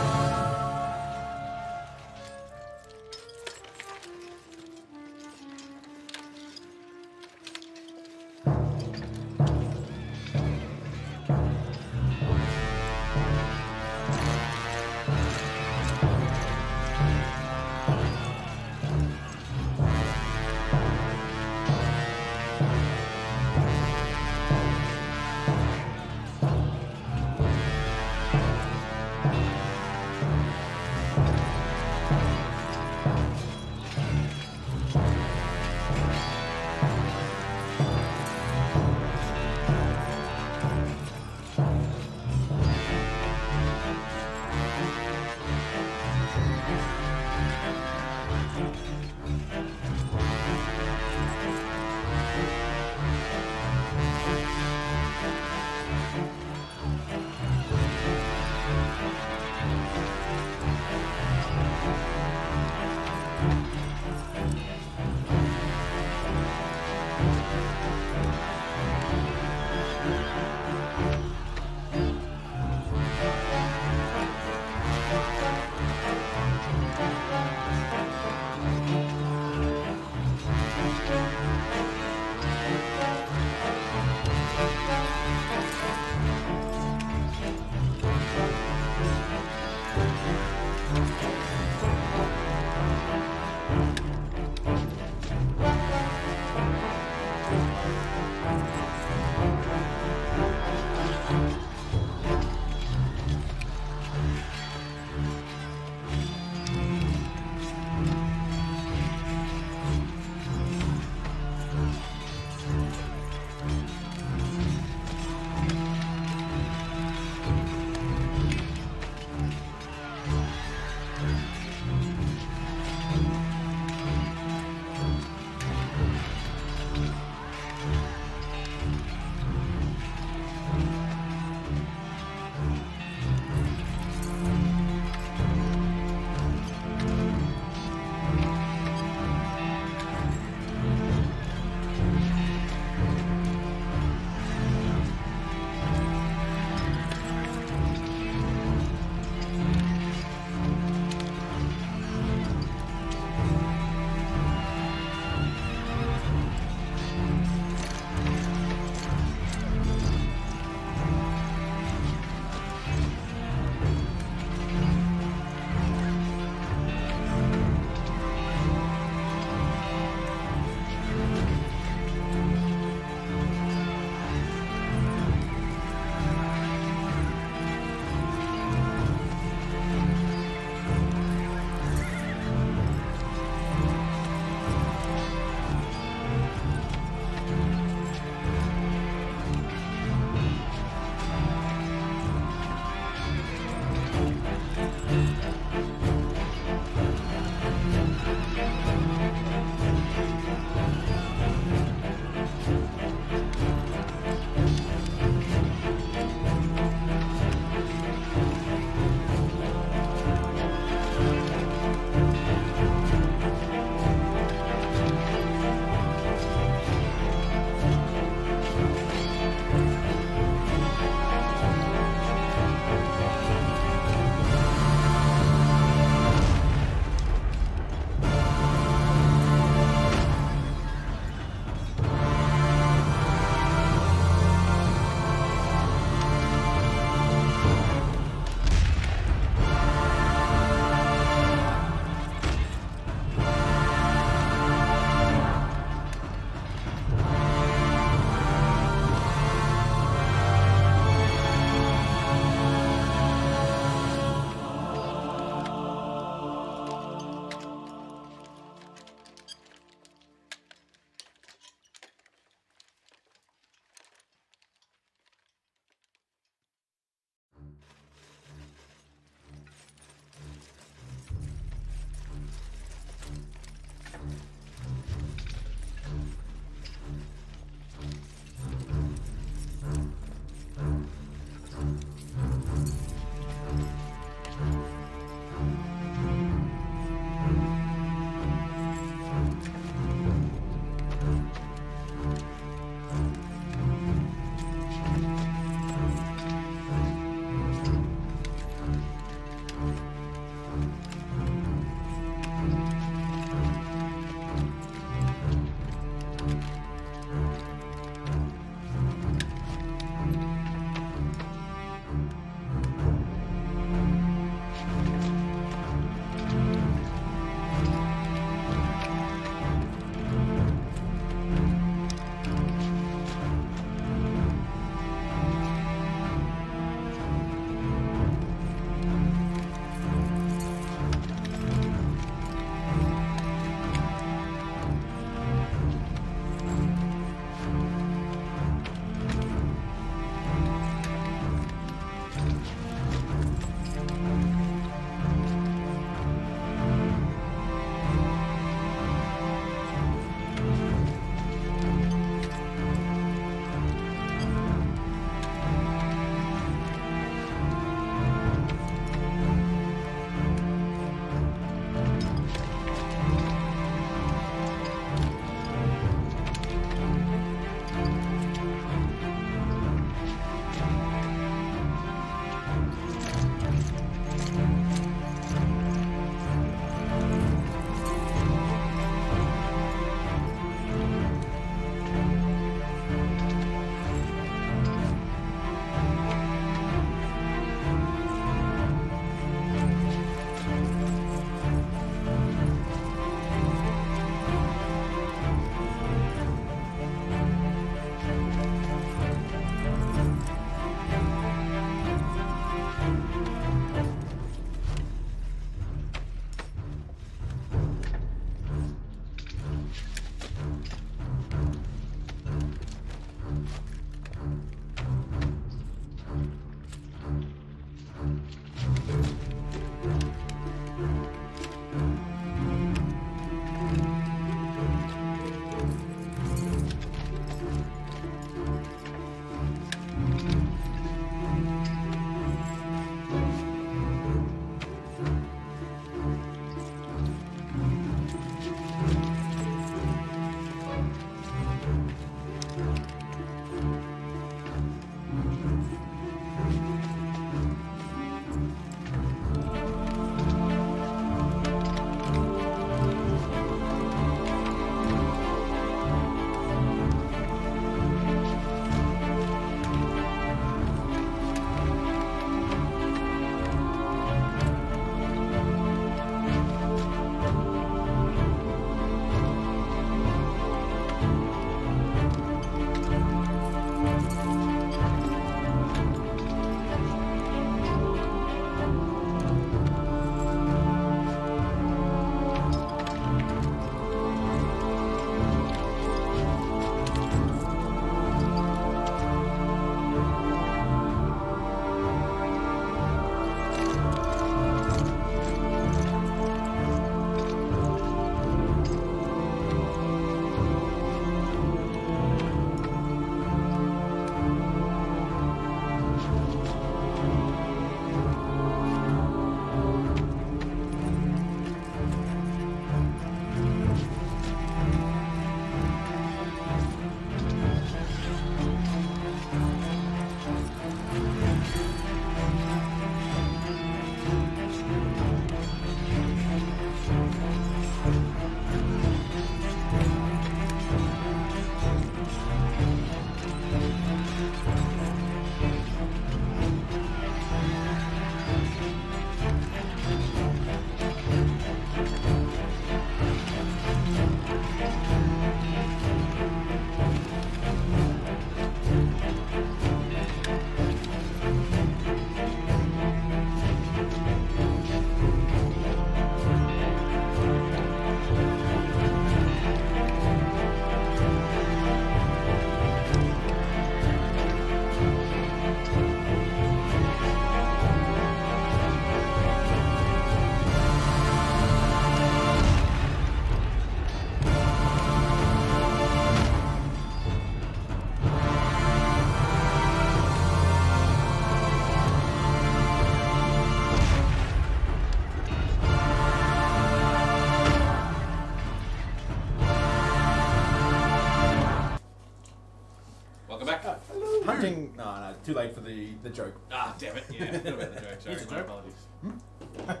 Too late for the joke. Ah, damn it. Yeah, I forgot about the joke. Sorry, It's a my joke. apologies.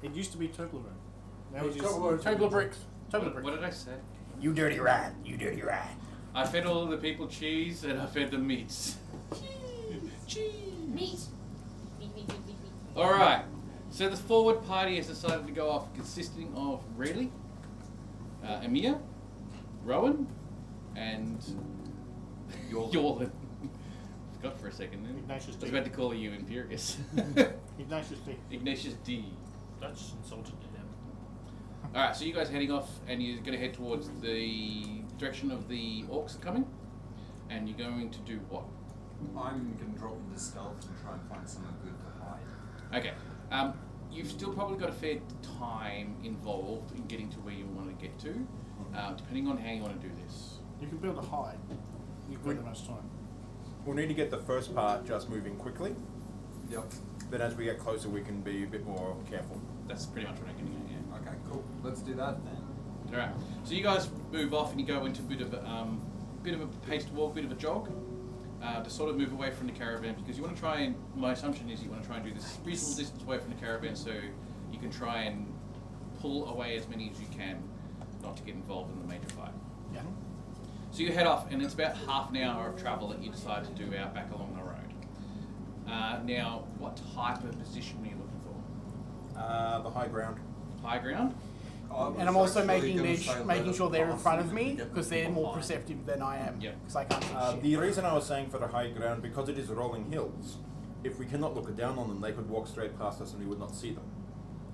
It used to be Toblerone. Now It's it is Toblerone. Tobler bricks. Tobler What bricks. did I say? You dirty rat. You dirty rat. I fed all of the people cheese and I fed them meats. Cheese. Meat. Meat. Alright, so the forward party has decided to go off, consisting of Rayleigh, Amir, Rowan, and Yorlin. Forgot for a second then. Ignatius I D. was about to call you Imperius. Ignatius D. Ignatius D. That's insulted to them. Alright, so you guys are heading off and you're going to head towards the direction of the orcs are coming. And you're going to do what? I'm going to drop into stealth and try and find somewhere good to hide. Okay. You've still probably got a fair time involved in getting to where you want to get to, depending on how you want to do this. You can build a hide. You've got that much time. We'll need to get the first part just moving quickly. Yep. Then as we get closer, we can be a bit more careful. That's pretty much what I'm getting at, yeah. Okay, cool. Let's do that then. Alright, so you guys move off and you go into a bit of a paced walk, bit of a jog, to sort of move away from the caravan, because you want to try and, my assumption is you want to try and do this reasonable distance away from the caravan so you can try and pull away as many as you can, not to get involved in the major fight. Yeah. So you head off, and it's about half an hour of travel that you decide to do out back along the road. Now, what type of position are you looking for? The high ground. High ground? And I'm also making sure they're in front of me because they're more perceptive than I am. Yep. Because I can't see shit. The reason I was saying for the high ground, because it is rolling hills, if we cannot look down on them, they could walk straight past us and we would not see them.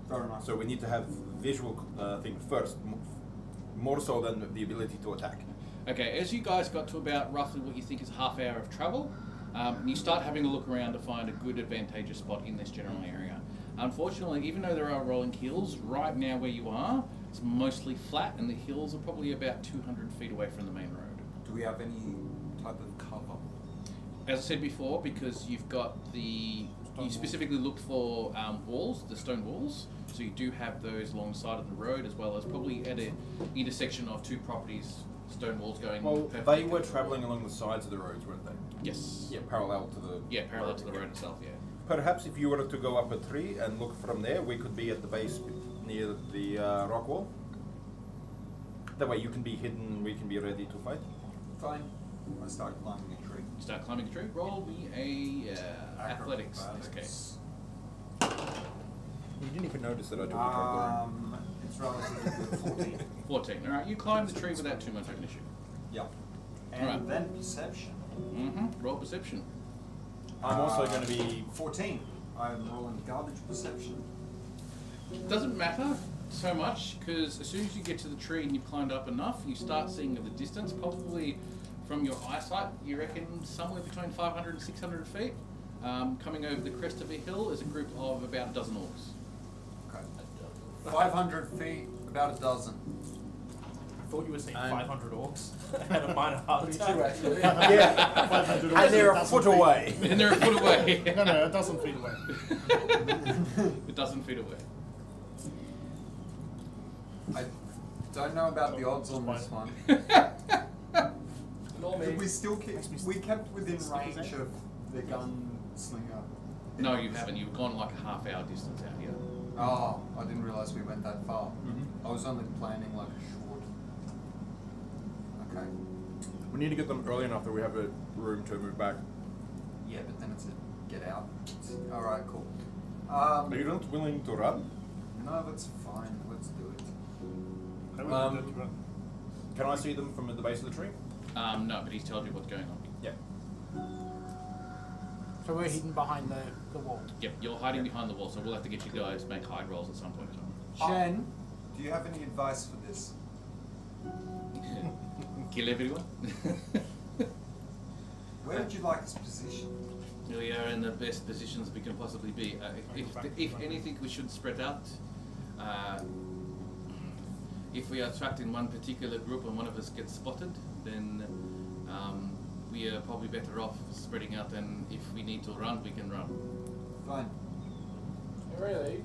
Fair enough. So we need to have visual thing first, more so than the ability to attack. Okay, as you guys got to about roughly what you think is a half hour of travel, you start having a look around to find a good advantageous spot in this general area. Unfortunately, even though there are rolling hills, right now where you are, it's mostly flat and the hills are probably about 200 feet away from the main road. Do we have any type of cover? As I said before, because you've got you specifically looked for walls, the stone walls, so you do have those alongside of the road, as well as probably at an intersection of two properties, stone walls going. Well, perfectly they were travelling along the sides of the roads, weren't they? Yes. Yeah, parallel to the. Yeah, parallel to the road itself. Yeah. Perhaps if you were to go up a tree and look from there, we could be at the base near the rock wall. That way you can be hidden, we can be ready to fight. Fine. I start climbing a tree. Start climbing the tree. Roll me a athletics in this case. You didn't even notice that I took a trouble. It's relatively good. 14. 14. All right, you climb the tree without too much of an issue. Yep. And Right. then perception. Mm-hmm. Roll perception. I'm also going to be 14. I'm rolling garbage perception. It doesn't matter so much because as soon as you get to the tree and you've climbed up enough, you start seeing at the distance, probably from your eyesight, you reckon somewhere between 500 and 600 feet. Coming over the crest of a hill is a group of about a dozen orcs. Okay. 500 feet, about a dozen. I thought you were saying And- 500 orcs. I had a minor heart Me attack. too, actually. yeah, 500 and they're a dozen foot feet. away. And they're a foot away. No, a dozen feet away. A dozen feet away. I don't know about the odds on this one. Nor me. We still we kept within Stickers range out. of the gunslinger. No, you haven't. You've gone like a half hour distance out here. Oh, I didn't realise we went that far. Mm-hmm. I was only planning like a short. Okay. We need to get them early enough that we have a room to move back. Yeah, but then it's a get out. Alright, cool. Are you not willing to run? No, that's fine. Let's do it. How would you do to run? Can I see them from the base of the tree? No, but he's told you what's going on. Yeah. So we're hidden behind the wall. Yep, you're hiding behind the wall, so we'll have to get you guys to make hide rolls at some point in time. Shen, do you have any advice for this? Kill everyone. Where would you like us positioned? We are in the best positions we can possibly be. If anything, we should spread out. If we are trapped in one particular group and one of us gets spotted, then we are probably better off spreading out. And if we need to run, we can run. Fine. Really?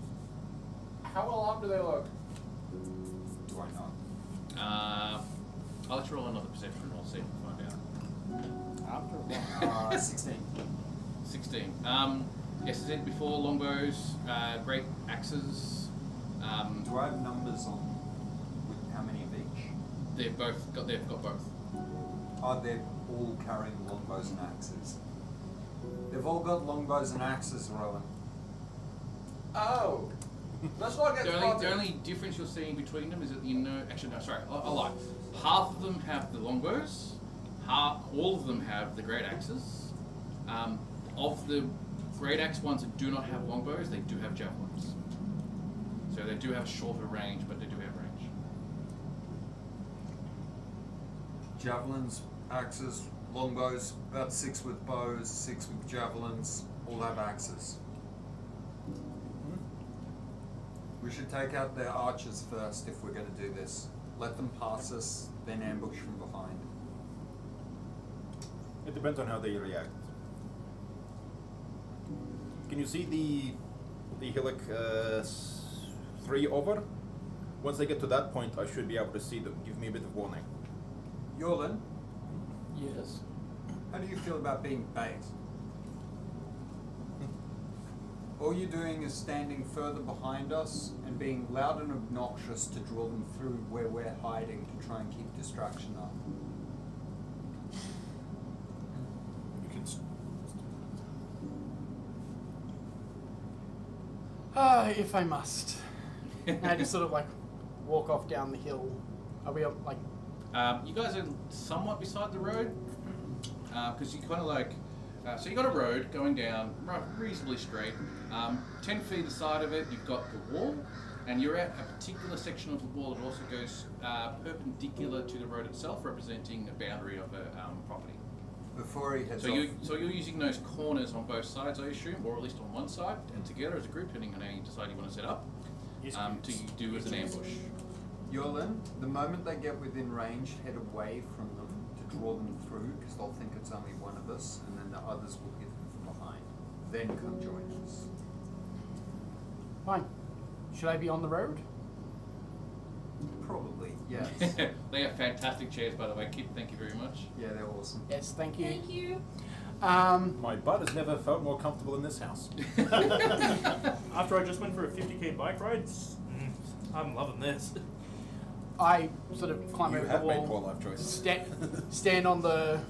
How alarmed do they look? Do I know? I'll let you roll another perception roll, see if we find out. After a while. 16. 16. Yes, as I said before, longbows, great axes. Do I have numbers on with how many of each? They've got both. Oh, they're all carrying longbows and axes. They've all got longbows and axes, Rowan. Oh! Let's not get The started. only difference you're seeing between them is that actually no, sorry, I lie. Half of them have the longbows, all of them have the great axes. Of the great axe ones that do not have longbows, they do have javelins. So they do have shorter range, but they do have range. Javelins, axes, longbows, about 6 with bows, 6 with javelins, all have axes. We should take out their archers first if we're going to do this. Let them pass us, then ambush from behind. It depends on how they react. Can you see the hillock 3 over? Once they get to that point, I should be able to see them. Give me a bit of warning. Yorlin, Yes. how do you feel about being bait? All you're doing is standing further behind us and being loud and obnoxious to draw them through where we're hiding to try and keep distraction up. You can. If I must. And I just sort of like walk off down the hill. Are we like? You guys are somewhat beside the road, because you kind of like, so you got a road going down reasonably straight. 10 feet aside of it, you've got the wall, and you're at a particular section of the wall that also goes perpendicular to the road itself, representing the boundary of a property. Before he heads So off, you're using those corners on both sides, I assume, or at least on one side, and together as a group, depending on how you decide you want to set up, Yes, to do as an ambush. Yorlin, the moment they get within range, head away from them to draw them through, because they'll think it's only one of us, and then the others will hit them from behind. Then come join us. Fine. Should I be on the road? Probably, yes. They have fantastic chairs, by the way. Kit, thank you very much. Yeah, they're awesome. Yes, thank you. Thank you. My butt has never felt more comfortable in this house. After I just went for a 50k bike ride, I'm loving this. I sort of climb You over have the made wall, poor life choices. stand on the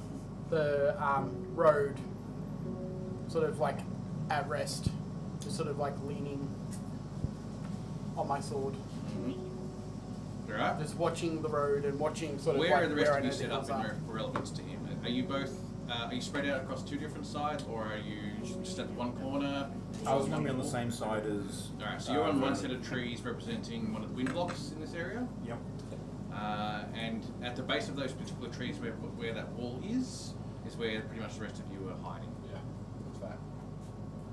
road, sort of like at rest, just sort of like leaning on my sword, Alright? just watching the road and watching sort of Where like are the rest where of I you know set the up hills in are. relevance to him? Are you both, are you spread out across 2 different sides, or are you just at one corner? I was going to be on the same side as. Alright, so you're on one set of trees representing one of the wind blocks in this area. Yep. And at the base of those particular trees where that wall is where pretty much the rest of you are hiding. Yeah, that's fair.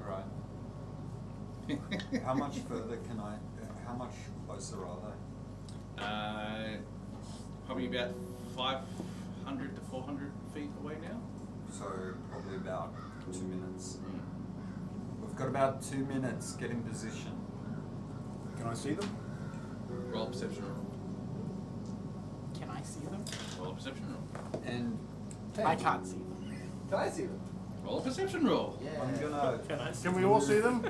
Alright. How much further can I, how much closer are they? Probably about 500 to 400 feet away now. So, probably about 2 minutes. We've got about 2 minutes. Get in position. Can I see them? Roll a perception roll. Can I see them? Roll a perception roll. And I can't see them. Can I see them? Roll a perception roll. Yeah. I'm gonna... Can I? Can we all see them?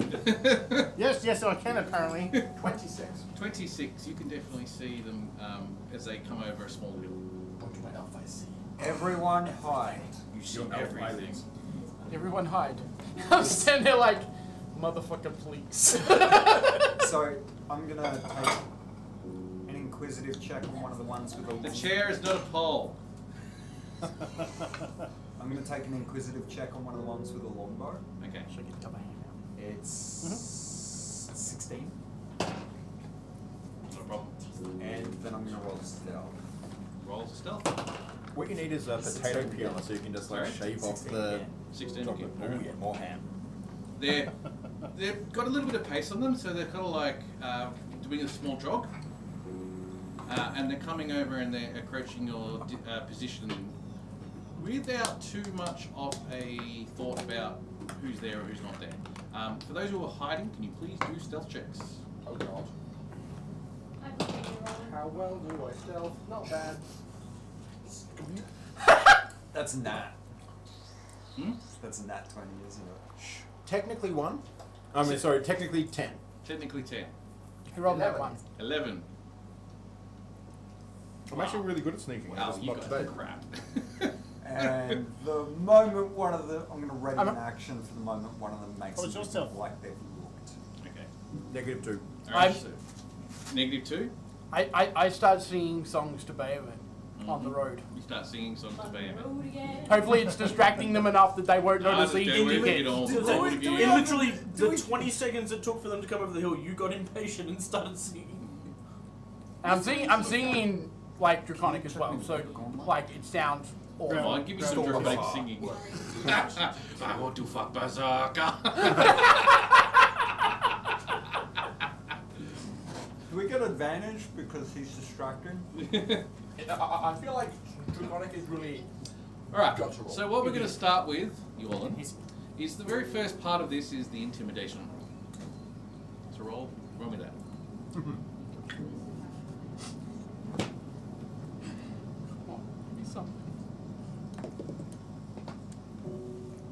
Yes, I can apparently. 26. 26. You can definitely see them as they come over a small hill. What do my elf eyes see? Everyone hide. You see Your elf everything. eyelids. Everyone hide. I'm standing there like, motherfucker, please. So, I'm gonna take an inquisitive check on one of the ones with The the... chair is not a pole. I'm gonna take an inquisitive check on one of the ones with a longbow. Okay. Should I get the hand out? It's 16. Not a problem. And then I'm gonna roll stealth. Roll to stealth. What you need is a potato 16 peeler again. so you can just like Sorry? shave off 16 the again. 16 chocolate. again. Oh yeah, more ham. They've got a little bit of pace on them, so they're kind of like doing a small jog. And they're coming over and they're approaching your position without too much of a thought about who's there or who's not there. For those who are hiding, can you please do stealth checks? Oh god. I believe you, Rowan. How well do I stealth? Not bad. That's a nat. Hmm? That's a nat 20, isn't it? Technically 1. I mean, sorry, technically 10. Technically 10. Who rolled that one? 11. I'm actually really good at sneaking. Wow, Just you not guys today. are crap. And the moment one of them, I'm going to ready I'm an action for the moment one of them makes Oh, it's it yourself. look like they've looked. Okay. -2. Alright, I'm- so -2. I start singing songs to Beowulf on the road. You start singing songs to Behemoth. Road again. Hopefully it's distracting them enough that they won't notice the Don't worry, indie it all. So all in of you- literally the 20 seconds it took for them to come over the hill, you got impatient and started singing. I'm singing like Draconic as well, so like it sounds Come awful. on, give me some dramatic singing. I want to fuck Berserker. Do we get advantage because he's distracting? I feel like Draconic is really. Alright, Gotcha roll. so what we're going to start with, Yorlin, is the very first part of this is the intimidation roll. So roll me that.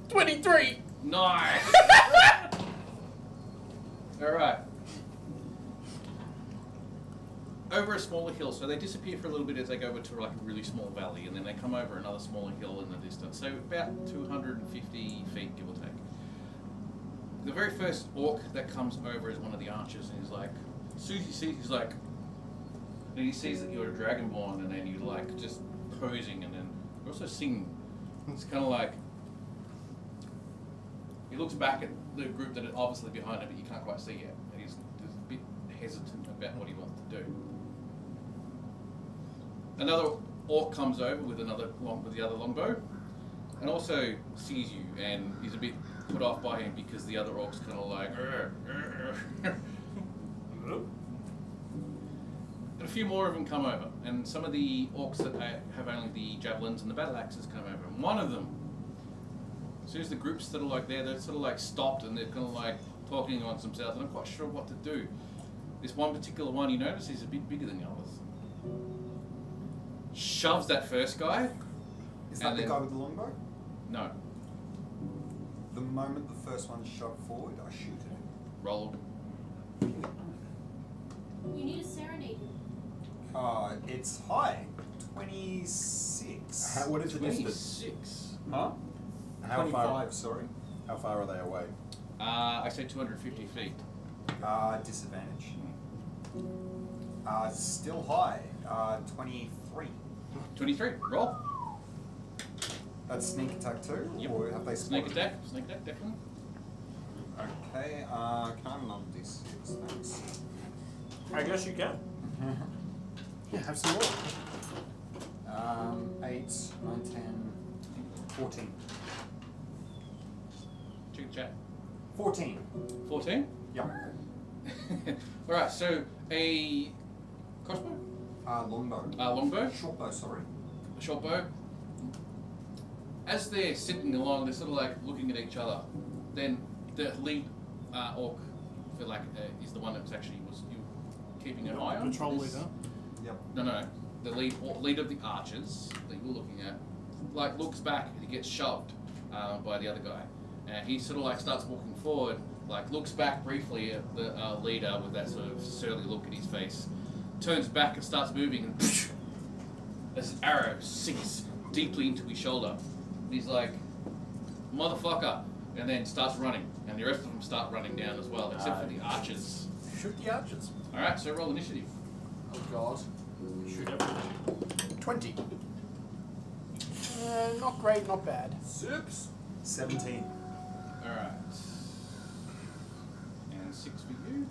23! Nice! Alright. Over a smaller hill, so they disappear for a little bit as they go over to like a really small valley, and then they come over another smaller hill in the distance, so about 250 feet, give or take. The very first orc that comes over is one of the archers, and he's like, as soon as he sees, he's like, and he sees that you're a dragonborn, and then you're like just posing, and then you're also singing. It's kind of like, he looks back at the group that are obviously behind him, but you can't quite see yet, and he's a bit hesitant about what he wants to do. Another orc comes over with the other longbow, and also sees you, and he's a bit put off by him because the other orc's kind of like. And a few more of them come over, and some of the orcs that have only the javelins and the battle axes come over. And one of them, as soon as the group's sort of like there, they're sort of like stopped and they're kind of like talking amongst themselves, and I'm quite sure what to do. This one particular one, you notice, is a bit bigger than the others. Shoves that first guy. Is that And the then- guy with the longbow? No, The moment the first one is shoved forward, I shoot at him. rolled. You need a serenade. It's high. 26. What is the distance? 26. Huh? How 25, far? sorry. How far are they away? I say 250 feet. Disadvantage. Still high. 23. 23. Roll. That's sneak attack too? Yep. Or have they Snake spotted? attack. Snake attack, definitely. Okay, can I have another d6? Thanks. I guess you can. Yeah, have some more. 8, 9, 10, 14. Check the chat. 14. 14. Yep. Alright, so a crossbow? Longbow. Longbow? Shortbow, sorry. A short bow. As they're sitting along, they're sort of like looking at each other. Then the lead orc, I feel like, is the one that was actually you keeping an eye on. Patrol this. leader. Yep. No. The lead of the archers that you're looking at, like looks back and he gets shoved by the other guy, and he sort of like starts walking forward, like looks back briefly at the leader with that sort of surly look at his face, turns back and starts moving, and this arrow sinks deeply into his shoulder. And he's like, "Motherfucker!" and then starts running, and the rest of them start running down as well, except for the archers. Shoot the archers. All right, so roll initiative. Oh god. Shoot everything. 20. Not great, not bad. 6. 17. Alright. And 6 for you.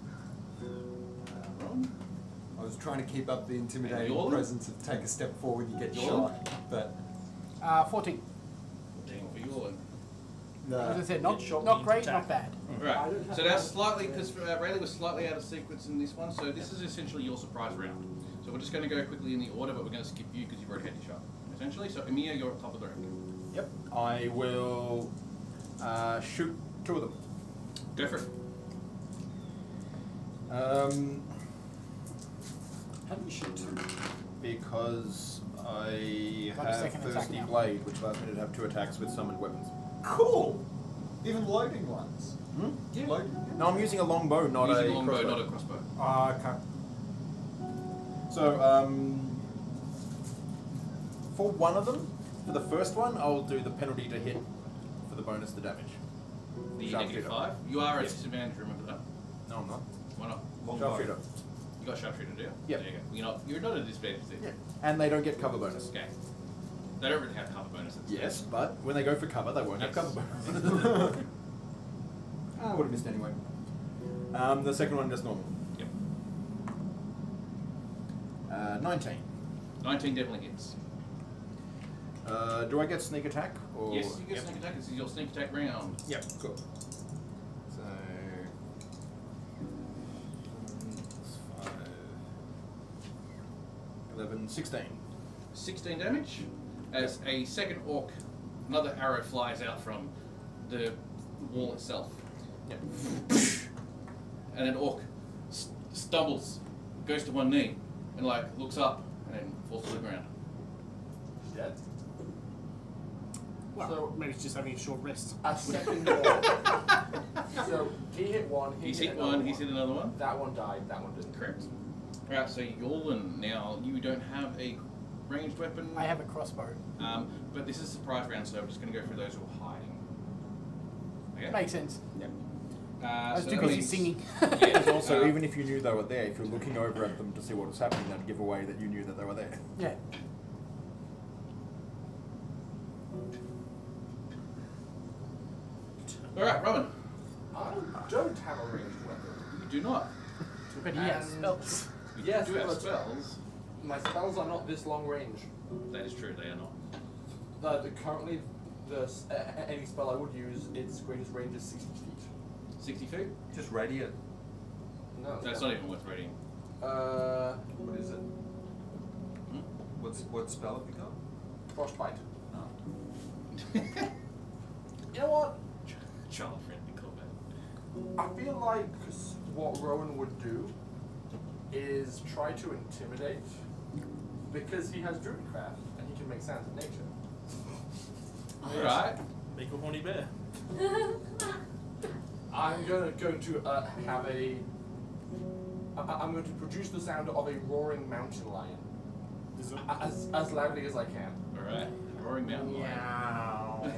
Ron. I was trying to keep up the intimidating Yorlin? presence of take a step forward, you get Yorlin? shot. But 14. 14 for Yorlin. As I said, Get shot not means great, attack. not bad. Right. So that's slightly, because Rayleigh was slightly out of sequence in this one, so this is essentially your surprise round. So we're just going to go quickly in the order, but we're going to skip you because you've already had your shot, essentially. So Emilia, you're at top of the rank. Yep. I will shoot 2 of them. Go for it. how do you shoot 2? Because I Got a have second attack Thirsty now. Blade, which allows me to have 2 attacks with summoned weapons. Cool. Even loading ones. Hmm? Yeah. Loading. No, I'm using a longbow, not Using a a longbow, crossbow. not a crossbow. Okay. So, for one of them, for the first one, I'll do the penalty to hit for the bonus to damage. The Sharpshooter. -5. You are at Yes. disadvantage. Remember that. No, I'm not. Why not? Sharpshooter. You got sharpshooter, do you? Yep. There you go. You're not at disadvantage. Then. Yeah. And they don't get cover bonus. Okay. They don't really have cover bonuses. Yes, but when they go for cover, they won't have Yes. cover bonus. I would have missed anyway. The second one, just normal. Yep. 19. 19 definitely hits. Do I get sneak attack? Or Yes, you get sneak attack. This is your sneak attack round. Yep, cool. So 5, 11, 16. 16 damage. As a second orc, another arrow flies out from the wall itself. Yep. And an orc stumbles, goes to one knee, and like looks up, and then falls to the ground. Dead. Well, So- maybe it's just having a short rest. A second one. So he hit one. He's hit hit another one, he's hit another one. That one died. That one didn't. Correct. Alright, so Yorlin, now you don't have a ranged weapon. I have a crossbow. But this is a surprise round, so we're just going to go through those who are hiding. Okay? Makes sense. Yep. That's So because that he's means- singing. Because also, Uh, even if you knew they were there, if you're looking over at them to see what was happening, that'd give away that you knew that they were there. Yeah. Alright, Rowan. I don't have a ranged weapon. You do not. But he has And- spells. You Yes, do have but- spells. My spells are not this long range. That is true, they are not. Currently, any spell I would use, its greatest range is 60 feet. 60 feet? Just radiant. No. That's not even worth reading. What is it? Hmm? What spell have you got? Frostbite. Oh. You know what? Child friendly combat. I feel like what Rowan would do is try to intimidate, because he has druidcraft and he can make sounds of nature. Alright. Make a horny bear. I'm going to have a. I'm going to produce the sound of a roaring mountain lion Is it- as loudly as I can. Alright. Roaring mountain lion. Meow.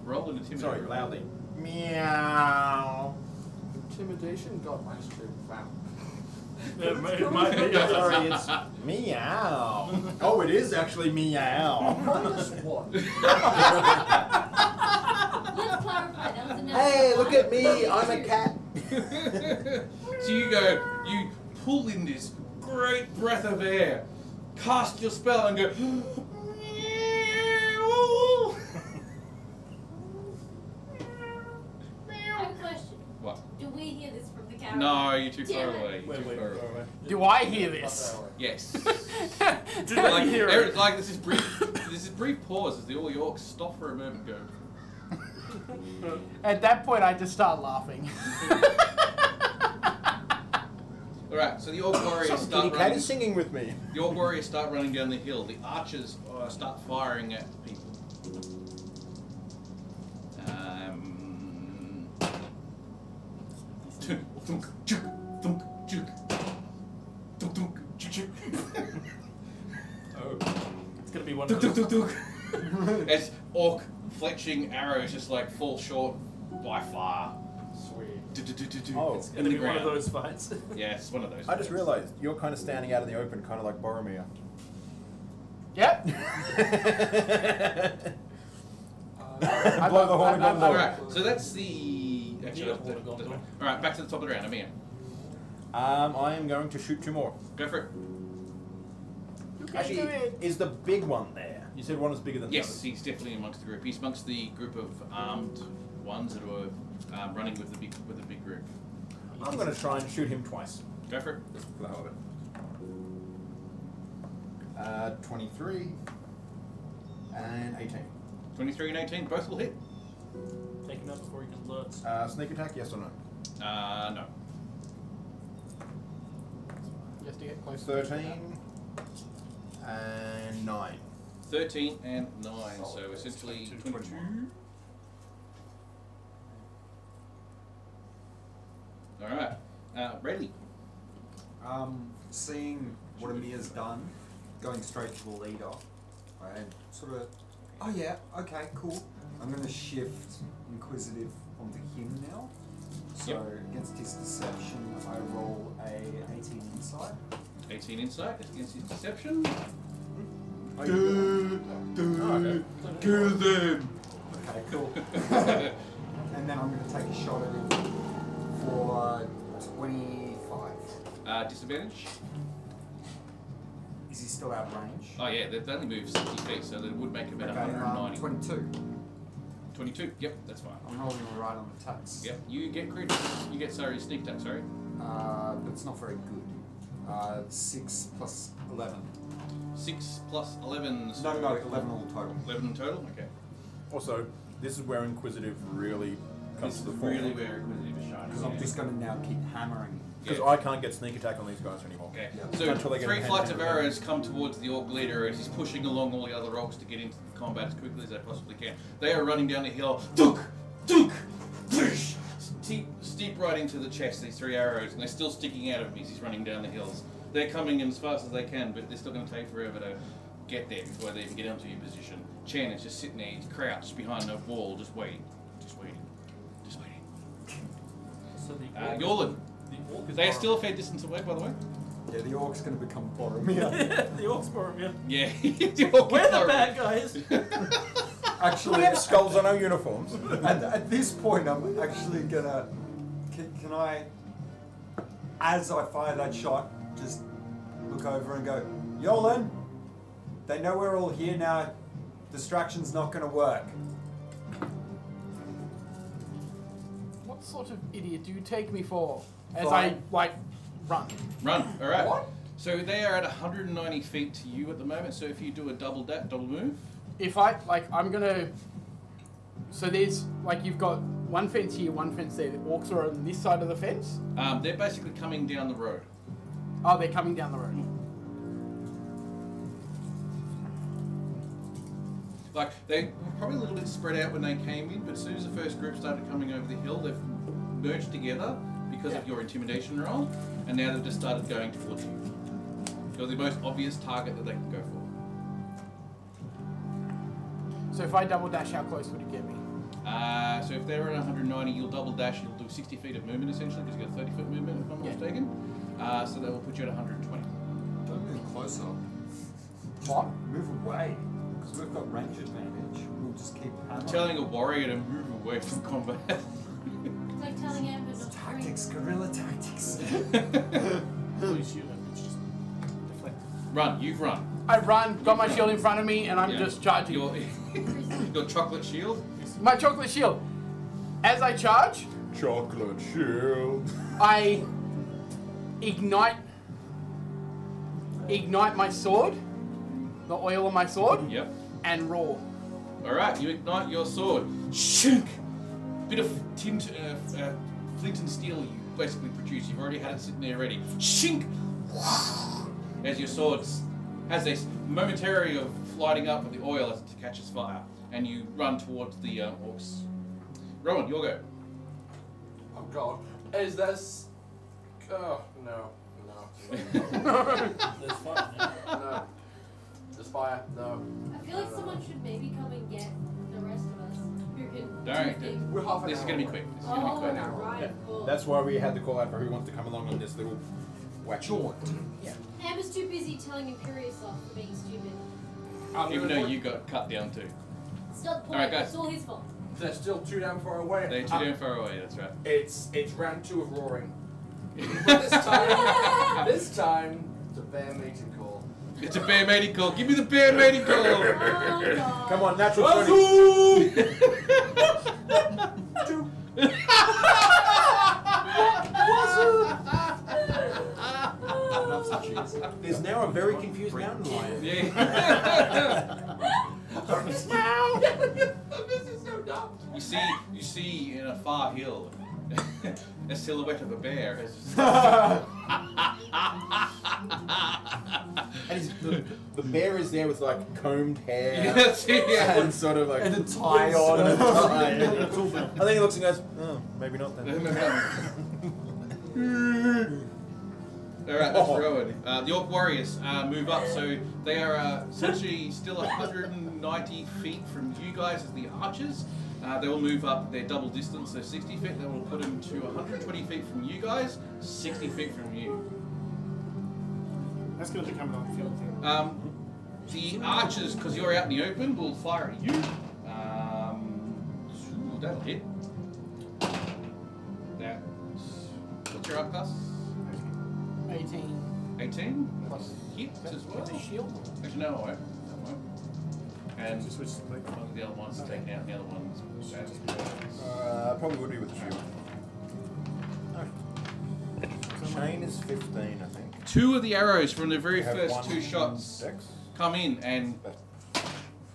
Roll an intimidate. Sorry, loudly. Meow. Intimidation? God, mine's too wow. It might be. Sorry, it's meow. Oh, it is actually meow. -1. Let's clarify. That was a no. Hey, look at me. I'm a cat. So you pull in this great breath of air, cast your spell and go. I have a question. What? Do we hear this from the caravan? No, you're too far Damn it. away. Wait, Too wait, far wait, away. wait. Do I hear this? Yes. Do they hear it? Like this is brief pause as the all Yorks stop for a moment and go. At that point, I just start laughing. Alright, so the orc warriors Some start kitty cat running. is singing with me. The orc warriors start running down the hill. The archers start firing at people. Oh. It's gonna be one of those. As orc fletching arrows just like fall short by far. Sweet. Oh, It's in gonna the be one of ground. those fights. Yeah, it's one of those. I just realised you're kind of standing out in the open, kind of like Boromir. Yep. Blow the horn and go Alright, so that's the. Actually, Yeah, that's hold on. Alright, back to the top of the round. Amir. I am going to shoot 2 more. Go for it. Actually, is the big one there? You said one was bigger than the Yes, others. he's definitely amongst the group. He's amongst the group of armed ones that were running with the big group. I'm going to try and shoot him twice. Go for it. Just for the hell of it. 23 and 18. 23 and 18, both will hit. Take him out before he can alert. Sneak attack, yes or no? No. Just to get close. 13 And 9. 13 and 9, so essentially 22. Alright, ready. Seeing what Amir's done, going straight to the leader, and sort of, oh yeah, okay, cool. I'm going to shift Inquisitive onto him now. So against his deception, I roll a 18 insight. 18 insight against his deception. Kill them! Okay, cool. And then I'm going to take a shot at him for 25. Disadvantage? Is he still out of range? Oh yeah, they only move 60 feet, so that would make him about Okay, 190. 22. 22, yep, that's fine. I'm rolling right on the tax. Yep, you get crit. You get, sorry, sneak attack, sorry. But it's not very good. 6 plus 11. 6 plus 11. No, 11 all total. 11 in total? Okay. Also, this is where Inquisitive really comes This to is the fore. really where Inquisitive is shining. Because I'm just going to now keep hammering. Because I can't get sneak attack on these guys anymore. Okay, Yeah. so Until they get 3 a hand flights to of the arrows come towards the orc leader as he's pushing along all the other orcs to get into the combat as quickly as they possibly can. They are running down the hill. Dunk! Dunk! Push! Steep right into the chest, these 3 arrows, and they're still sticking out of him as he's running down the hills. They're coming in as fast as they can, but they're still going to take forever to get there before they even get onto your position. Chan is just sitting there, he's crouched behind a wall, just waiting. Just waiting. Just waiting. So the orc Yorlin. the orc is They are still a fair distance away, by the way. Yeah, the orc's going to become Boromir. the orcs Boromir. Yeah. The orc We're is the Boromir. bad guys. Actually, We have skulls on our uniforms. at this point, I'm actually going to... Can I, as I fire that shot, just look over and go, Yolan, they know we're all here now. Distraction's not going to work. What sort of idiot do you take me for? As Fine. I, run. Run. All right. What? So they are at 190 feet to you at the moment. So if you do a double move, If I, I'm gonna... So there's, you've got one fence here, one fence there. The orcs are on this side of the fence. they're basically coming down the road. Oh, they're coming down the road. They were probably a little bit spread out when they came in, but as soon as the first group started coming over the hill, they've merged together because of your intimidation roll, and now they've just started going towards you. You're the most obvious target that they can go for. So if I double dash, how close would it get me? So if they're at 190, you'll double dash, you'll do 60 feet of movement essentially, because you've got 30 foot movement if I'm not mistaken. So that will put you at 120. Don't move closer. What? Move away. Because we've got range advantage. We'll just keep hammering. Telling a warrior to move away from combat. It's like telling Amber not to Tactics, guerrilla tactics. Please shoot him. It's just deflect. Run, you've run. I run, got my shield in front of me, and I'm just charging. Your chocolate shield. My chocolate shield. As I charge, Chocolate shield. I ignite my sword, the oil on my sword, Yep. and roar. Alright, you ignite your sword. Shink! Bit of flint and steel you basically produce. You've already had it sitting there ready. Shink! As your sword has this momentary of lighting up with the oil as it catches fire. And you run towards the orcs. Rowan, your go. Oh god. Is this... Oh, no. There's fun. Yeah. No. Just fire. No. I feel like someone should maybe come and get the rest of us who can Alright, do things. We're half an This is hour going to be away. quick. This is going to be Oh, quick. right. Cool. That's why we had the call out for who wants to come along on this little whack jaunt. Amber's too busy telling Imperius off for being stupid. Even though you got cut down too. It's not the point. Alright, guys. It's all his fault. They're still too damn far away. They're too damn far away, that's right. It's round 2 of roaring. But this time, it's a bear mating call. It's a bear mating call. Give me the bear mating call. Oh, God. Come on, natural 20. There's now a very confused mountain lion. Yeah. This is so dumb. You see in a far hill a silhouette of a bear. And the bear is there with like combed hair Yeah. and sort of like And a tie on. and a tie. It's all bad. I think he looks and goes, oh, maybe not then. Alright, that's Rowan. The Orc Warriors move up, so they are essentially still 190 feet from you guys as the archers. They will move up their double distance, so 60 feet. They will put them to 120 feet from you guys, 60 feet from you. That's going to become an on-field thing. The archers, because you're out in the open, will fire at you. Ooh, that'll hit. What's your class? 18. 18? Plus hit as well? It's a shield. Actually, no, I won't. And Just switch to the big one. the other one's taken out, the other one's bad. Probably would be with the shield. Chain is 15, I think. 2 of the arrows from the very You have first one 2 shots Dex. come in and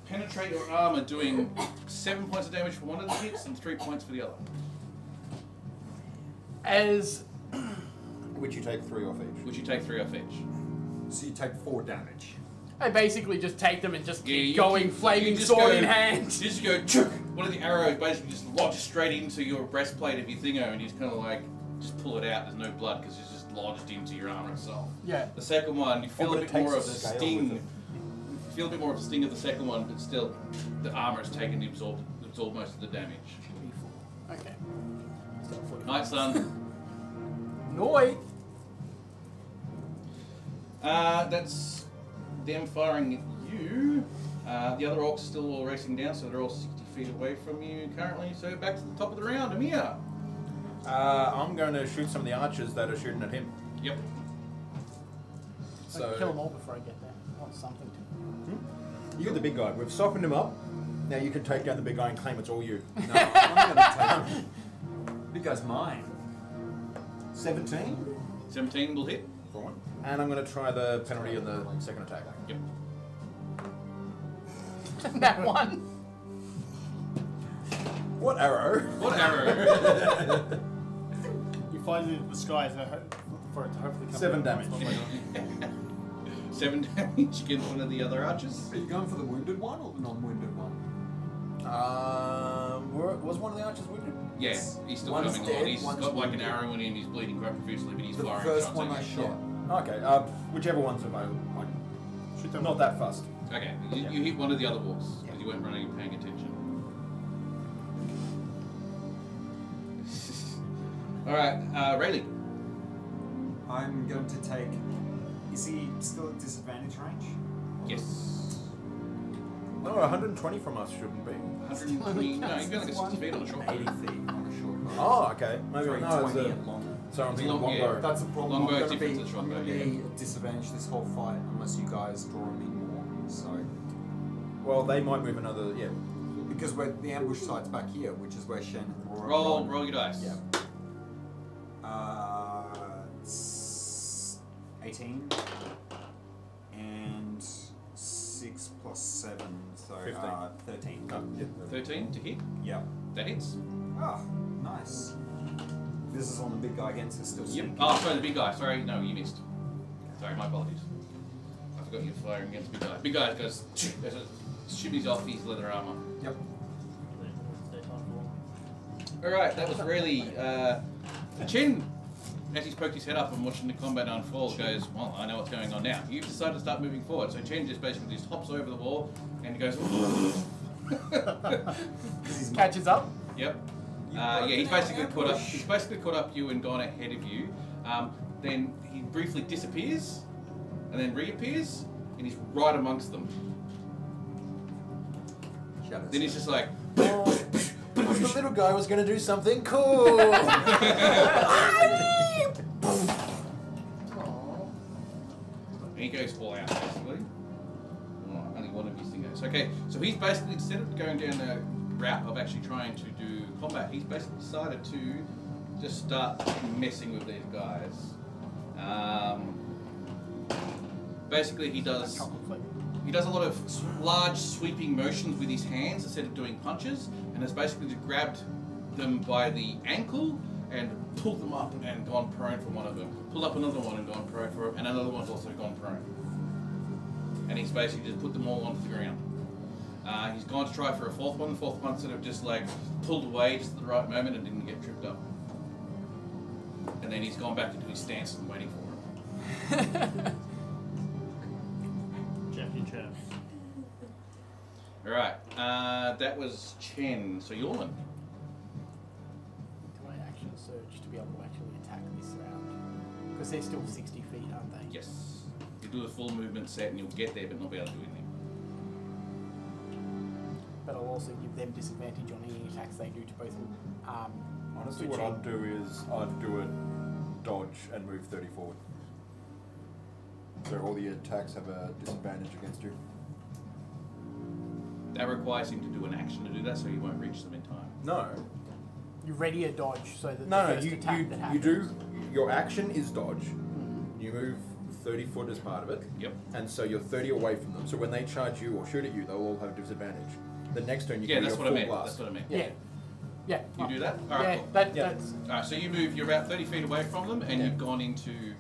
penetrate your armor, doing 7 points of damage for one of the hits and 3 points for the other. As Which you take 3 off each. Which you take 3 off each. So you take 4 damage. I basically just take them and just Yeah, keep you going, keep- flaming you just sword go- in hand. You just go, chook! One of the arrows basically just lodges straight into your breastplate of your thingo, and you just kind of like, just pull it out, there's no blood because it's just lodged into your armor itself. Yeah. The second one, you feel but a it bit takes more a of the scale sting. with it. You feel a bit more of the sting of the second one, but still, the armor has taken the absorb most of the damage. Okay. Night, son. Noi. That's them firing at you. The other orcs are still all racing down, so they're all 60 feet away from you currently. So back to the top of the round, Amir. I'm going to shoot some of the archers that are shooting at him. Yep. I can kill them all before I get there. I want something to. You're the big guy. We've softened him up. Now you can take down the big guy and claim it's all you. No, I'm going to take him. Big guy's mine. 17 17 will hit. for one. And I'm going to try the penalty on the second attack. Yep. That one. What arrow? What arrow? You find it in the sky for it to hopefully come 7 down. damage. It's not like- 7 damage against one of the other archers. Are you going for the wounded one or the non-wounded one? Was one of the archers wounded? Yeah, he's still One's coming dead, along. He's one's got like an wounded. arrow in him, he's bleeding quite profusely, but he's The firing first shots one at I you. shot. Okay, whichever one's available. Like, Shoot them not that fast. Okay, you hit one of the other wolves because you weren't running and paying attention. Alright, Rayleigh. I'm going to take... Is he still at disadvantage range? Yes. No, 120 from us shouldn't be. 120. No, you've got like a 60 feet on a short 80 feet on a short bow. Oh, okay. Maybe Sorry, no, 20 it's and long. so I'm It's thinking long, yeah. longbow. That's a problem. Longbow I'm going to different be, to short I'm going bow, to be at disadvantage this whole fight unless you guys draw me more. So, Well, they might move another. Yeah. because the ambush site's back here, which is where Shen and Aurora Roll your dice. Yeah. 18 and 6 plus 7, so 15. 13. Oh, yeah. 13 to hit. Yep. That hits. Ah, nice. This is on the big guy against, it's still Yep. sneaky. Oh, sorry, the big guy. Sorry, no, you missed. Sorry, my apologies. I forgot you were firing against the big guy. Big guy goes, as it shimmies off his leather armor. Yep. Alright, that was really, Chin, as he's poked his head up and watching the combat unfold, goes, well, I know what's going on now. You've decided to start moving forward. So Chin just basically just hops over the wall and he goes, Catches up. yep. Yeah, he's basically caught up. He's basically caught up you and gone ahead of you. Then he briefly disappears, and then reappears, and he's right amongst them. Shadows. Then he's just like, The little guy was going to do something cool. and he goes all out basically. Oh, only one of his things. Okay, so he's basically, instead of going down the route of actually trying to do combat, he's basically decided to just start messing with these guys. Basically, he does a lot of large sweeping motions with his hands instead of doing punches, and has basically just grabbed them by the ankle and pulled them up and gone prone for one of them. Pulled up another one and gone prone for it, and another one's also gone prone. and he's basically just put them all onto the ground. He's gone to try for a fourth one. The fourth one sort of just like pulled away just at the right moment and didn't get tripped up. And then he's gone back into his stance and waiting for him. Jackie Chan. Alright, that was Chen. So Yorlin. Do I action surge to be able to actually attack this round? Because they're still 60 feet, aren't they? Yes. You do the full movement set and you'll get there but not be able to do anything. But I'll also give them disadvantage on any attacks they do to both. Honestly, what I'd do is I'd do a dodge and move 30 forward. So all the attacks have a disadvantage against you. That requires him to do an action to do that, so he won't reach them in time. No. You ready a dodge so that No, the no, first you attack that happens. do. Your action is dodge. You move 30 foot as part of it. Yep. And so you're 30 away from them. So when they charge you or shoot at you, they'll all have disadvantage. The next turn you Yeah, can that's go what I full meant. blast. That's what I meant. Yeah. Yeah. You do that? Yeah, Alright, cool. that's Alright, so you move, you're about 30 feet away from them, and you've gone into...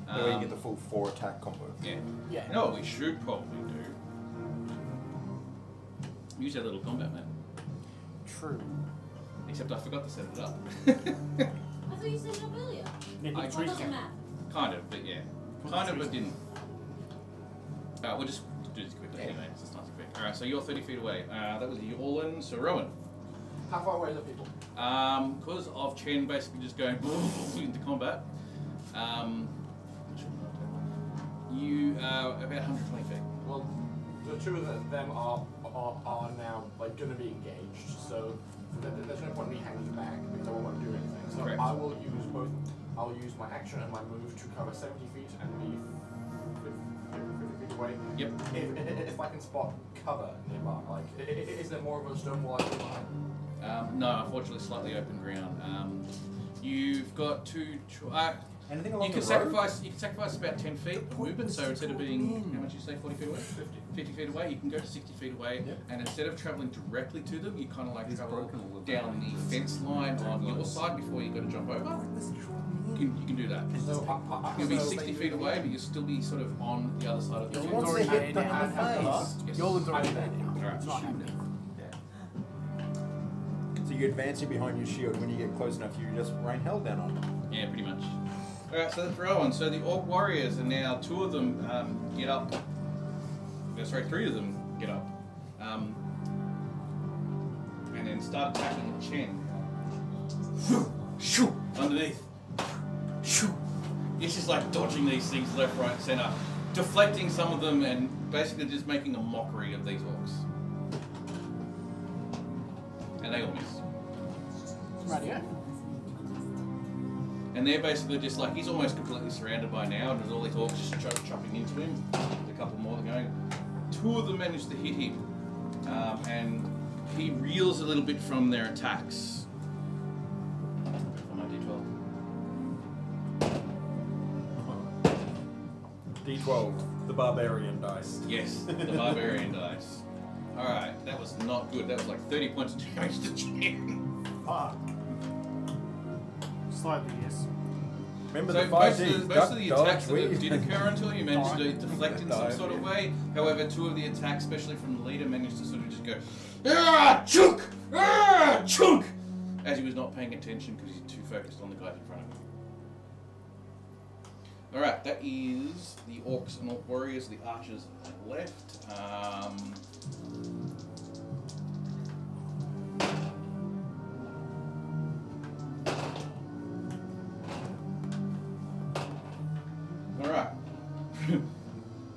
That way you get the full 4 attack combo. Yeah. yeah. You know what we should probably do? Use that little combat map. True. Except I forgot to set it up. I thought you set it up earlier. Yeah, I- but What trees doesn't count. matter? Kind of, but yeah. Kind of, but didn't. We'll just do this quickly anyway, so it's nice and quick. Alright, so you're 30 feet away. That was Yorlin, so Rowan. How far away are the people? Because of Chen basically just going into combat, you are about 120 feet. Well, the two of them are now like going to be engaged, so there's no point in me hanging back because I won't do anything. So Correct. I will use both. I'll use my action and my move to cover 70 feet and be 50 feet away. Yep. If I can spot cover nearby, like is there more of a stone wall I can behind? No, unfortunately, slightly open ground. You've got two. Anything You along can the road? sacrifice. You can sacrifice about 10 feet of movement. So instead of being how much did you say, 40 feet away? 50 feet away. You can go to 60 feet away, Yep. and instead of traveling directly to them, you kind of like He's travel broken all of down the fence line on your side before you got to jump over. You can do that. So You'll be 60 feet away, but you'll still be sort of on the other side of the Yolin's fence. already hit there them now. in the face. Yes. Yolin's already there now. Alright. It's not happening. So you advance it behind your shield. When you get close enough, you just rain hell down on them. Yeah, pretty much. Alright, so that's Rowan. So the Orc Warriors are now, 2 of them get up. Sorry, 3 of them get up. And then start attacking Chen. Shoo! Underneath. Shoo! It's just like dodging these things left, right, centre. Deflecting some of them and basically just making a mockery of these orcs. And they all miss. Rightio. And they're basically just like, he's almost completely surrounded by now, and there's all these orcs just chopping into him. There's a couple more going. 2 of them manage to hit him, and he reels a little bit from their attacks. On my D12. D12, the barbarian dice. Yes, the barbarian dice. Alright, that was not good. That was like 30 points of damage to Chen. Fuck. Slightly, yes. Remember So the 5D. most of the duck, attacks dodge, that did occur until you managed to Dive. deflect in some Dive, sort of yeah. way. However, 2 of the attacks, especially from the leader, managed to sort of just go, ah, chunk! Ah, chunk! As he was not paying attention because he's too focused on the guys in front of him. Alright, that is the Orcs and Orc Warriors, the Archers left. Alright.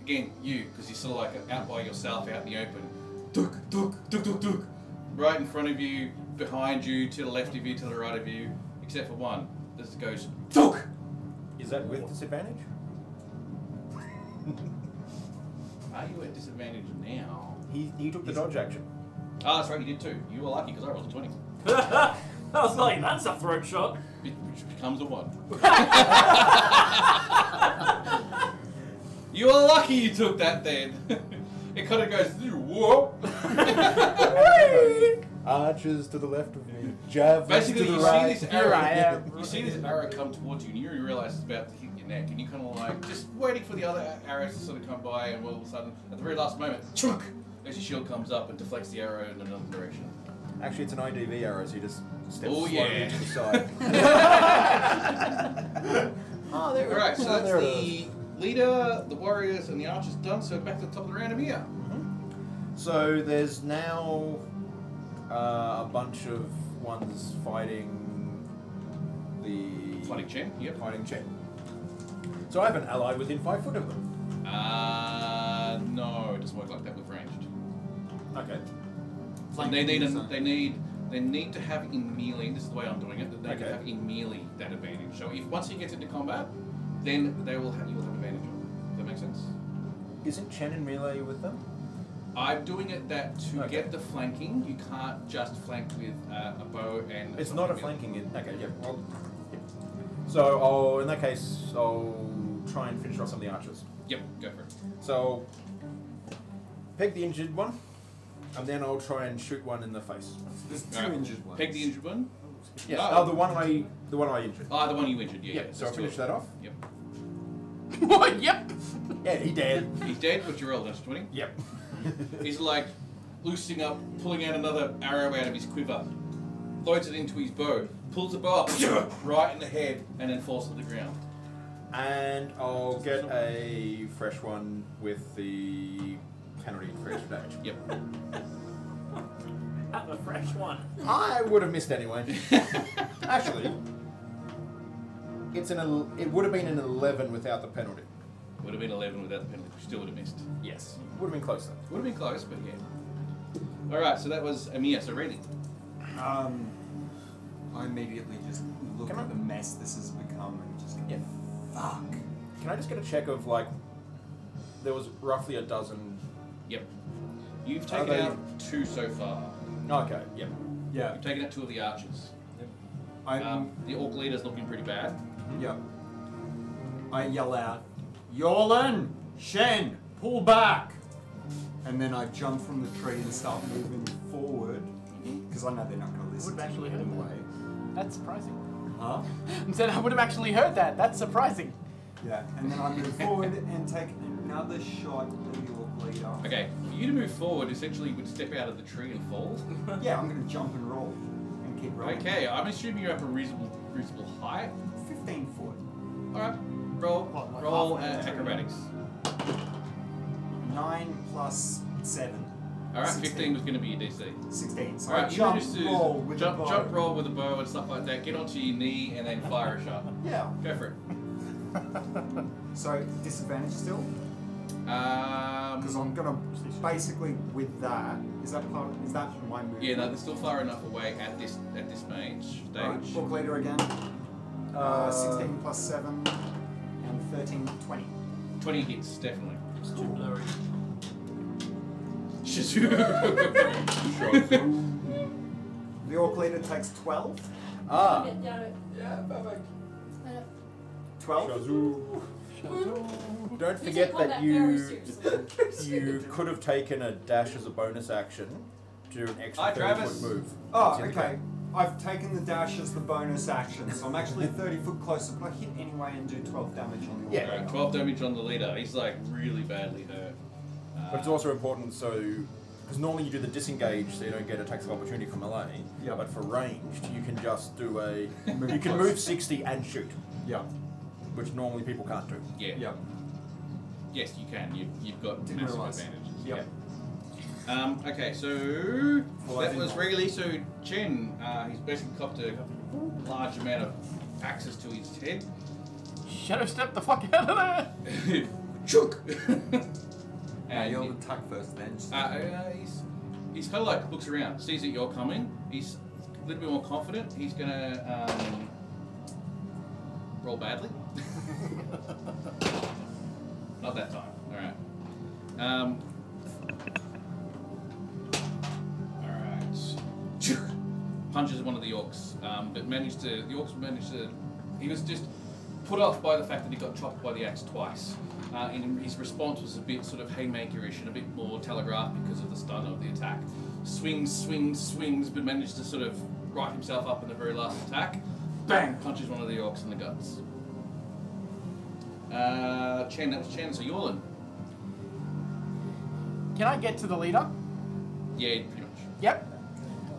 Again, you, because you're sort of like out by yourself, out in the open. Duk, duk, duk, duk, duk. Right in front of you, behind you, to the left of you, to the right of you, except for one. This goes, duk! Is that with disadvantage? Are you at disadvantage now? He took the dodge action. Ah, that's right, you did too. You were lucky because I rolled a 20. I was like, that's a throat shot. Which becomes a 1. You were lucky you took that then. It kind of goes, whoop. Archers to the left of me. Javelins Basically, to the you right. see this Here I arrow. am. You see this arrow come towards you, and you realise it's about to hit you your neck, and you kind of like just waiting for the other arrows to sort of come by, and all of a sudden, at the very last moment, chunk, as your shield comes up and deflects the arrow in another direction. Actually, it's an IDV arrow, so you just step Oh, slowly yeah. to the side. Oh, there Alright, so oh, that's there it the leader, the warriors, and the archers done. So back to the top of the round of here. So there's now a bunch of ones fighting the Fighting Chen, yep. Fighting Chen. So I have an ally within 5 foot of them. No, it doesn't work like that with ranged. Okay. And they need to have in melee. This is the way I'm doing it. That they need to have in melee that advantage. So if once he gets into combat, then you will have advantage. Does that make sense? Isn't Chen in melee with them? I'm doing it that to get the flanking, you can't just flank with a bow and. It's not a flanking. Okay, yeah. Well, yeah. So in that case, I'll try and finish off some of the archers. Yep, go for it. So peg the injured one, and then I'll try and shoot one in the face. There's 2 Alright. injured ones. Peg the injured one. Yes. Oh. The one I injured. Ah, the one you injured. Yeah. Yeah. So I'll finish that off. Yep. What? Yep. Yeah, he dead. He's dead. What's your roll? That's 20. Yep. He's like loosening up, pulling out another arrow out of his quiver, loads it into his bow, pulls the bow up right in the head, and then falls to the ground. And I'll get a fresh one with the penalty for extra damage. Yep. Have a fresh one. I would have missed anyway. Actually, it would have been an 11 without the penalty. Would have been 11 without the penalty. Still would have missed. Yes. Would have been close though. Would have been close, but yeah. Alright, so that was Amir. So Randy. I immediately just look Can I- at the mess this has become and just go, Yeah. fuck. Can I just get a check of like, there was roughly a dozen. Yep. You've Are taken they- out 2 so far. Okay. Yep. Yeah. You've taken out 2 of the archers. I'm. The orc leader's looking pretty bad. Yep. I yell out, Yorlin! Shen! Pull back! And then I jump from the tree and start moving forward. Because I know they're not going to listen Would have to me actually heard anyway. That's surprising. Huh? I said I would have actually heard that. That's surprising. Yeah. And then I move forward and take another shot at the orc leader. Okay, for you to move forward, essentially you would step out of the tree and fall. Yeah, I'm going to jump and roll. And keep rolling. Okay, I'm assuming you're up a reasonable height. 15 foot. Alright, roll What, like roll halfway there? acrobatics. 9 plus 7. Alright, 16. 15 was going to be your DC. 16. So Alright, I you jump, managed to roll with a bow. jump roll with a bow and stuff like that, get onto your knee and then fire a shot. Yeah. Go for it. So disadvantage still? Because Um, I'm gonna basically with that. Is that my move? yeah, no, they're still far enough away at this stage. Right, book leader again. 16 plus 7 and 13, 20. 20 hits, definitely. It's too blurry. Shazoooooo. The orc leader takes 12. Ah. Get down it. Yeah, perfect. 12. Shazoo. Don't We forget take that combat very you seriously. could have taken a dash as a bonus action to do an extra Hi, 30 Travis. foot move. Oh, It's in the okay. game. I've taken the dash as the bonus action, so I'm actually 30 foot closer, but I hit anyway and do 12 damage on the orc Yeah. leader. 12 damage on the leader. He's like really badly hurt. But it's also important because normally you do the disengage so you don't get attacks of opportunity from melee. Yeah. But for ranged, you can just do Move you can close. move 60 and shoot, Yeah. which normally people can't do. Yeah. Yeah. Yes, you can. You've got Didn't massive realise. advantages. Yep. Yeah. Okay, so Well, I that think- was regularly. So Chen, he's basically copped a large amount of axes to his head. Shadow step the fuck out of there. Chook. And and you'll attack first then. just- he's kind of like looks around, sees that you're coming. He's a little bit more confident. He's gonna roll badly. Not that time. All right. All right. Punches one of the orcs, but the orcs managed to. He was just put off by the fact that he got chopped by the axe twice. And his response was a bit sort of haymakerish and a bit more telegraphed because of the stun of the attack. Swings, but managed to sort of right himself up in the very last attack. Bang! Punches one of the orcs in the guts. Chen, that was Chen, so Yorlin. Can I get to the leader? Yeah, pretty much. Yep.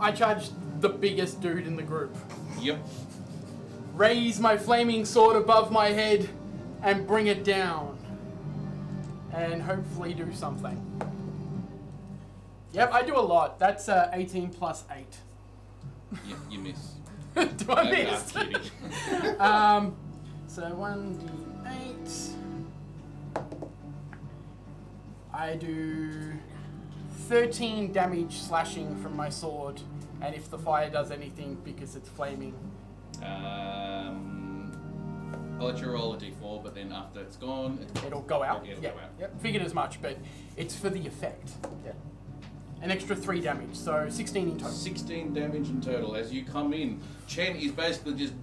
I charge the biggest dude in the group. Yep. Raise my flaming sword above my head and bring it down. And hopefully do something. Yep, I do a lot. That's 18 plus 8. Yep, you miss. Do I No, miss? I'm kidding. So 1d8. I do 13 damage slashing from my sword, and if the fire does anything because it's flaming. I'll let you roll a d4, but then after it's gone, It'll go out. Yeah, it'll Yep. go out. Yep. Figured as much, but it's for the effect. Yeah. An extra 3 damage, so 16 in total. 16 damage in total. As you come in, Chen is basically just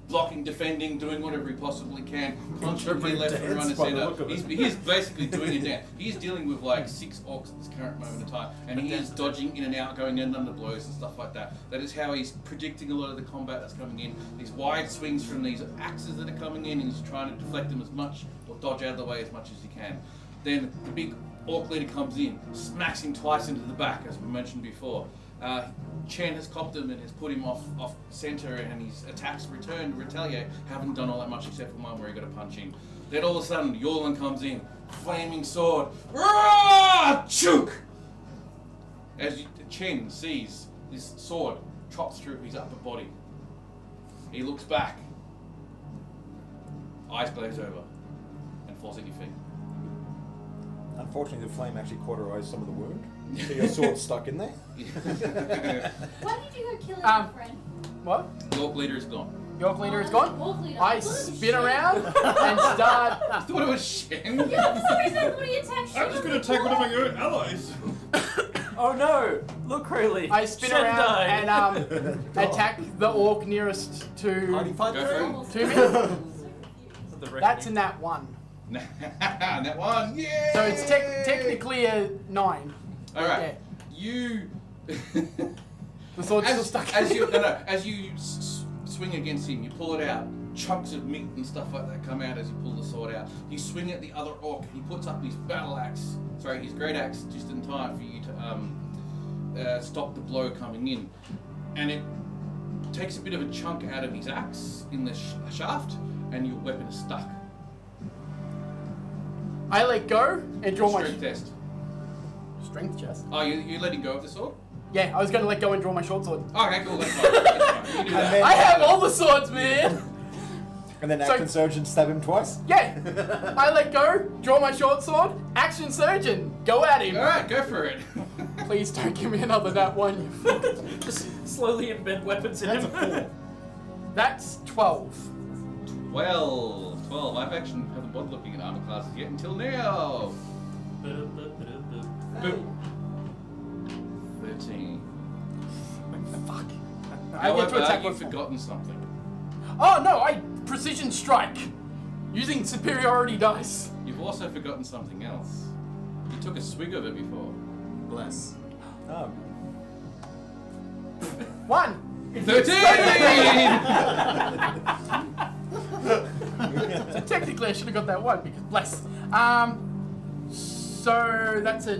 blocking, defending, doing whatever he possibly can, punching to left and right and centre. He's basically doing it now. He's dealing with like 6 orcs at this current moment in time, and he is dodging in and out, going in under blows and stuff like that. That is how he's predicting a lot of the combat that's coming in. These wide swings from these axes that are coming in, and he's trying to deflect them as much, or dodge out of the way as much as he can. Then the big orc leader comes in, smacks him twice into the back, as we mentioned before. Chen has copped him and has put him off centre, and his attacks return to retaliate. Haven't done all that much except for one where he got a punch in. Then all of a sudden, Yorlin comes in, flaming sword, chook! As Chen sees this sword chops through his upper body. He looks back, eyes glaze over, and falls at your feet. Unfortunately, the flame actually cauterized some of the wound, so your sword's stuck in there. Why did you go kill your friend? What? The orc leader is gone. York leader is gone. Orc leader. I spin around and start. I thought it was Shen. Yeah, for some reason I thought he attacked I'm just gonna take one of your allies. Oh no! Look, Crowley. I spin Shen around died. and attack the orc nearest to Hiding fight Go for it. me. That's a nat 1. That one, yeah! So it's technically a 9. Alright, you... The sword's still stuck. as you swing against him, you pull it out, chunks of meat and stuff like that come out as you pull the sword out. You swing at the other orc, he puts up his battle axe, his great axe, just in time for you to stop the blow coming in. And it takes a bit of a chunk out of his axe in the shaft, and your weapon is stuck. I let go and draw Strength test. strength chest. Oh, you letting go of the sword? Yeah, I was going to let go and draw my short sword. Okay, cool, that's fine. That's fine. You do that. then- I have all the swords, man. And then So- action surgeon stab him twice. Yeah, I let go, draw my short sword, action surgeon, go at him. Alright, go for it. Please don't give me another that one. You Just slowly embed weapons in That's a him. 4. That's 12. 12. I've actually haven't bothered looking at armor classes yet until now. Boop. 13. Fuck. I get to However, attack you've with forgotten something. Oh no, I precision strike using superiority dice. You've also forgotten something else. You took a swig of it before. Bless. Oh. 1. 13! So technically I should have got that 1 because bless. So that's a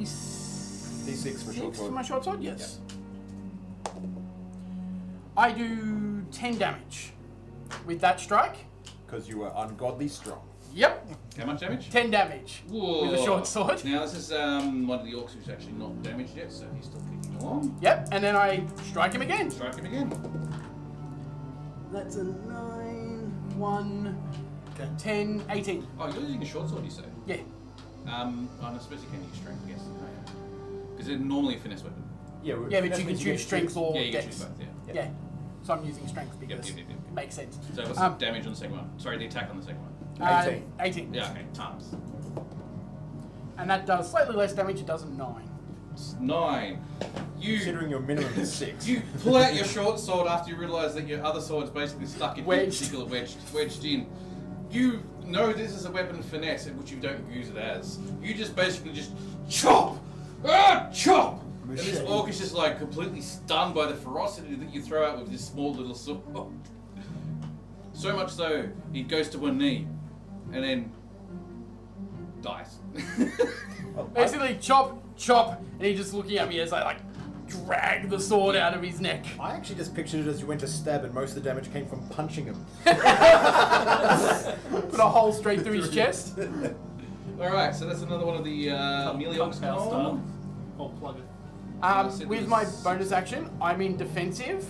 D6 for short for sword. my short sword, yes. I do 10 damage with that strike. Because you are ungodly strong. Yep, How much damage? 10 damage Whoa. with a short sword. Now this is one of the orcs who's actually not damaged yet, so he's still kicking along. Yep, and then I strike him again. Strike him again. That's a 9, 1, 10, 18. Oh, you're using a short sword, you say? Yeah. I suppose you can use strength against it, because it's normally a finesse weapon. Yeah, Yeah, but you can choose strength or Yeah, you can dex. choose both, yeah. Yeah. So I'm using strength because Yep. it makes sense. So what's the damage on the second one? Sorry, the attack on the second one. 18. 18. Yeah, okay, times. And that does slightly less damage, it does a 9. It's 9. Considering your minimum is 6. You pull out your short sword after you realise that your other sword's basically stuck in Wedged. particular wedged in. You know this is a weapon of finesse, which you don't use it as. You just basically just chop! Chop! And this orc is just like completely stunned by the ferocity that you throw out with this small little sword. So much so, he goes to one knee, and then dies. Basically, chop, and he just looking at me as I like drag the sword out of his neck. I actually just pictured it as you went to stab and most of the damage came from punching him. Put a hole straight through his chest. Alright, so that's another one of the melee orcs gone. I'll plug it. With my bonus action, I'm in defensive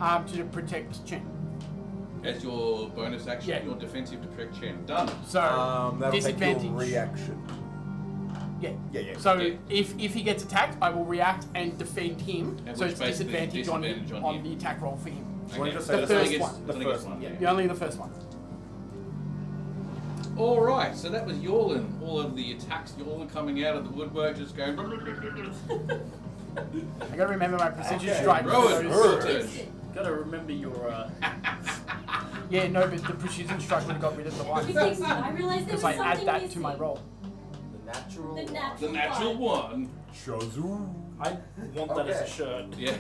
to protect Chen. As your bonus action, Yeah. your defensive to protect Chen. Done. So That'll disadvantage. take your reaction. Yeah. Yeah. So Yeah. if he gets attacked, I will react and defend him. And So which it's basically disadvantage on him. the attack roll for him. Do you want to just say The the first first one. The only first gets one. one. You're only the first one. Alright, so that was Yorlin. All of the attacks, Yorlin coming out of the woodwork, just going. I gotta remember my precision strike. Rowan, for those- your turn. Gotta remember your. Yeah, no, but the precision strike would have got rid of the one. I realized there was Because I something add that to missing. my roll. The natural. The natural. The natural one. Shazoooooo. I want that as a Okay. shirt. Yeah.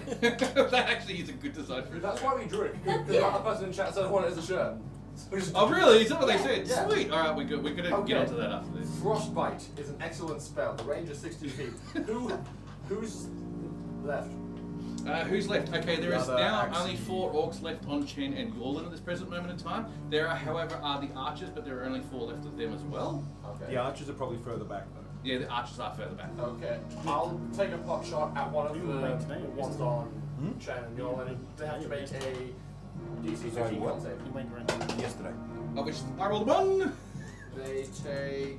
That actually is a good design for it. That's why we drew it. That's- Because the yeah. other person in chat said I want it as a shirt. So we just Oh really? Is that what they Yeah. said? Yeah. Sweet. Alright, we're gonna get Okay. onto that after this. Frostbite is an excellent spell. The range is 60 feet. Who's left? Who's left? Okay, there The is other now axe. only 4 orcs left on Chen and Yorlin at this present moment in time. There are, however, the archers, but there are only 4 left of them as well. Okay. The archers are probably further back though. Yeah, the archers are further back. Okay. I'll take a pot shot at one of You the were late today, ones isn't it? on Shannon and Yorlin, and they have to make a DC Sorry, 15 what? con save. You went around. Yesterday. Of which I rolled a 1. They take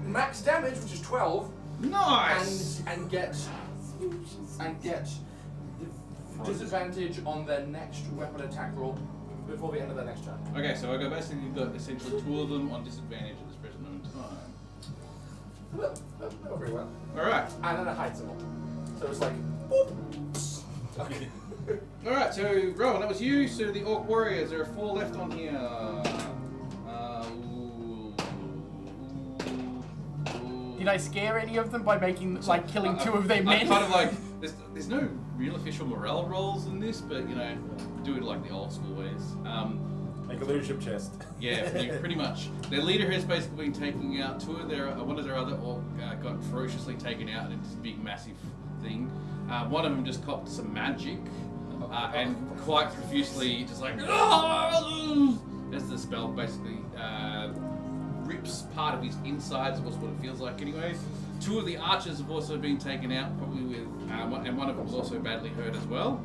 max damage, which is 12, Nice. and get disadvantage on their next weapon attack roll before the end of their next turn. Okay, so I go basically you've got essentially 2 of them on disadvantage at this present moment in time. Not very well. Alright. And then it hides them all. So it's like, boop. Okay. Alright, so Rowan, that was you. So the orc warriors, there are 4 left on here. Did I scare any of them by making killing 2 of their I'm men? kind of like, there's no real official morale rolls in this, but you know, do it like the old school ways. Make a leadership chest. Yeah, pretty much. Their leader has basically been taking out 2 of their, one of their other orc got ferociously taken out in this big massive thing. One of them just copped some magic, and quite profusely just like, as the spell basically rips part of his insides, was what it feels like anyways. 2 of the archers have also been taken out, probably with, and one of them was also badly hurt as well.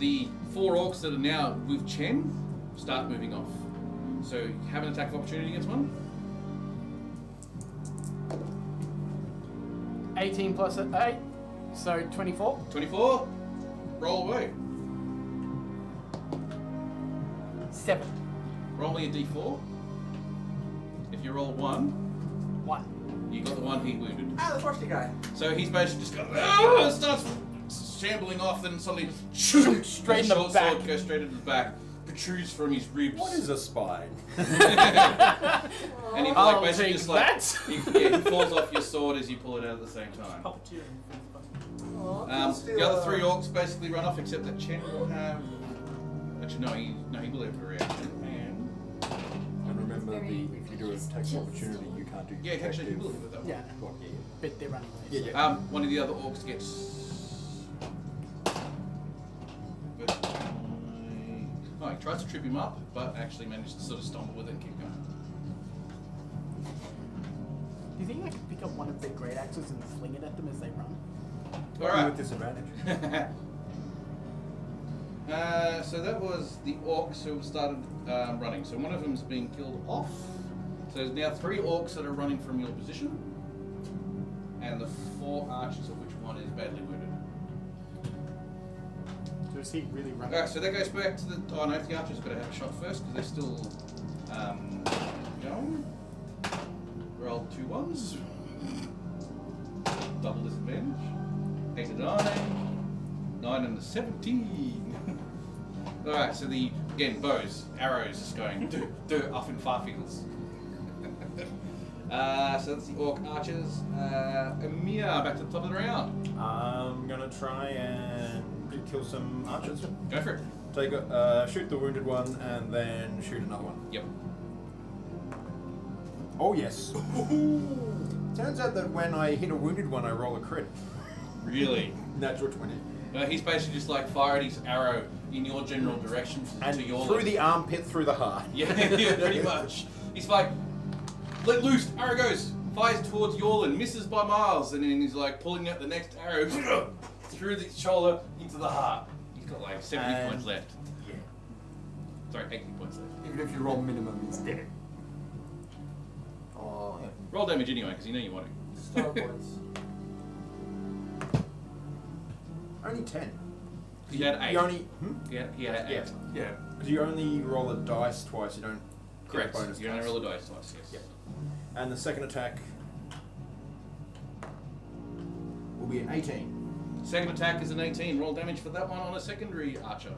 The 4 orcs that are now with Chen start moving off. So you have an attack of opportunity against one. 18 plus 8, so 24. 24. Roll away. 7. Roll me a d4. If you roll 1, 1. you got the one he wounded. Ah, the frosty guy. So he's basically just going, starts shambling off, then suddenly Straight in the short back. sword goes straight into the back, protrudes from his ribs. What is a spine? And he I'll basically take just like that. he falls off your sword as you pull it out at the same time. Puppeteer. The other 3 orcs basically run off, except that Chen will have. Actually, no, he will have a reaction. And remember, if you do an attack of opportunity, you can't do. Yeah, actually, he will have it that way. Yeah, but they're running away. Yeah, yeah. One of the other orcs gets. Oh, he tries to trip him up, but actually manages to sort of stumble with it and keep going. Do you think I could pick up one of their great axes and fling it at them as they run? Alright. With disadvantage. So that was the orcs who started running. So one of them's been killed off. So there's now 3 orcs that are running from your position, and the 4 archers, of which one is badly wounded. So is he really running? Alright, so that goes back to the. Oh no, the archers got to have a shot first because they're still going. Roll 2 1s. Double disadvantage. 8 and 9. 9 and a 17. Alright, so again, bows, arrows just going up in far fields. So that's the orc archers. Emir, back to the top of the round. I'm gonna try and kill some archers. Go for it. Take shoot the wounded one and then shoot another one. Yep. Oh yes. Turns out that when I hit a wounded one, I roll a crit. Really? Natural 20. He's basically just like fired his arrow in your general direction And to your through the armpit, through the heart. Yeah, yeah, pretty much. He's like, let loose, arrow goes, fires towards Yorlin, misses by miles, and then he's like pulling out the next arrow through the shoulder into the heart. He's got like 70 points left. Yeah. Sorry, 80 points left. Even if you roll minimum, he's dead. Oh, yeah. Roll damage anyway, because you know you want to. Star points. Only 10. He had 8. You only... He had 8. Yeah. Yeah. Because you only roll a dice twice, you don't Correct. get a bonus You only dice. roll a dice twice, yes. Yep. And the second attack will be an 18. Second attack is an 18. Roll damage for that one on a secondary archer.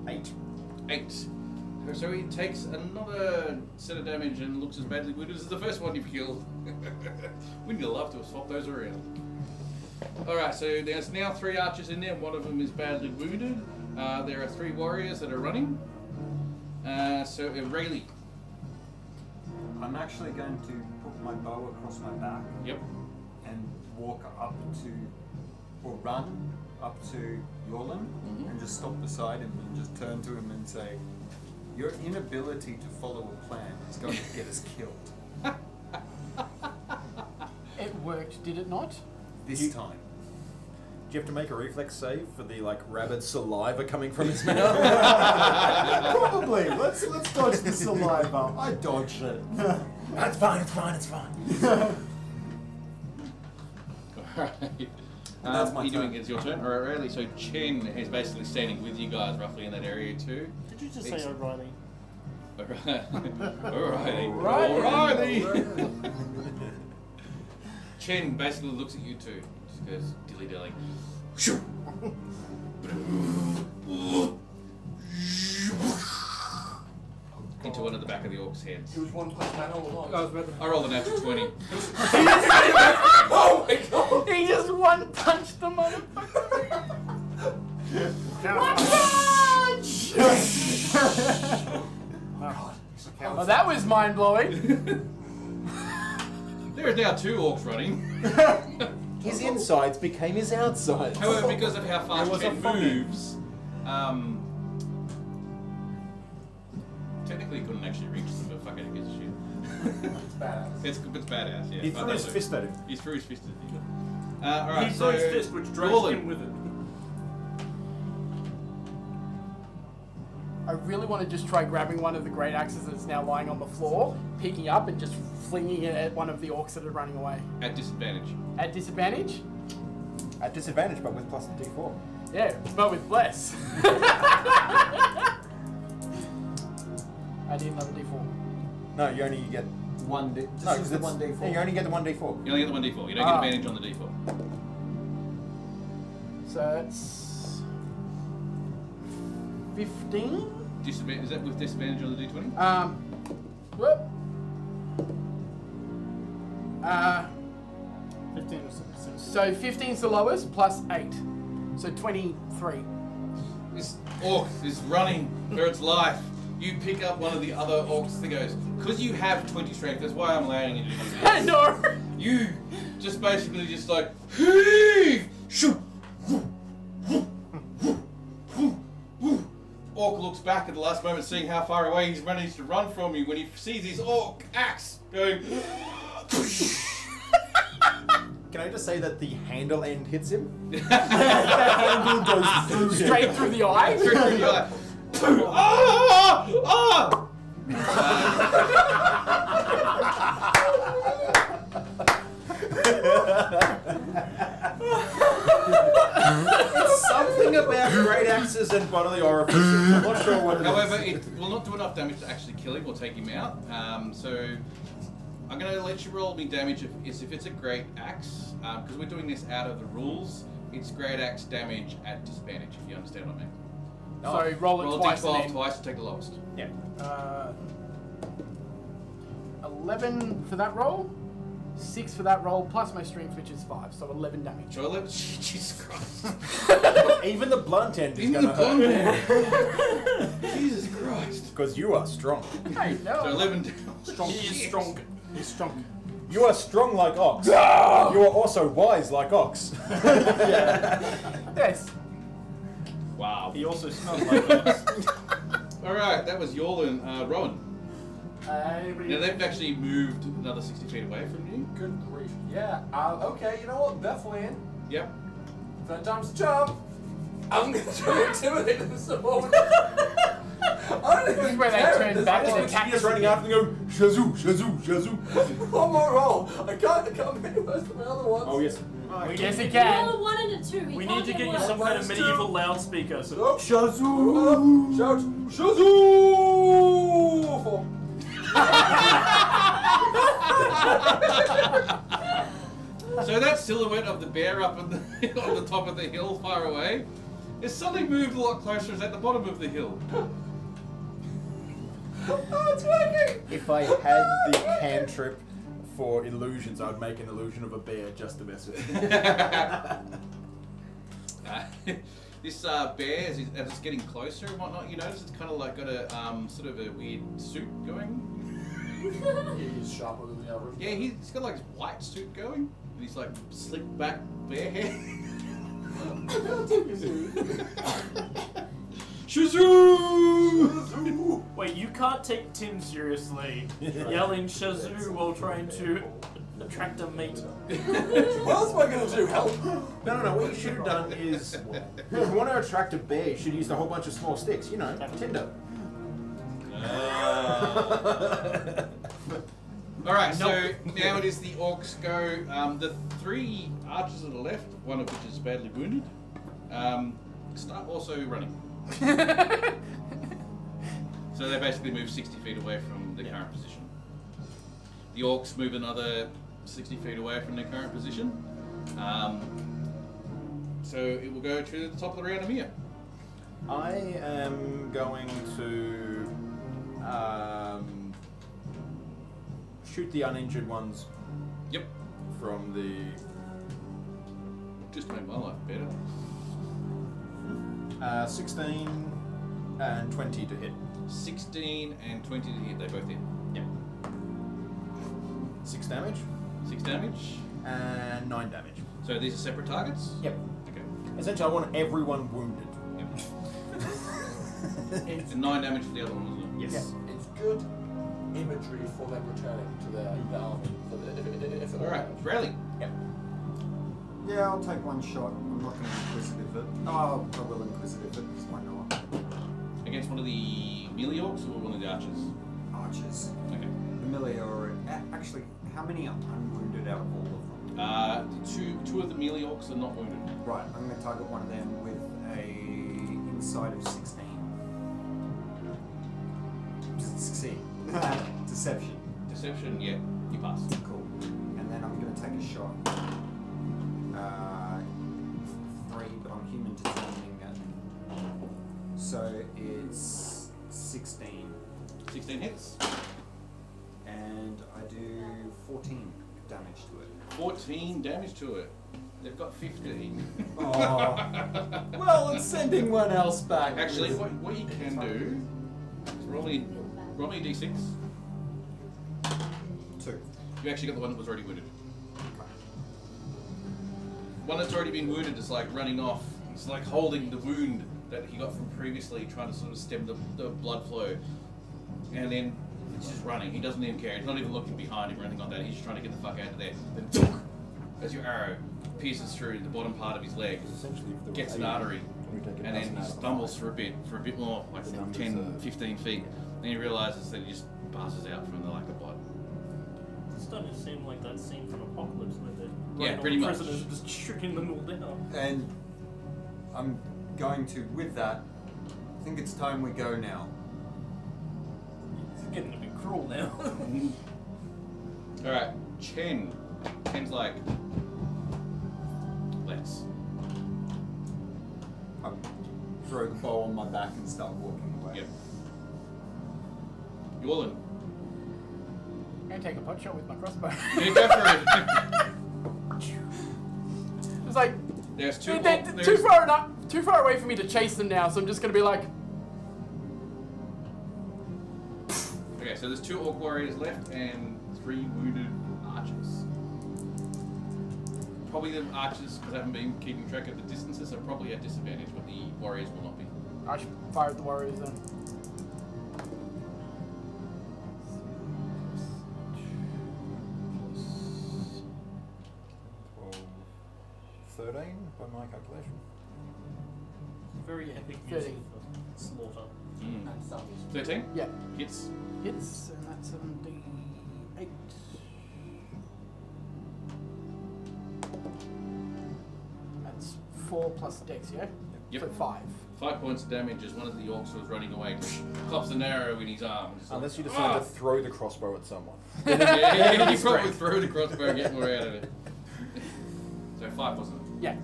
8. 8. So he takes another set of damage and looks as badly wounded as the first one you've killed. Wouldn't you love to have swapped those around? Alright, so there's now 3 archers in there. One of them is badly wounded. There are 3 warriors that are running. So Rayleigh. I'm actually going to put my bow across my back Yep. and walk up to, or run up to Yorlin and just stop beside him and just turn to him and say, your inability to follow a plan is going to get us killed. It worked, did it not? This time. Do you have to make a reflex save for the like rabid saliva coming from his mouth? Probably. Let's dodge the saliva. I dodged it. It's fine, it's fine, it's fine. Alright. That's my doing turn. it's your turn. Alright, Rayleigh. So Chen is basically standing with you guys roughly in that area too. Did you just say O'Reilly? Alrighty. O'Reilly. Chen basically looks at you two. Just goes dilly-dilly. Into one of the back of the orc's heads. It was one punch man all along. I was about to... I rolled a natural 20. Oh my god! He just one punched the motherfucker. Well, that was mind blowing. There is now 2 orcs running. His insides became his outsides. However, because of how fast It was a Chen funny. moves, technically he couldn't actually reach them, but fuck it, who gives a shit. It's badass. It's badass, yeah. He But threw his that's it. fist at him. He threw his fist at you. Alright, He so threw his fist, which dragged Yorlin. him with it. I really want to just try grabbing one of the great axes that's now lying on the floor, picking up and just flinging it at one of the orcs that are running away. At disadvantage. At disadvantage? At disadvantage, but with plus D4. Yeah, but with less. I need another d4. No, you only get... One D. No, Just because use the it's... 1d4. Yeah, you only get the 1d4. You only get the 1d4. You don't get advantage on the d4. So it's 15. Disadvantage, is that with disadvantage on the d20? Whoop. 15 or 16. So 15's the lowest, plus 8. So 23. This orc is running for its life. You pick up one of the other orcs that goes, because you have 20 strength, that's why I'm allowing you to do this. No! You just basically just like, heave! Shoot! Orc looks back at the last moment, seeing how far away he's managed to run from you when he sees his orc axe going. Can I just say that the handle end hits him? Handle goes through him. Straight through the eye? Straight through the eye. Ah! Ah! It's something about great axes and bodily orifices. I'm not sure what it is. However, it will not do enough damage to actually kill him or take him out. So I'm going to let you roll me damage if it's a great axe, because we're doing this out of the rules. It's great axe damage at disadvantage, if you understand what I mean. So roll it Roll twice d12 and then... twice to take the lowest. Yeah. 11 for that roll. 6 for that roll, plus my strength, which is 5, so 11 damage. So 11. Jesus Christ. Even the blunt end is Even going the to hurt. blunt. Jesus Christ. Because you are strong. Hey, no. So 11 down. Strong. He is strong. He's strong. You are strong like ox. You are also wise like ox. Yes. Wow. He also smells like us. Alright, that was Yorl and Rowan. Now Good they've actually moved another 60 feet away from you. grief. Yeah. Okay. You know what? Bethlehem. Yep. Third time's the charm. I'm gonna try to intimidate them some more. I don't This is even where they care turn at this back and point. attack He's us running again. after and go, Shazoo, Shazoo, Shazoo. One more roll. I can't any worse than the other ones. Oh, yes. Yes, it You can. roll a 1 and a 2. We need to get you some kind of medieval loudspeaker. So Oh, Shazoooooo! shout, Shazoooooo! For So that silhouette of the bear up on the, on the top of the hill far away is suddenly moved a lot closer. It's at the bottom of the hill. oh, it's working. If I had the cantrip for illusions, I'd make an illusion of a bear just to mess with it. This bear, as it's getting closer and whatnot, you notice it's kind of like got a sort of a weird suit going. He's sharper than the average. Yeah, he's got like his white suit going, and he's like slicked back bear hair. Shazoo! wait, you can't take Tim seriously. Yelling Shazoo while trying to attract a mate. What else am I gonna do? Help? No. What you should have done is, if you want to attract a bear, you should use a whole bunch of small sticks. You know, Tinder. Alright, so now it is the orcs go. The 3 archers on the left, one of which is badly wounded, start also running. So they basically move 60 feet away from their current position. The orcs move another 60 feet away from their current position. So it will go to the top of the round of Mia. I am going to shoot the uninjured ones Yep, from the. just made my life better. 16 and 20 to hit. 16 and 20 to hit, they both hit. Yep. 6 damage 6 damage. and 9 damage. So these are separate targets? Yep. Okay. Essentially, I want everyone wounded. And 9 damage for the other one, wasn't it? Yes. It's good imagery for them returning to their army. If Alright, Bradley. Yeah, I'll take one shot. I'm not going to inquisitive it. Oh, I will inquisitive it, because why not? Against one of the melee orcs or one of the archers? Archers. Okay. The melee are... Actually, how many are unwounded out of all of them? The two of the melee orcs are not wounded. Right, I'm going to target one of them with a inside of 16. Does it succeed? Deception. Deception, yeah, you pass. Cool. And then I'm going to take a shot. 3, but I'm human determining it. So it's 16. 16 hits. And I do 14 damage to it. 14 damage to it. They've got 15. Oh. Well, it's sending one else back. Actually, what you can do is roll me a d6. 2. You actually got the one that was already wounded. One that's already been wounded is like running off. He's like holding the wound that he got from previously, trying to sort of stem the blood flow. And then he's just running. He doesn't even care. He's not even looking behind him or anything like that. He's just trying to get the fuck out of there. Then, dunk, as your arrow pierces through the bottom part of his leg, gets an artery, and then he stumbles for a bit more, like 10, 15 feet. Then he realizes that he just passes out from the lack of blood. It's starting to seem like that scene from Apocalypse where they're Yeah, running pretty all the much. prisoners and just shooting them all down. And I'm going to, with that, I think it's time we go now. It's getting a bit cruel now. Alright, Chen's like, let's. I throw the bow on my back and start walking away. Yep. Yorlin. gonna take a pot shot with my crossbow. Yeah, go for it. It's like There's two. they're too far away for me to chase them now, so I'm just gonna be like. Okay, so there's 2 orc warriors left and 3 wounded archers. Probably the archers, because I haven't been keeping track of the distances, are probably at disadvantage, but the warriors will not be. I should fire at the warriors then. 13 by my calculation. Very epic 13. music for slaughter. 13? Yeah. Hits. Hits, and that's 7d8. That's 4 plus dex, yeah? Yep. So 5. 5 points of damage as one of the orcs was running away. Pops an arrow in his arm. Just like, Unless you decide to throw the crossbow at someone. yeah, you probably throw the crossbow and get more out of it. So 5, wasn't it? Yeah.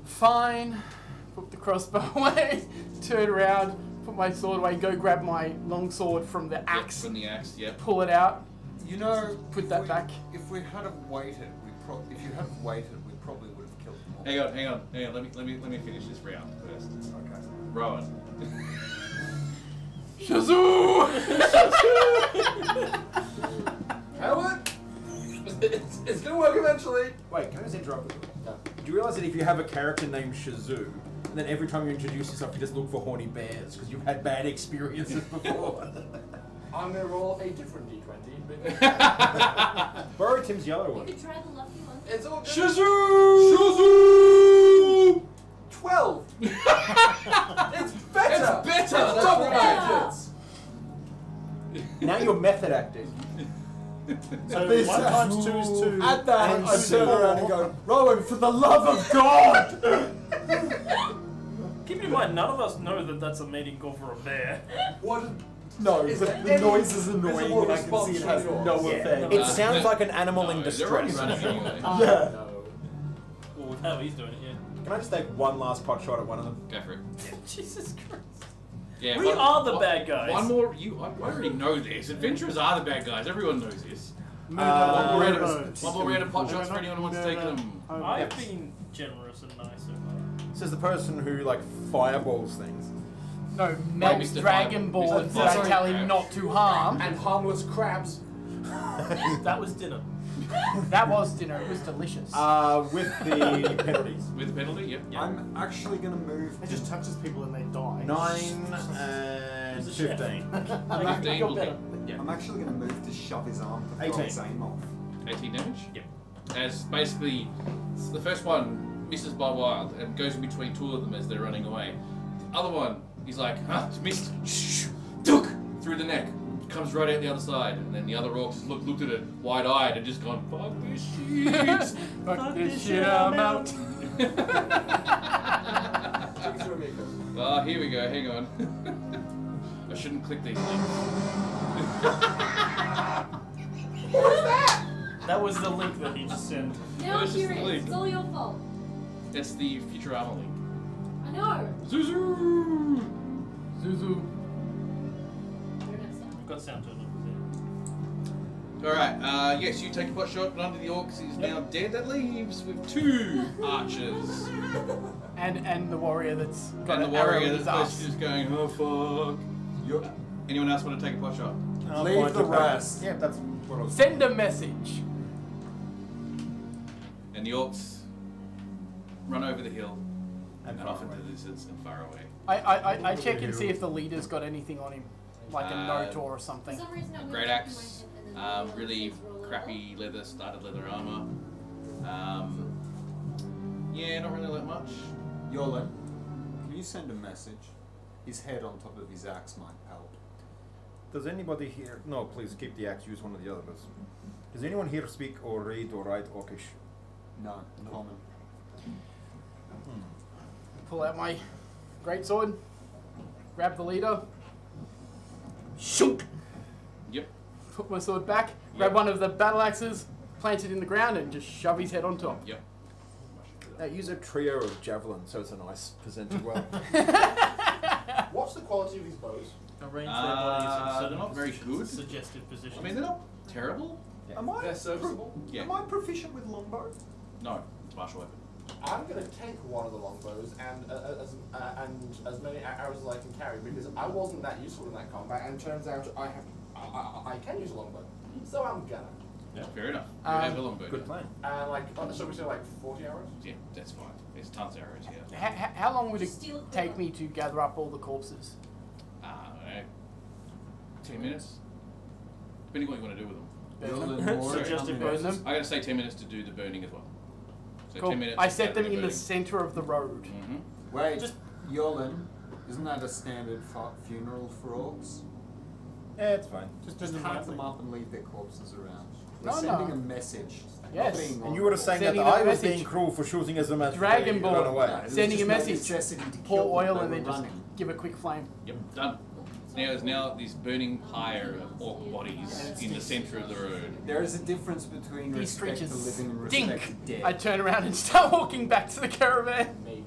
Fine. Put the crossbow away, turn around, put my sword away, go grab my long sword from the axe, Yep, from the axe, yep. pull it out. You know, Put if that we- back. If we had have waited, if you had have waited, we probably would have killed them all. Hang on. Let me finish this round first. Okay. Rowan. Shazoooooo! Howard, it's gonna work eventually. Wait, can I just interrupt? Do you realise that if you have a character named Shazoo, and then every time you introduce yourself, you just look for horny bears because you've had bad experiences before? I'm gonna roll a different d20. Borrow Tim's yellow You one. could try the lucky one. It's all good. Shazoo! 12. It's better. It's better. It's double digits. Now you're method acting. So This 1 times 2 is 2. At that, and I turn 4. around and go, Rowan, for the love of God! Keep in mind, none of us know that that's a mating call for a bear. What? No, Is the there noise is any annoying visible and I can see it has response no from yours? effect. It sounds like an animal in No, they're already distress. running anyway. Yeah. Well, with how he's doing it, yeah. Can I just take one last pot shot at one of them? Go for it. Jesus Christ. Yeah, We are the bad guys. One more. I already know this. Adventurers are the bad guys. Everyone knows this. One more round of pot shots for anyone who wants to take them. I've been generous and nice so far. This is the person who like fireballs things. No, melt Mr. dragon Fireball. boards Mr. that I tell him Fireball. not to harm. And harmless crabs. That was dinner. That was dinner, it was delicious. With the penalties. With the penalty, yep. I'm actually going to move. It just touches people and they die. 9 and It's a chef. 15. 15 will hit. I'm actually going to move to shove his arm to throw 18. his aim off. 18 damage? Yep. As basically, the first one misses by wild and goes in between 2 of them as they're running away. The other one, he's like, it's missed. Shh, duck! Through the neck. Comes right out the other side. And then the other orcs just looked at it wide-eyed and just gone, fuck this shit. Fuck this shit, I'm out. Take it to Amika. Ah, here we go, hang on. I shouldn't click these links. That was the link that he just sent. Now I'm It's just the curious. link. It's all your fault. It's the Futurama link. I know. Zuzu! Zuzu. Don't have sound. We've got sound turned on. Alright, yes, you take a pot shot, but under the orcs is now dead. That leaves with 2 archers. And the warrior that's got And the an arrow warrior in his that's ass. just going, oh fuck. Anyone else want to take a pot shot? Leave the rest. Yeah, that's what I was. Send a message. And the orcs run over the hill and far off into away. the distance and far away. I check and see if the leader's got anything on him. Like a Uh, note or For something. some reason, I went Great back in axe, my head and then the really says roll it crappy leather, started leather armor. Yeah, not really that much. Yolan, can you send a message? His head on top of his axe might help. Does anybody here? No, please keep the axe. Use one of the others. Does anyone here speak or read or write Orcish? No, common. Pull out my great sword. Grab the leader. Shoot! Yep. Put my sword back. Grab one of the battle axes. Plant it in the ground and just shove his head on top. Yep. Use a trio of javelin, so it's a nice presented well. What's the quality of these bows? Arrange their bodies in certain not very good. suggestive positions. I mean, they're not terrible. Am I They're serviceable. Yeah. Am I proficient with longbow? No, it's martial weapon. I'm gonna take one of the longbows and as many arrows as I can carry because I wasn't that useful in that combat, and turns out I can use a longbow, so I'm gonna. Yeah, fair enough. You have a longbow. Good plan. So we say like 40 arrows. Yeah, that's fine. There's tons of arrows here. How long would it Steal a take quiver. me to gather up all the corpses? 10 minutes? Depending what you want to do with them. Burn them? Suggestive Burn versus. them? I gotta say 10 minutes to do the burning as well. So Cool. 10 minutes. I set them after in the burning. center of the road. Mhm. Wait, Just- Yolan, isn't that a standard funeral for orcs? Yeah, it's fine. Just Just turn them pack right them way. up and leave their corpses around. We're No, sending no. a message. Yes. Not being And you were saying that Sending I a was message. being cruel for shooting as a match. Dragon Ball. Run away. There's Sending just a no message. necessity to kill Pour them, oil they and were then just running. give a quick flame. Yep, done. Now there's now this burning pyre of orc bodies in the centre of the road. There is a difference between These respect the creatures living and respect the stink. dead. I turn around and start walking back to the caravan. Maybe.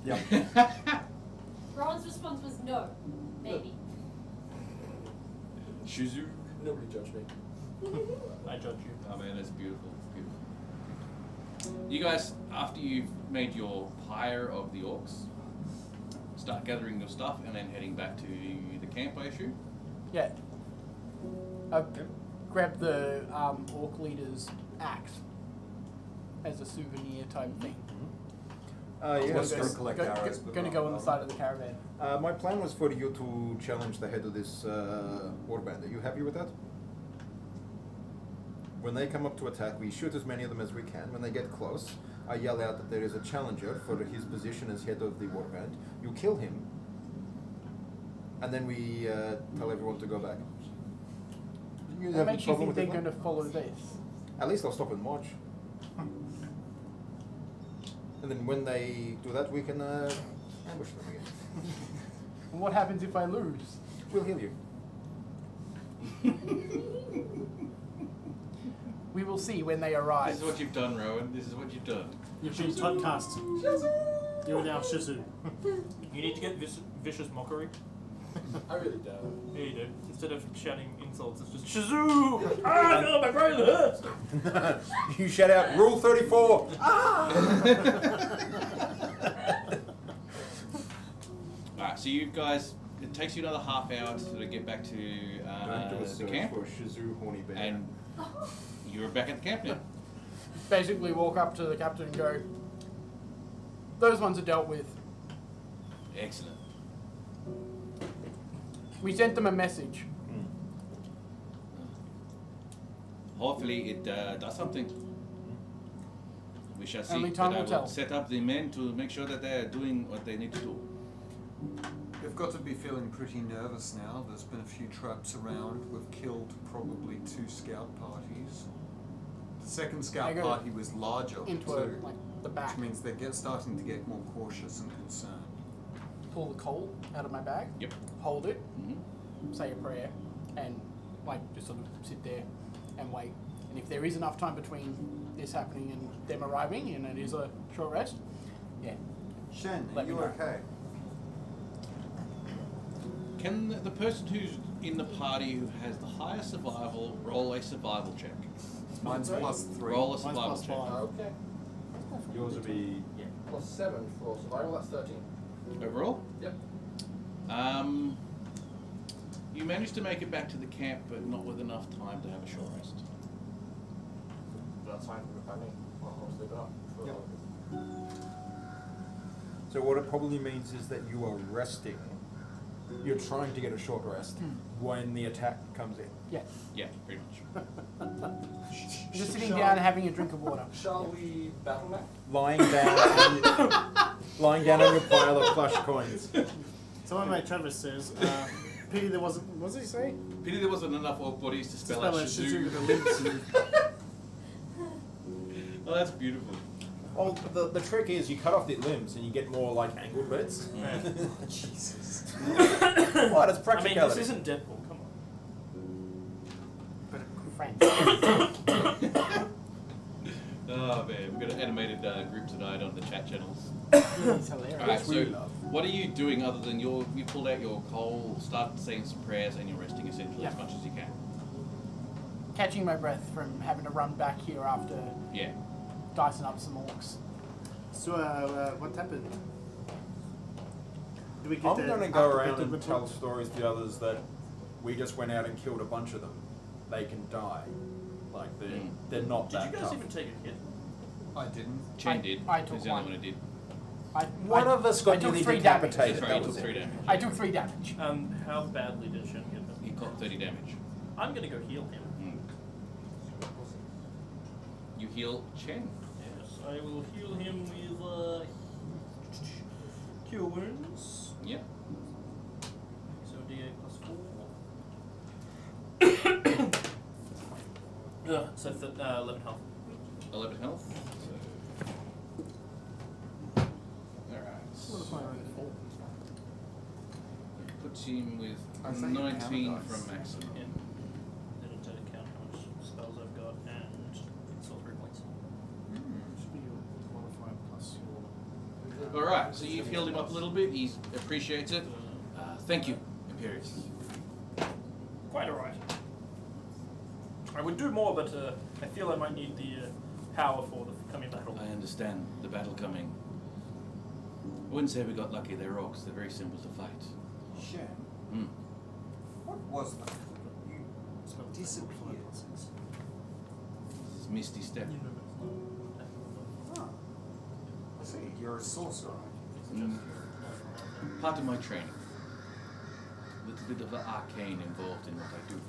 Yep. Ron's response was no. Maybe. Shazoooooo. Nobody judge me. I judge you. Oh man, that's beautiful. Beautiful. You guys, after you've made your pyre of the orcs, start gathering your stuff and then heading back to the camp, I assume? Yeah. I grab the orc leader's axe as a souvenir type thing. Yeah. Just gonna collect arrows, but Gonna not go on the bow. side of the caravan. My plan was for you to challenge the head of this warband. Are you happy with that? When they come up to attack, we shoot as many of them as we can. When they get close, I yell out that there is a challenger for his position as head of the warband. You kill him, and then we tell everyone to go back. You What have a makes you problem think with they're that going one? to follow this? At least I'll stop and march. And then when they do that, we can ambush them again. And what happens if I lose? We'll heal you. We will see when they arrive. This is what you've done, Rowan. This is what you've done. You've been typecast. You're now Shazoooooo. You need to get vicious mockery. I really don't. Yeah, you do. Instead of shouting insults, it's just Shazoooooo! Ah, no, my brain hurts! You shout out, Rule 34! Alright, so you guys, it takes you another half hour to sort of get back to the camp, for Shazoooooo horny bear. and you're back at the camp now. Basically walk up to the captain and go, those ones are dealt with. Excellent. We sent them a message. Hopefully it does something. We shall see. Only time But I will tell. set up the men to make sure that they're doing what they need to do. They've got to be feeling pretty nervous now. There's been a few traps around. We've killed probably 2 scout parties. The second I scout go party was larger Into too, like the back. which means they're starting to get more cautious and concerned. Pull the coal out of my bag. Yep. Hold it. Mm-hmm. Say a prayer. And like just sort of sit there and wait. And if there is enough time between this happening and them arriving and it is a short rest, yeah. Shen, are Let me you know. okay? Can the person who's in the party who has the highest survival roll a survival check? Mine's +3. Roll a Mine's survival plus check. 5. Okay. Yours will be... +7 for survival, that's 13. Overall? Yep. You managed to make it back to the camp, but not with enough time to have a short rest. That's fine for me. I'll sleep it up. Yep. So what it probably means is that you are resting. You're trying to get a short rest when the attack comes in. Yeah. Yeah, pretty much. Just sitting down and having a drink of water. Shall we battle map? Lying down on your pile of plush coins. Someone like Travis says, pity there wasn't, what does he say? Pity there wasn't enough orc bodies to spell out Shazoooooo with Shazoooooo. the limbs. Oh, that's beautiful. Well, the trick is you cut off the limbs and you get more like angled bits. Jesus. What? It's I practicality. mean, this isn't Deadpool, come on. Friends. Oh man, we've got an animated group tonight on the chat channels. It's hilarious. Alright, so we love. what are you doing other than you pulled out your coal, started saying some prayers, and you're resting essentially as Yeah. much as you can? Catching my breath from having to run back here after Yeah. dicing up some orcs. So, what happened? Do we get I'm the going to go after around battle and report? tell stories to the others that we just went out and killed a bunch of them. They can die. Like, they're not Did that you guys tough. even take a hit? I didn't. Chen did. I took He's the only one. one who did. One of us got I took nearly 3 damage. decapitated. Sorry, he that took was 3 it. damage. I took 3 damage. How badly did Shen get him? He caught 30 damage. I'm gonna go heal him. You heal Chen. Yes, I will heal him with cure wounds. Yep. So D8 plus 4. So 11 health. 11 health. What if I Alright. only 4? Puts him with I say 19 count dice. from maximum. Yeah. Then it didn't count how much spells I've got and sorcery points. Should be your modifier plus your... Alright, so you've healed him up a little bit. He appreciates it. Thank you, Imperius. Quite alright. I would do more, but I feel I might need the power for the coming battle. I understand the battle coming. I wouldn't say we got lucky. They're orcs. They're very simple to fight. Shen, Hmm. what was that? You disappeared. It's Misty Step. Ah, I see. You're a sorcerer. Part of my training. A little bit of the arcane involved in what I do.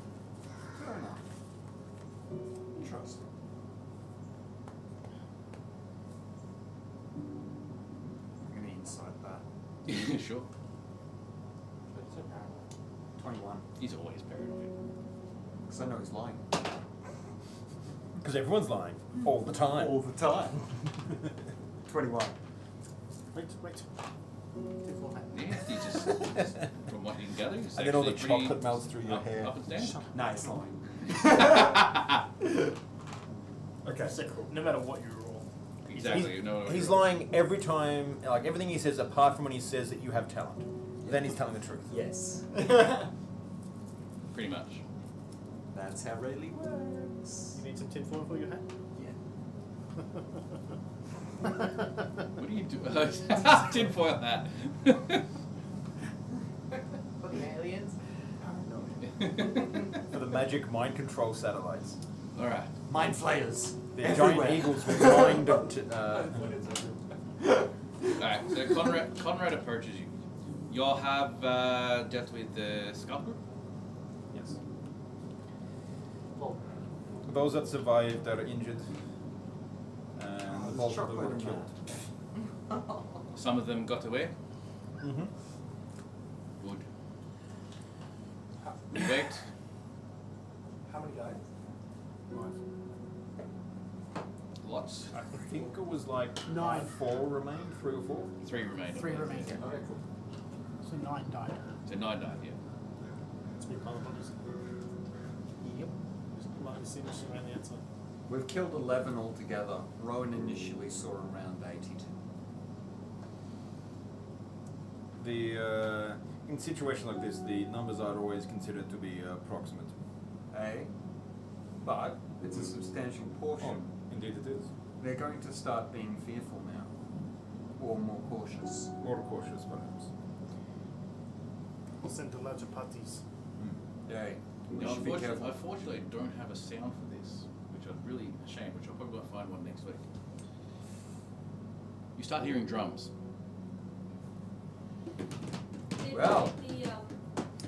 Fair enough. Interesting. I'm gonna insight that. Sure. 21. He's always paranoid. Because I know he's lying. Because everyone's lying. All the time. All the time. 21. Wait. Take 4 hand. Yeah, he just from what you can gather, he's And then all the actually pretty chocolate melts through your hair. Up and down. Nah, he's lying. Okay. So, no matter what you roll. Exactly. He's lying every time, like everything he says, apart from when he says that you have talent. Then he's telling the truth. Yes. Pretty much. That's how Rayleigh works. You need some tinfoil for your hat? Yeah. What do you do? Tinfoil that. Fucking aliens. For the magic mind control satellites. Alright. Mind flayers. They're Everywhere. giant eagles with mind. Alright, so Conrad approaches you. Y'all have dealt with the scout group? Yes. Those that survived are injured. And the bulk of them were chocolate in killed. Some of them got away. Mm-hmm. Good. We wait. How many died? Lots. I think it was like 9. 4 remained, 3 or 4. 3 remain. 3 remain. Okay, cool. So 9 died. So 9 died, yeah. It's been part of bodies. Yep. Just lightly singed around the outside. We've killed 11 altogether. Rowan initially saw around 82. In situations like this, the numbers are always considered to be approximate. But it's a substantial portion. Indeed it is. They're going to start being fearful now. Or more cautious. More cautious, perhaps. We'll send to larger parties. Yay. We Now, should be careful. unfortunately, I don't have a sound for this, which I'm really ashamed, which I'll probably find one next week. You start hearing drums. Well.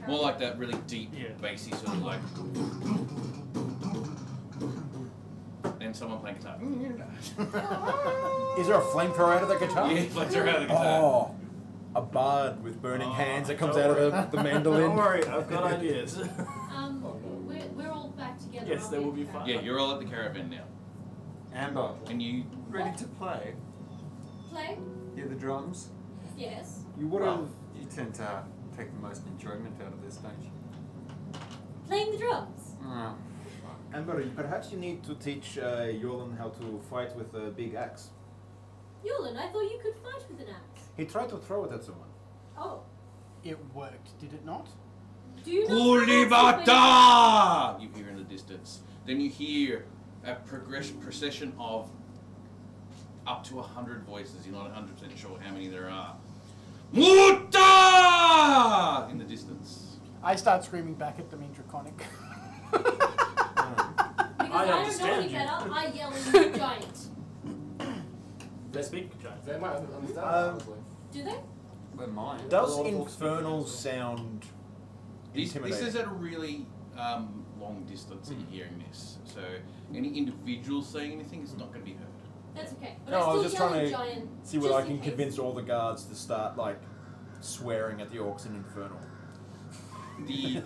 More like that really deep, Yeah. bassy sort of like. Then someone playing guitar. Is there a flamethrower out of the guitar? Yeah, flips around the guitar. Oh, a bard with burning hands that comes out of the mandolin. Don't worry, I've got ideas. We're all back together. Yes, aren't they we? will be fine. Yeah, you're all at the caravan now. Amber, And you. ready to play? Play? Hear the drums? Yes. You would have. Well, you tend to take the most enjoyment out of this, don't you? Playing the drums. Oh, Amber, perhaps you need to teach Yolan how to fight with a big axe. Yolan, I thought you could fight with an axe. He tried to throw it at someone. Oh. It worked, did it not? Do you know Kulibata! You hear in the distance. Then you hear a procession of up to 100 voices. You're not 100% sure how many there are. Muta! In the distance. I start screaming back at them in Draconic. Because I don't know understand any you. better, I yell in giant. They speak giant. They might understand that, honestly. Do they? They're mine. Does Well, infernal sound This intimidating? is at a really long distance that you're hearing this. So any individual saying anything is not going to be heard. That's okay. But No, I was I just still yell trying in to giant. See whether just I can in case. convince all the guards to start like swearing at the orcs in infernal. The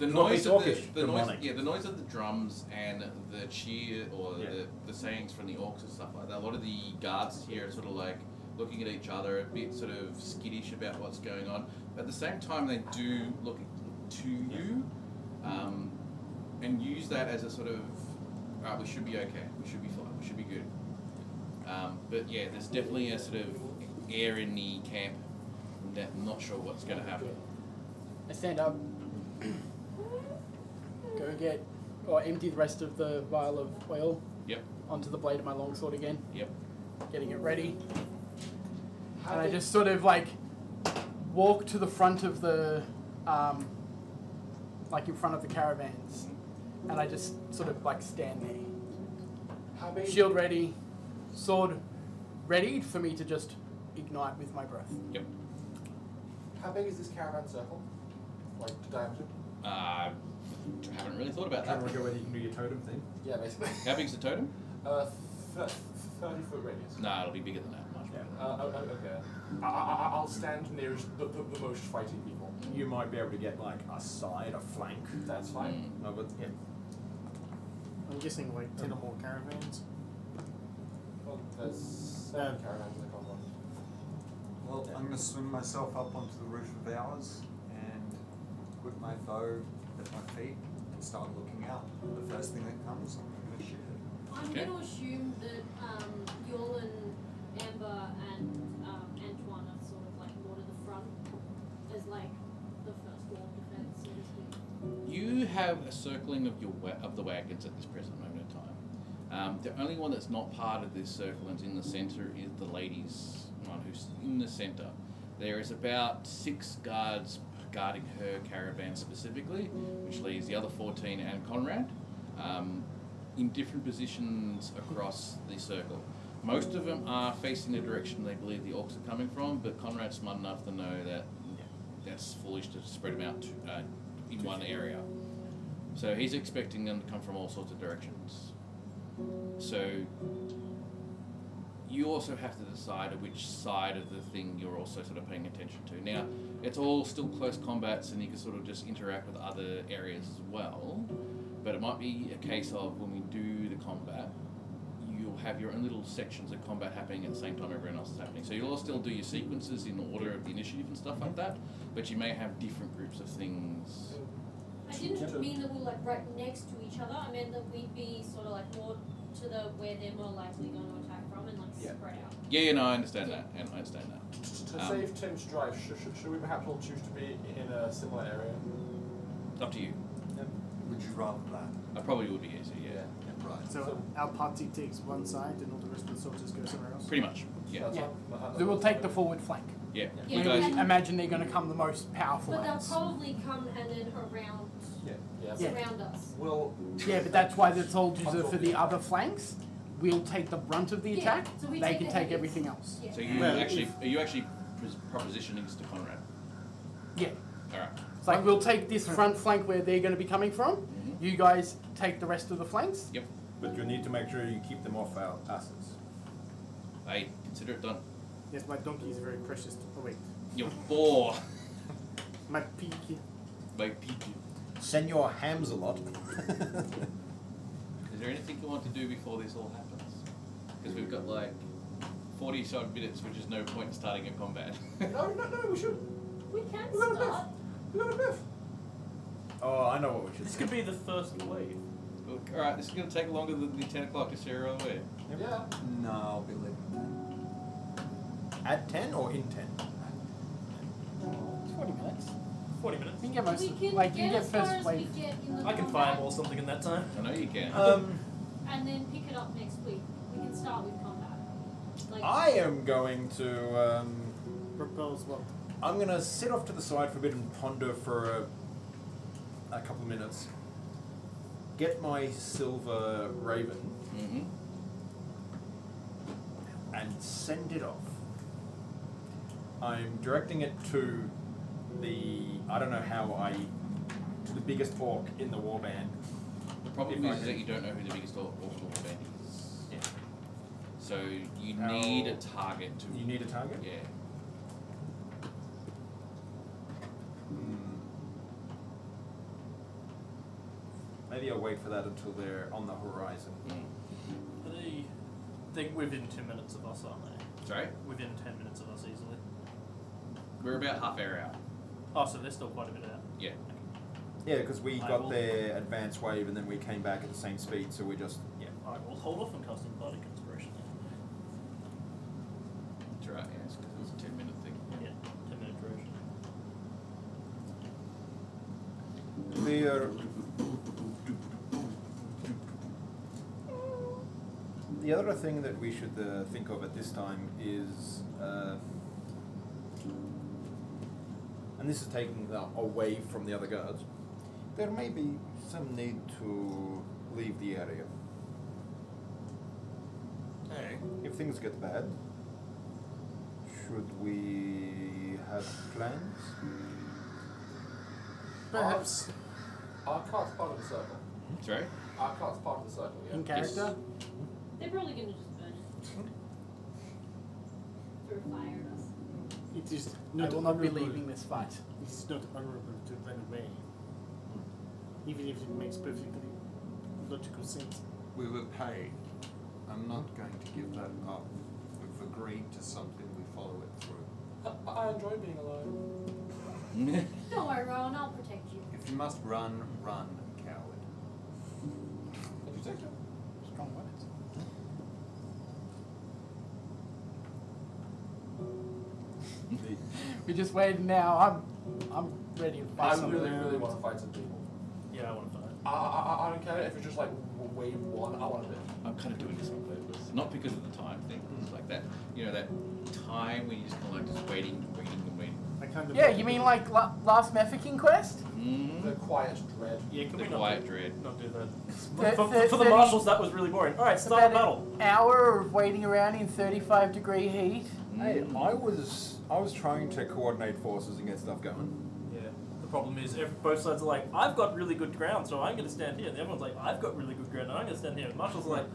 Not noise it's of orcish, the noise, demonic. the noise of the drums and the cheer or Yeah. the sayings from the orcs and stuff like that. A lot of the guards here are sort of like looking at each other, a bit sort of skittish about what's going on. But at the same time, they do look to you and use that as a sort of, we should be okay, we should be fine, we should be good. But yeah, there's definitely a sort of air in the camp that I'm not sure what's going to happen. I stand up, go get, or empty the rest of the vial of oil Yep, onto the blade of my longsword again, yep. getting it ready. And I just sort of like walk to the front of the, like in front of the caravans, and I just sort of like stand there. How big? Shield ready, sword ready for me to just ignite with my breath. Yep. How big is this caravan circle? Like the diameter? Haven't really thought about Trying that. to work out whether you can do your totem thing. Yeah, basically. How big's the totem? 30-foot radius. Nah, it'll be bigger than that. Much bigger. Okay. I'll stand nearest the most fighting people. You might be able to get like a side, a flank. That's fine. No, but yeah. I'm guessing like 10 or more caravans. Well, there's 7 caravans in the compound. Well, I'm going to swing myself up onto the roof of ours and put my bow at my feet and start looking out. The first thing that comes, I'm going to shoot it. I'm Okay. going to assume that Yolan, Amber, and Antoine are sort of like more to the front as like the first wall of defense, so to speak. You have a circling of of the wagons at this present moment in time. The only one that's not part of this circle and is in the centre is the lady's one who's in the centre. There is about 6 guards guarding her caravan specifically, which leaves the other 14 and Conrad in different positions across the circle. Most of them are facing the direction they believe the orcs are coming from, but Conrad's smart enough to know that that's foolish to spread them out in one area. So he's expecting them to come from all sorts of directions. So you also have to decide which side of the thing you're also sort of paying attention to. Now, it's all still close combats and you can sort of just interact with other areas as well, but it might be a case of when we do the combat, you'll have your own little sections of combat happening at the same time everyone else is happening. So you'll all still do your sequences in order of the initiative and stuff like that, but you may have different groups of things. I didn't mean that we were like right next to each other. I meant that we'd be sort of like more to the where they're more likely going to attack from and like spread out. Yeah, no, I understand that, and I understand that. To save Tim's drive, should we perhaps all choose to be in a similar area? Up to you. Would you rather that? I probably would be easier, yeah. Right. So our party takes one side and all the rest of the soldiers go somewhere else? Pretty much, yeah. That's Yeah. fine. So we'll take the forward flank. Yeah. Yeah, You guys, and- Imagine they're going to come the most powerful But they'll ones. probably come and then around, Yeah. surround us. We'll. Yeah, but that's why the soldiers are for the other flanks. We'll take the brunt of the Yeah, attack. so we They take can the take heavy. everything else. Yeah. so you Well, are you actually propositioning this to Conrad? Yeah. Alright. It's like we'll take this front flank where they're going to be coming from. Mhm. You guys take the rest of the flanks. Yep. But you need to make sure you keep them off our asses. Hey, consider it done. Yes, my donkey is very precious. Oh wait, Your boar. my pig. My peak. Senor Hams a lot. Is there anything you want to do before this all happens? Because we've got like 40-odd minutes, which is no point in starting a combat. No, we should. We can We got a start. We got a biff. Oh, I know what we should This do. could be the first wave. Look, alright, this is going to take longer than the 10 o'clock to share all the way. Yeah. No, I'll be leaving then. At 10 or in 10? 20 minutes. 40 minutes. You can get most We of can like you get can get as far first as we wave. get in the I can combat, fireball something in that time. I know you can. and then pick it up next week. We can start with combat. Like, I am going to. Propose what? I'm going to sit off to the side for a bit and ponder for a couple of minutes. Get my silver raven Mm-hmm. and send it off. I'm directing it to the. I don't know how to the biggest orc in the warband. The problem If I is can- that you don't know who the biggest orc band is. Yeah. So you How- need a target to. You need a target? Yeah. Maybe I'll wait for that until they're on the horizon. Mm. They're within 10 minutes of us, aren't they? Sorry? Within 10 minutes of us easily. We're about half hour out. Oh, so they're still quite a bit out. Yeah. Yeah, because we I got will- their advance wave and then we came back at the same speed, so we just I will hold off on casting Bardic Inspiration then. That's right, yes, because it was a 10-minute thing. Yeah, 10-minute duration. The other thing that we should think of at this time is, and this is taking away from the other guards, there may be some need to leave the area. Hey. If things get bad, should we have plans? Perhaps. Our cart's part of the circle. Sorry? Our cart's part of the circle, yeah. In character. they're probably gonna just burn it. Throw fire at us. It is I not will not be honorable. leaving this fight. It is not honorable to run away. Even if it makes perfectly logical sense. We were paid. I'm not going to give that up. We've agreed to something, we follow it through. I enjoy being alone. Don't worry, Rowan, I'll protect you. If you must run, run, coward. Did you take it? Strong words. We just waited now. I'm ready to fight I someone. really want to fight some people. Yeah, I want to fight. I don't care if it's just like wave one, I want to do. I'm kind of doing this on purpose. Not because of the time thing. It's like that, you know, that time when you just kind of like just waiting and waiting and waiting. I kind of Yeah, you mean like last Mephiking quest? The quiet dread. Yeah, can The we quiet not dread. not do that? Th- For th- the 30 marshals, that was really boring. Alright, start the About battle. an hour of waiting around in 35-degree heat. Hey, I was trying to coordinate forces and get stuff going. Yeah. The problem is, both sides are like, I've got really good ground, so I'm going to stand here. And everyone's like, I've got really good ground, and I'm going to stand here. And marshals are like,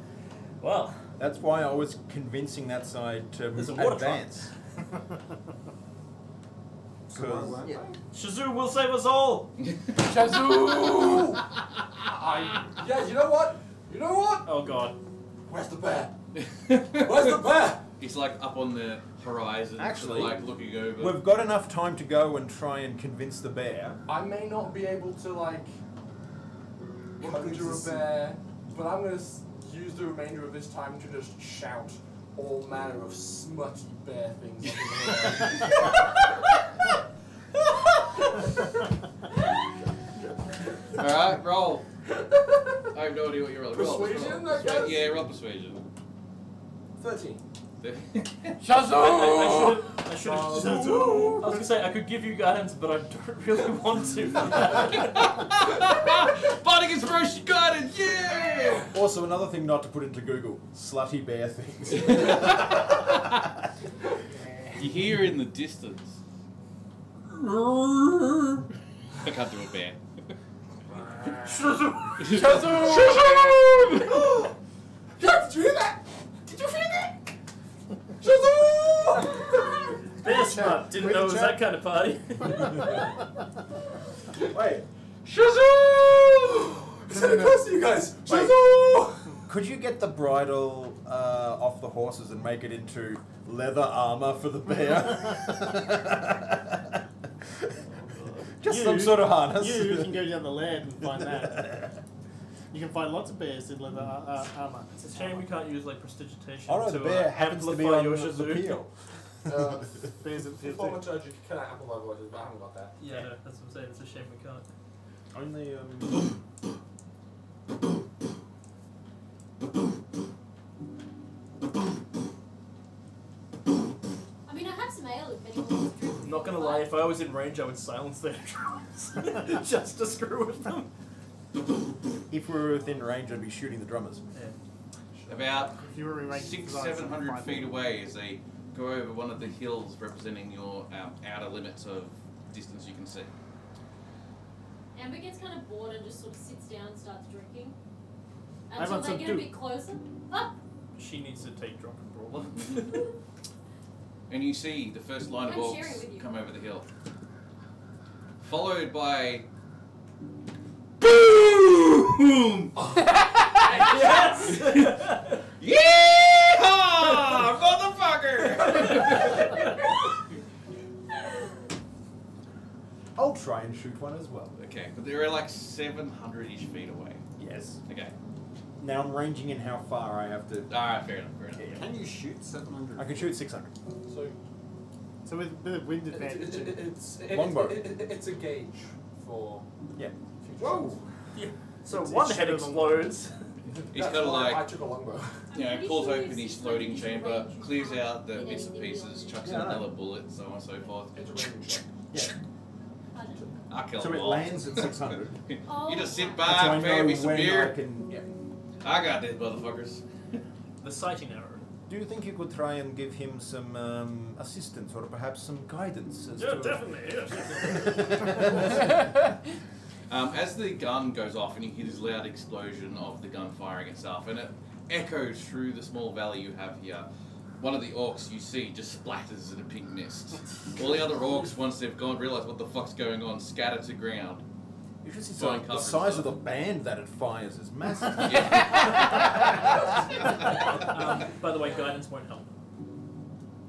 well, That's why I was convincing that side to There's a water advance. So why won't Yeah. Shazoooooo will save us all. Shazoooooo! Yeah, you know what? You know what? Oh god. Where's the bear? Where's the bear? He's like up on the horizon, Actually, sort of like looking over. We've got enough time to go and try and convince the bear. I may not be able to like What conjure good a is bear, but I'm gonna use the remainder of this time to just shout all manner of smutty bear things. Up in the air. Alright, roll. I have no idea what you're rolling. Roll. Persuasion, Roll. I guess? Yeah, roll persuasion. 13. Shazoooooo! I should have. I was gonna say I could give you guidance, but I don't really want to. Bardic Inspiration Guidance, yeah! Also, another thing not to put into Google: slutty bear things. You hear in the distance. I can't do a bear. Shazoooooo! Did you hear that? Did you feel that? Shazoo! Bear smart. Didn't know it was that kind of party. Wait, Shazoo! It's getting close to you guys. Wait. Shazoo! could you get the bridle off the horses and make it into leather armor for the bear? Just some sort of harness. You can go down the land and find that. You can find lots of bears in leather armor. It's a shame we can't use like prestidigitation Oh no, to the bear happens to be on your the Shazoooooo. peel. Bears at field Performance urge, you can amplify voices, but I haven't got that. Yeah, no, that's what I'm saying. It's a shame we can't. Only I mean, I have some ale if anyone wants to drink. I'm not gonna lie, if I was in range, I would silence their drums just to screw with them. if we were within range, I'd be shooting the drummers. Yeah. About If you were in range, 600-700 feet away as they go over one of the hills representing your outer limits of distance you can see. Amber gets kind of bored and just sort of sits down and starts drinking. I Until want they some get a too. bit closer. Up! She needs to take Drunken Brawler. And you see the first line of I'm sharing orcs with you. come over the hill. Followed by... Boom! Yes! Yeehaw! Motherfucker! I'll try and shoot one as well. Okay, but they're like 700-ish feet away. Yes. Okay. Now I'm ranging in how far I have to. Alright, fair enough, fair enough. Yeah. Can you shoot 700? I can shoot 600. So So with a bit of wind advantage. Longbow. It's a gauge for. Yeah. Future Whoa! shots. Yeah. So It's one shit head of a- explodes. He's That's kind of why like... I took a longbow. You know, Pretty pulls sure open it's his just floating like chamber, range clears you out the can't bits and in anything pieces, else. chucks in Yeah, I know. another bullet, so on and so forth. It's a random shot. Yeah. Pardon? I'll kill So them it all. lands at 600. You just sit So by, I fare know me some when I beer. can. Yeah. I got this, motherfuckers. The sighting arrow. Do you think you could try and give him some assistance or perhaps some guidance? As Yeah, to definitely. Yes. As the gun goes off and you hear this loud explosion of the gun firing itself, and it echoes through the small valley you have here, one of the orcs you see just splatters in a pink mist. All the other orcs, once they've gone, realise what the fuck's going on, scatter to ground. You should see Flying the cover size and of the band that it fires is massive. By the way, guidance won't help.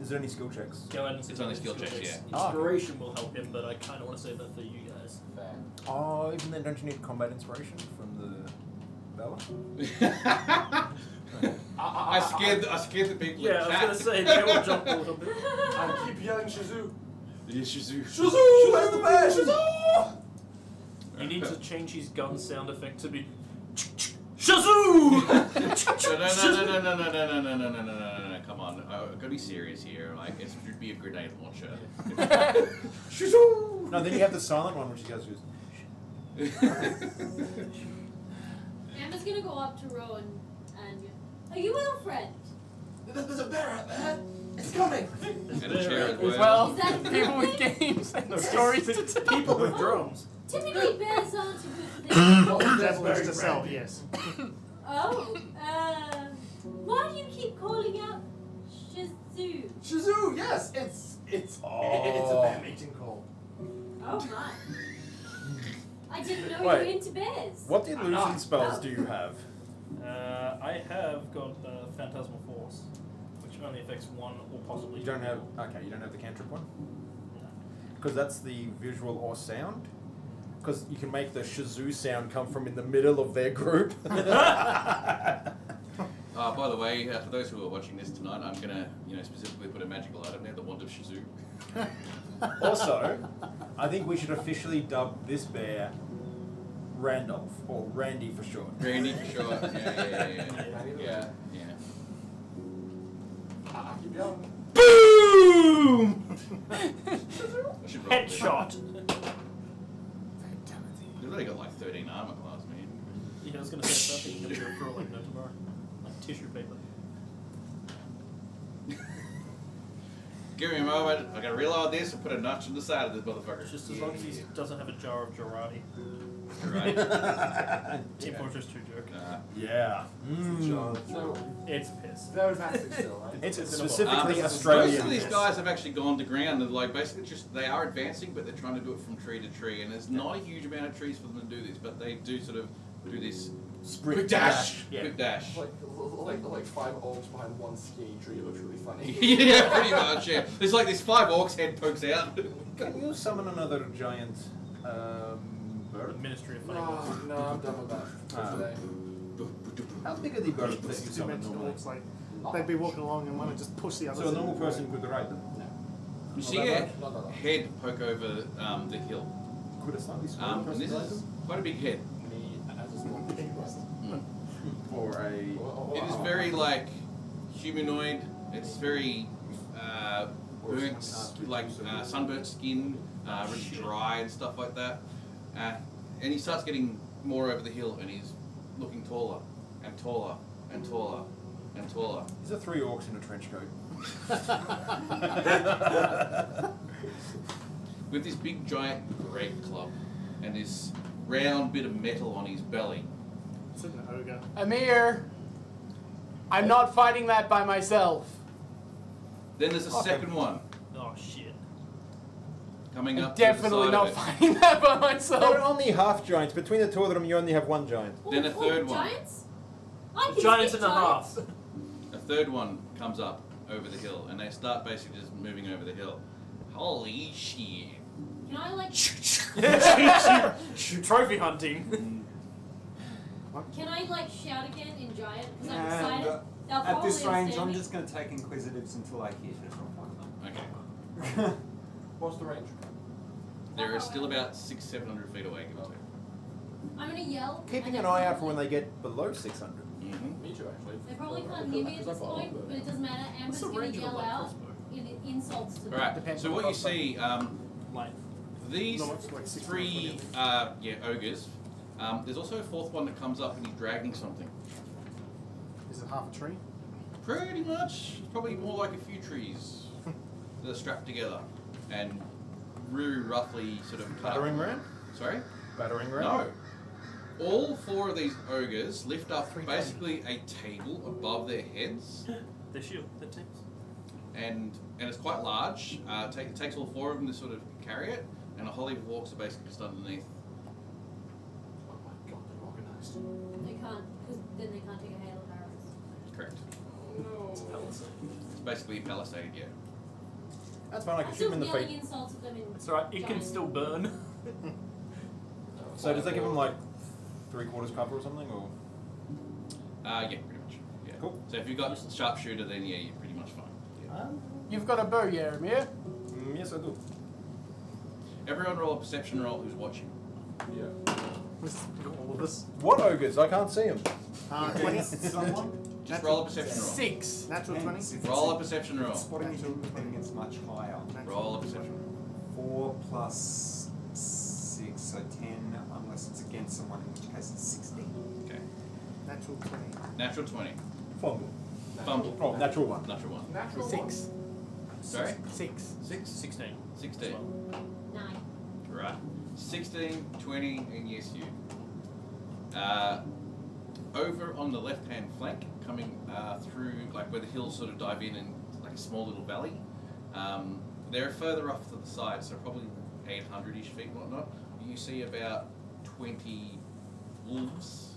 Is there any skill checks? Guidance It's only skill checks, yeah. Inspiration will help him, but I kind of want to save that for you guys. Fair. Oh, even then, don't you need combat inspiration from the Bella? I scared the people. Yeah, I was gonna say they all jump a little bit. I keep yelling Shazoo. Shazoooooo. Shazoo! Where's the bear? Shazoo! He needs to change his gun sound effect to be Shazoo! No, come on. I've got to be serious here. Like, it should be a grenade launcher. Shazoo! No, then you have the silent one, which you guys use. Amber's gonna go up to Rowan and are you well, friend? There's a bear out there. It's coming. And a chair as well. Well, Is that people with games and stories to tell. People with drums. Typically bears aren't a good thing. That's very to sell, yes. Oh, why do you keep calling out Shazoo? Shazoo! Yes, it's a bear mating call. Oh my. I didn't know you Wait. were into bears. What I'm illusion not. spells Oh. do you have? I have got Phantasmal Force, which only affects one or possibly You don't two have. people. Okay, you don't have the cantrip one? No. Because that's the visual or sound. Because you can make the Shazoo sound come from in the middle of their group. By the way, for those who are watching this tonight, I'm gonna, specifically put a magical item there, the Wand of Shazoo. Also, I think we should officially dub this bear Randolph, or Randy for short. Randy for sure. Yeah. I keep yelling. Boom! I should roll this. Headshot. They've only got like 13 armor class, man. Yeah, I was gonna say something. You're gonna go through it like no tomorrow, like tissue paper. Give me a moment. I gotta reload this and put a notch on the side of this motherfucker. Just as long as he doesn't have a jar of Girardi. Right. Team Fortress 2 joke. Yeah. So, It's piss. they're advancing still, right? It's in a specifically Most Australian. of these guys have actually gone to ground and like basically just they are advancing, but they're trying to do it from tree to tree, and there's not a huge amount of trees for them to do this, but they do sort of do this Sprint quick dash, Yeah. quick dash. Like 5 orcs behind one skinny tree. It looks really funny. Yeah, pretty much. Yeah, there's like this 5 orcs head pokes out. Can you summon another giant bird? bird? Ministry of Funny No, Books. no, I'm done with that for today. How big are the birds that you You summon mentioned normally? orcs, like they'd be walking along and one would just push the other. So a normal person could ride them? You Not see that a much? Not that much. head poke over the hill. Could a slightly smaller And person this ride is them? quite a big head. Me as a small Or a... It is very like humanoid. It's very burnt, like sunburnt skin, really dry and stuff like that. And he starts getting more over the hill, and he's looking taller and taller and taller and taller. Is there 3 orcs in a trench coat? With this big giant great club and this round bit of metal on his belly. It's an ogre. Amir, I'm not fighting that by myself. Then there's a second one Oh shit. coming I'm up. definitely to the not side of it. fighting that by They're myself. only half giants. Between the two of them, you only have one giant. Then a third one. Giants? I can Giants speak and a half. giants. A third one comes up over the hill, and they start basically just moving over the hill. Holy shit! Can I like? Trophy hunting. Mm. Can I like shout again in giant? Because I'm And, excited. They'll at probably this range, I'm understand me. just going to take inquisitives until I hit Okay. it. What's the range? They're still about 600-700 feet away, give or take. I'm gonna yell. Keeping and an they're eye out for when probably- they get below 600. Mm-hmm. Me too, actually. They probably can't hear me at this point, but it doesn't matter. Amber's What's the gonna range of a yell light out crossbow? insults to them. Alright, Depends so on what the you see, Like, these No, it's like 600 three feet. ogres, there's also a fourth one that comes up and he's dragging something. Is it half a tree? Pretty much, it's probably more like a few trees that are strapped together and really roughly sort of cut. Battering ram? Sorry? Battering ram? No. All 4 of these ogres lift up basically a table above their heads, their shield, their tips. and it's quite large. It takes all 4 of them to sort of carry it, and a whole heap of orcs are basically just underneath. Oh my god, they're organised. They can't, because then they can't take a hail of arrows. Correct. No. It's basically a palisade, yeah. That's fine, I can I'm shoot still him in the yelling feet. insults at them in It's alright, it can giant. still burn. So does that give him like 3/4 cover or something? Or Yeah, pretty much. Yeah. Cool. So if you've got sharpshooter, then yeah, you're pretty much fine. Yeah. You've got a bow, yeah, Amir? Yes, I do. Everyone roll a perception roll who's watching. Yeah. All of us. What ogres? I can't see them. 20. Someone? Just roll a perception roll. 6. Natural 20. Roll a perception roll. Spotting meaning it's much higher. Roll a perception roll. 4 plus 6, so 10, unless it's against someone, in which case it's 16. Okay. Natural 20. Natural 20. Fumble. Fumble. Oh, natural 1. Natural 1. Natural 6. Sorry? 6. 6? 16. 16. 9. Right. 16, 20, and yes, you. Over on the left-hand flank, coming through, like where the hills sort of dive in and like a small little valley, they're further off to the side, so probably 800-ish feet and whatnot. You see about 20 wolves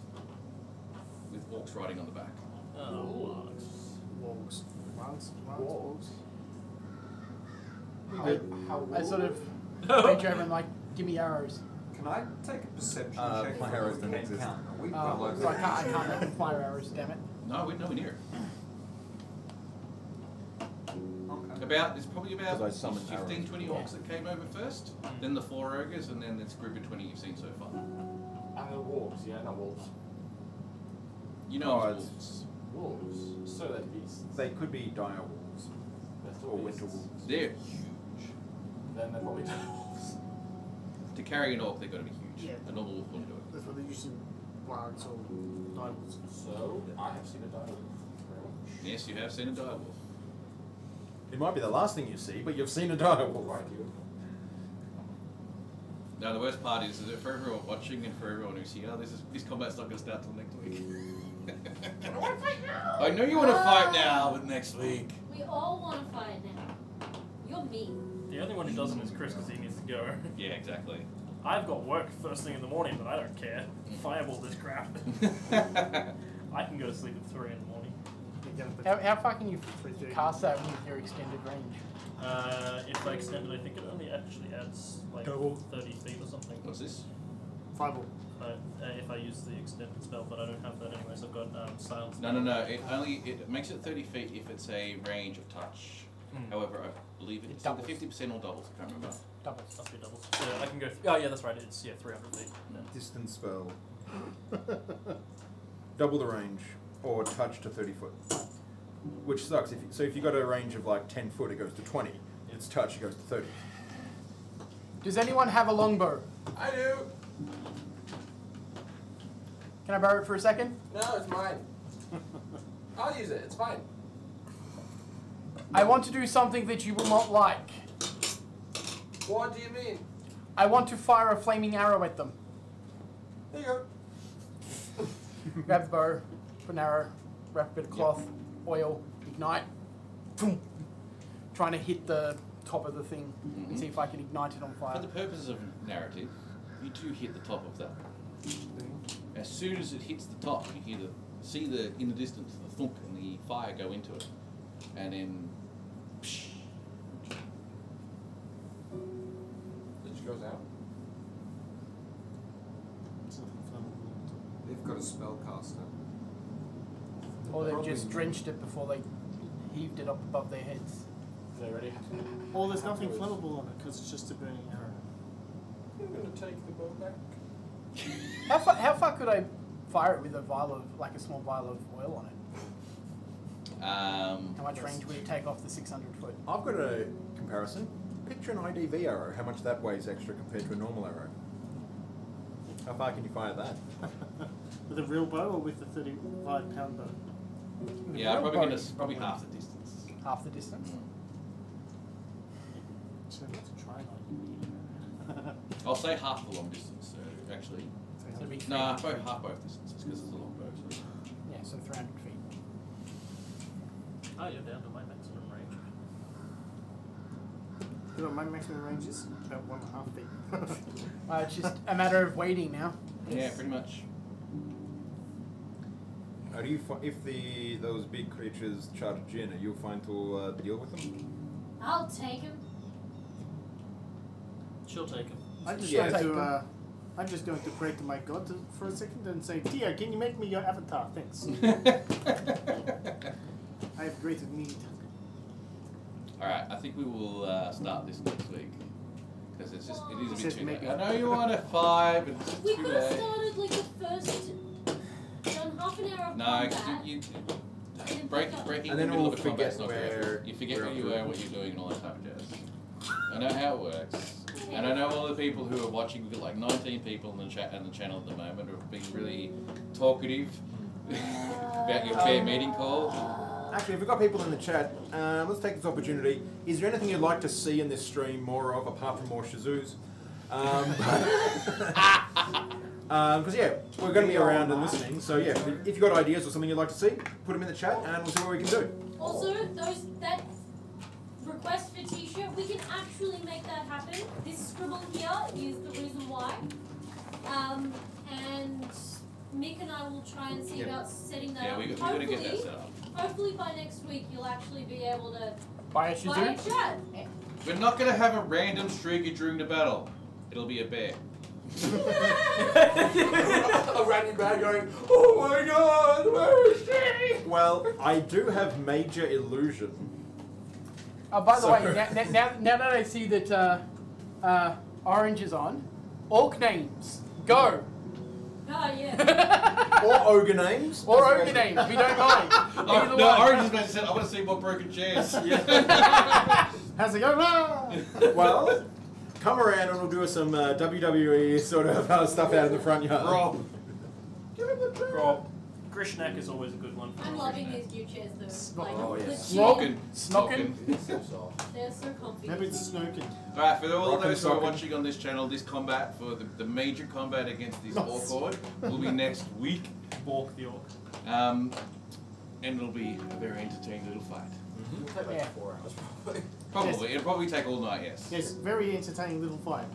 with orcs riding on the back. Oh, Wogs. Wogs. Wogs. I sort of reach over and like, give me arrows. Can I take a perception check? my for arrows the don't head exist. count? Are we well over So I can't open fire arrows, damn it. No, we're nowhere near it. Okay. It's probably about 'Cause I summoned 15, arrows. 20 orcs that came over first, then the 4 ogres, and then this group of 20 you've seen so far. And the wolves, yeah, not wolves. You know Oh, it's it's- wolves. Wolves. So they're beasts. They could be dire wolves. They're still Or beasts. winter wolves. They're huge. Then they're probably wolves. To carry an orc, they've got to be huge. Yeah. A normal wolf wouldn't do it. That's what they usually wargs or diamonds. So, I have seen a dire wolf. Very much. Yes, you have seen a dire wolf. It might be the last thing you see, but you've seen a dire wolf. Right, you. Now the worst part is that for everyone watching and for everyone who's here, this combat's not going to start till next week. I know you want to fight now, but next week. We all want to fight now. You're mean. The only one who doesn't is Chris because he needs to go. Yeah, exactly. I've got work first thing in the morning, but I don't care. Fireball this crap. I can go to sleep at 3 in the morning. How far can you cast that with your extended range? If I extend it, I think it only actually adds like Double. 30 feet or something. What's this? Fireball. If I use the extended spell, but I don't have that anyway, so I've got silence. No. It makes it 30 feet if it's a range of touch. However, I believe it's either 50% or doubles. I can't remember. Doubles. Must be doubles. So I can go. Oh yeah, that's right. It's 300 feet. Yeah. Distance spell. Double the range, or touch to 30 foot. Which sucks. If you got a range of like 10 foot, it goes to 20. If it's touch, it goes to 30. Does anyone have a longbow? I do. Can I borrow it for a second? No, it's mine. I'll use it. It's fine. I want to do something that you will not like. What do you mean? I want to fire a flaming arrow at them. There you go. Grab the bow, put an arrow, wrap a bit of cloth, oil, ignite. Boom. Trying to hit the top of the thing and see if I can ignite it on For fire. the purposes of narrative, you do hit the top of that. As soon as it hits the top, you hear in the distance the thunk and the fire go into it, and then. Psh, It just goes out. They've got a spellcaster. Or they've Probably just not. drenched it before they heaved it up above their heads. They already have it. Or there's nothing flammable on it because it's just a burning arrow. I'm gonna take the bow back. How far could I fire it with a vial of, like a small vial of oil on it? How much range would it take off the 600 foot? I've got a comparison. Picture an IDV arrow. How much that weighs extra compared to a normal arrow? How far can you fire that? With a real bow or with the 35-pound bow? yeah, I'm probably gonna probably half the distance. Half the distance? So I have to try not I'll say half the long distance. So actually, So it'd be no, half both distances because it's a long bow. So. Yeah, so 300 feet. Oh, you're down to my maximum range. You know, my maximum range is about 1.5 feet. It's just a matter of waiting now. Yeah, pretty much. How do you if those big creatures charge in, are you fine to deal with them? I'll take him. She'll take him. I'm just Yeah. going to I'm just going to pray to my god for a second and say, Tia, can you make me your avatar? Thanks. I have greater need. Alright, I think we will start this next week. Because it is a bit Says too late. maybe. I know you want a 5, and it's We too could have late. started like the first, done half an hour of No, combat. because you then breaking And in then the middle we'll of a combat's forget not where good. You forget we're where up you to. are, what you're doing, and all that type of jazz. I know how it works. And I know all the people who are watching, we've got like 19 people in the chat and the channel at the moment who are being really talkative about your fair meeting call. Actually, if we've got people in the chat, let's take this opportunity. Is there anything you'd like to see in this stream more of, apart from more Shazoos? Because yeah, we're going to be around and listening. So yeah, if you've got ideas or something you'd like to see, put them in the chat, and we'll see what we can do. Also, that request for t-shirt, we can actually make that happen. This scribble here is the reason why. And Mick and I will try and see about setting that Yeah, up. we're going to get that set up. Hopefully by next week you'll actually be able to Buy a buy a Shazoooooo? shirt. We're not going to have a random streaker during the battle. It'll be a bear. A random bad going, oh my god, where is she? Well, I do have major illusion. Oh, by the So- way, now that I see that Orange is on, orc names, go! Oh yeah. Or ogre names. Or ogre names, we don't mind. Either No, one. Orange is going to say, I want to see more broken chairs. How's it going? Ah! Well, come around and we'll do some WWE sort of stuff out in the front yard. Rob. Rob. Grishnak is always a good one. I'm loving these new chairs though. Like, Oh, yeah. legit, Smoking. Snocking. they're so comfy. Maybe it's smoking. Alright, for all Rock and those who are socking. watching on this channel, this combat, for the major combat against this orc horde, will be next week. Bork the orc. And it'll be a very entertaining little fight. It'll take like Yeah. 4 hours probably. Probably. It'll probably take all night, yes. Yes, very entertaining little fight.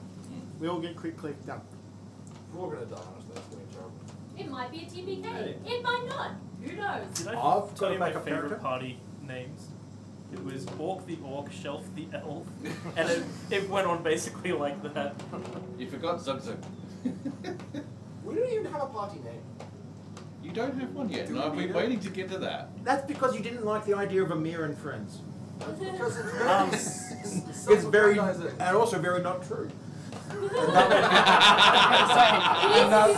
We all get quick click done. We're all gonna die, honestly, that's gonna be terrible. It might be a TPK. Hey. It might not. Who knows? Did I I've tell got you a my backup favorite character. party names? It was Bork the orc, Shelf the elf, and it went on basically like that. You forgot Zug Zug. We don't even have a party name. You don't have one yet, Do and I've we been need it? waiting to get to that. That's because you didn't like the idea of Amir and friends. Because it's Um, It's very, self-aggrandizing. and also very not true.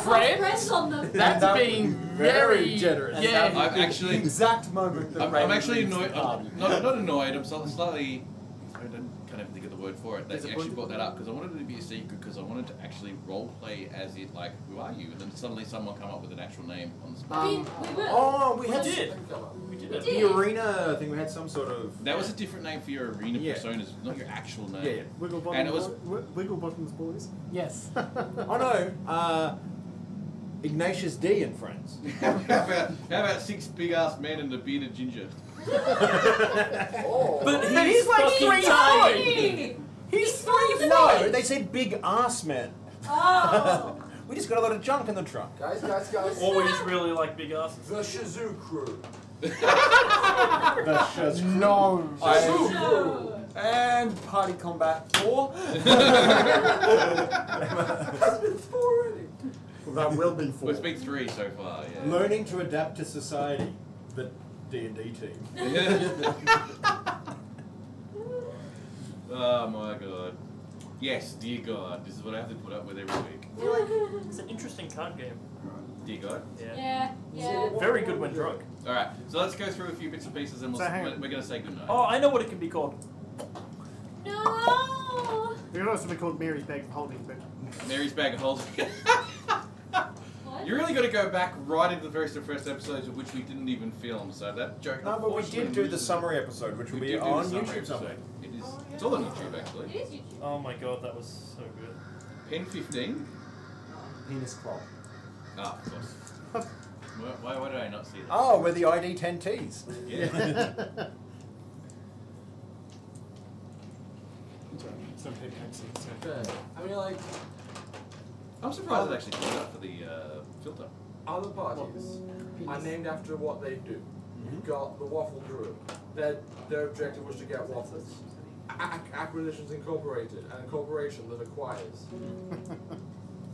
Friends on them. That's being very generous. Yeah. I'm actually, Exact moment that I'm actually Raven leaves annoyed. the party. Not annoyed. I'm slightly. I can't even think of the word for it. That you actually Disappointed? brought that up because I wanted it to be a secret because I wanted to actually role play as it. Like, who are you? And then suddenly someone come up with an actual name on the spot. I mean, we were. Oh, we We had did. We We did We it. did. the arena. I think we had some sort of. That was a different name for your arena Yeah. personas, not your actual name. Yeah, yeah. Wiggle And it was- Bottoms boys. Yes. Oh no, Ignatius D and friends. how about 6 big ass men and a bearded ginger? Oh. But But he's like fucking 3 tiny. He's 3 No, they said big ass men. Oh. We just got a lot of junk in the trunk. Guys. Always really like big asses. The Shazoooooo crew. The Shazoooooo. No. No. And party combat 4. That's been 4 already. That will be four. We've been 3 so far. Yeah. Learning to adapt to society. The D&D team. Oh my god. Yes, dear God, this is what I have to put up with every week. It's an interesting card game. Dear God. Yeah. Yeah. Very good when drunk. Alright, so let's go through a few bits and pieces and So hang we're on. going to say goodnight. Oh, I know what it can be called. No. It could also be called Mary's Bag of Holding, but Mary's bag of holding. What? You really got to go back right into the very first episodes of which we didn't even film, so that joke. No, but we unfortunately did do the loses- summary episode, which will we be did do on the summary YouTube episode. somewhere. It is. Oh, It's yeah. all on YouTube actually. It is YouTube. Oh my god, that was so good. Pen 15. Penis club. Ah, of course. why did I not see that? Oh, we're the ID 10Ts. Yeah. some heavy accents. Okay. I mean, like, I'm surprised it actually came up for the filter. other parties are named after what they do. You've got the Waffle Druid. Their objective was to get waffles. Acquisitions Incorporated, an incorporation that acquires.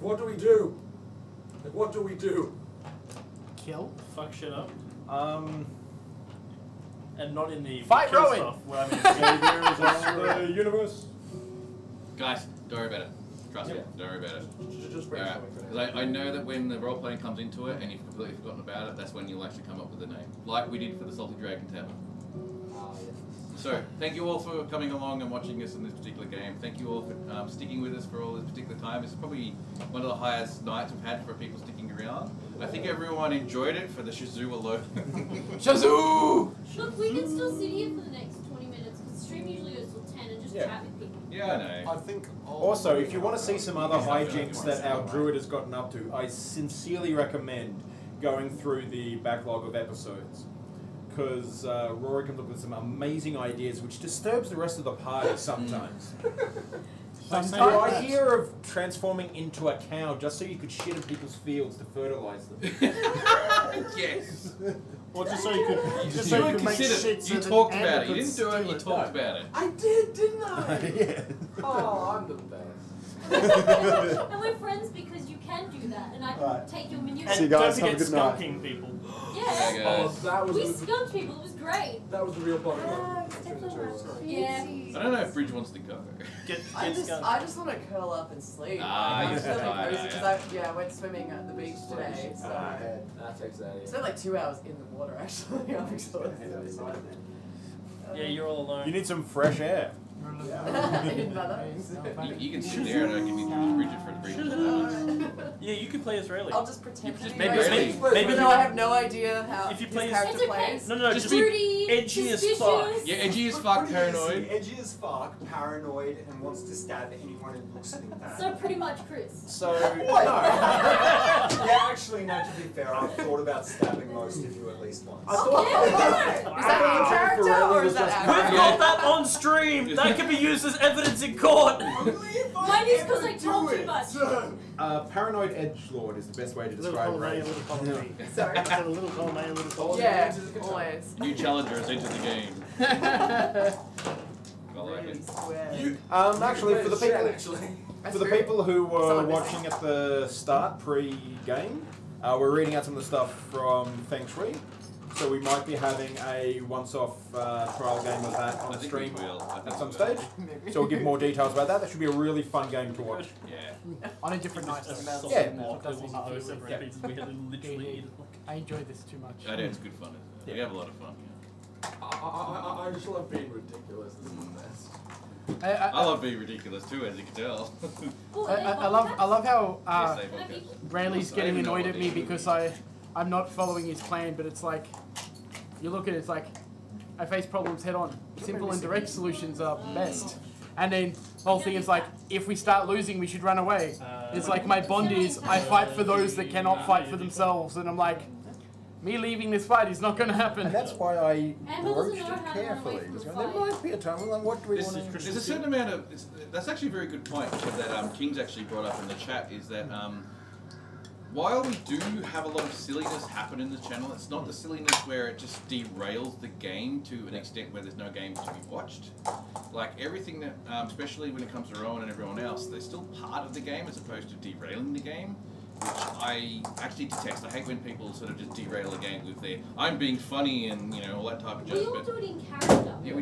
What do we do? Like, what do we do? Kill? Fuck shit up. And not in the Fight kill Rowan. stuff where I'm in Saviors of the universe. Guys, don't worry about it. Trust me, Yeah. don't worry about it. Just Alright, brainstorming for because I know that when the role playing comes into it and you've completely forgotten about it, that's when you'll actually come up with a name. Like we did for the Salty Dragon Tavern. So, thank you all for coming along and watching us in this particular game. Thank you all for sticking with us for all this particular time. It's probably one of the highest nights we've had for people sticking around. I think everyone enjoyed it for the Shazoooooo alone. Shazoooooo! Look, we can still sit here for the next 20 minutes because the stream usually goes till 10 and just Yeah. chat with people. Yeah, I know. I think. Also, if you want to see some other hijinks that our druid has gotten up to, I sincerely recommend going through the backlog of episodes. Because Rory comes up with some amazing ideas which disturbs the rest of the party sometimes. Sometimes. The idea of transforming into a cow just so you could shit in people's fields to fertilize them. Yes. Or just so you could, You just so you could make considered shit it. so You that talked Amber about it. You could didn't do it, steal you talked about it. I did, didn't I? Yeah. Oh, I'm the best. And we're friends because you can do that, and I can Right. take your menu. And See you guys, don't have a forget good night. skunking people. Yeah. Okay, Oh, guys. that We was the, skunked people. It was great. that was the real bottom Yeah. I don't know if Bridge wants to go. Get I skunked. just want to curl up and sleep. Ah, I'm you're feeling tired, cozy because I went swimming at the beach today, so That takes that in. spent like 2 hours in the water actually. I'm exhausted. Yeah, you're all alone. You need some fresh air. In my lungs. You can sit there and I can introduce Bridget for the Bridge. Yeah, you could play Israeli. I'll just pretend to just be maybe- Rachel, maybe- even you- though I have no idea how if you his play- character It's okay. plays. No, Just just be Fruity, edgy as suspicious. fuck. Yeah, edgy as fuck, paranoid. Edgy as fuck, paranoid, and wants to stab anyone who looks at him bad. So pretty much Chris. So, What? Yeah, actually, no, to be fair, I've thought about stabbing most of you at least once. Okay, Is that in character or is that We've actor? got that on stream. That can be used as evidence in court. Mine is because I told too much. paranoid edgelord is the best way to Little describe column A, Ray. little column B. Sorry. I said a little column A, a little column B. Yeah, always. New challenger has entered the game. I like Really it. swear. You, Actually, for the shit, people, actually. For the people who were watching at the start, pre-game, we're reading out some of the stuff from Feng Shui. So we might be having a once-off trial game of that on the stream at some stage. So we'll give more details about that. That should be a really fun game to watch. Yeah. On a different night. Yeah. I enjoy this too much. I know it's good fun, isn't it? We have a lot of fun. I just love being ridiculous. This is the best. I love being ridiculous too, as you can tell. I love how Yes, they will. Rayleigh's getting annoyed at me because I'm not following his plan, but it's like, you look at it, it's like, I face problems head on. Simple and direct solutions are best. And then the whole thing is like, if we start losing, we should run away. It's like my bond is, I fight for those that cannot fight for themselves. And I'm like, me leaving this fight is not going to happen. And that's why I Amber broached doesn't know it how to run carefully. away from Just the going, there fight. might be a time when, like, what do we want to There's a certain amount of... that's actually a very good point that King's actually brought up in the chat, is that while we do have a lot of silliness happen in the channel, it's not the silliness where it just derails the game to an extent where there's no game to be watched. Like everything that, especially when it comes to Rowan and everyone else, they're still part of the game as opposed to derailing the game, which I actually detest. I hate when people sort of just derail a game with their, I'm being funny and, you know, all that type of jazz. We all do it in character. Yeah,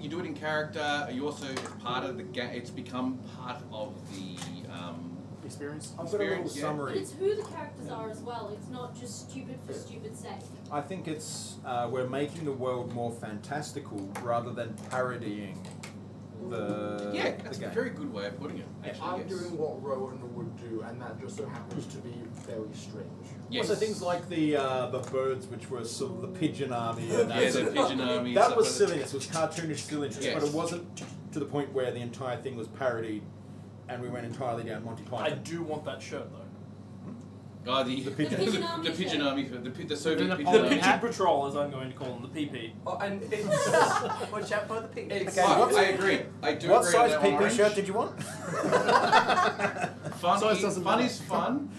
you do it in character. You also, it's part of the game. It's become part of the Experience. I've got a little Experience, yeah. But summary. it's who the characters are as well. It's not just stupid for stupid sake. I think it's we're making the world more fantastical rather than parodying the yeah. That's the a game. very good way of putting it. Actually, I'm yes. doing what Rowan would do, and that just so happens to be very strange. Yes. Also things like the birds, which were sort of the pigeon army. And Yeah, the pigeon army. that stuff was like silliness. It was cartoonish silliness, Yes. but it wasn't to the point where the entire thing was parodied, and we went entirely down Monty I Python. do want that shirt though. Oh, the pigeon army the pigeon shirt. army, the Soviet The pigeon The army. Pigeon Patrol, as I'm going to call them, the PP. Oh, and it's Watch out for the pig. it's Okay, what- I agree. I do What agree size on that one, PP Orange. shirt did you want? Fun, Size doesn't fun matter. is fun.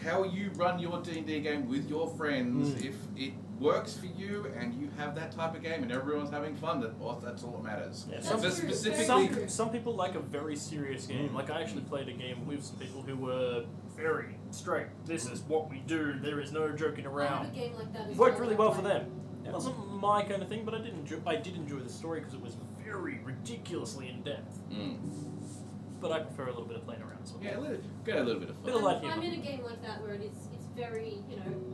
How you run your D&D game with your friends, if it works for you and you have that type of game and everyone's having fun, that's all that matters. Yeah, That's some, true. specifically, some people like a very serious game. Like I actually played a game with some people who were very straight. This is what we do. There is no joking I have around. a game like that as Worked well. really well for them. It wasn't my kind of thing, but I did enjoy the story because it was very ridiculously in depth. But I prefer a little bit of playing around. So yeah, get a little bit of Bit fun. of light I'm humor. in a game like that where it's very,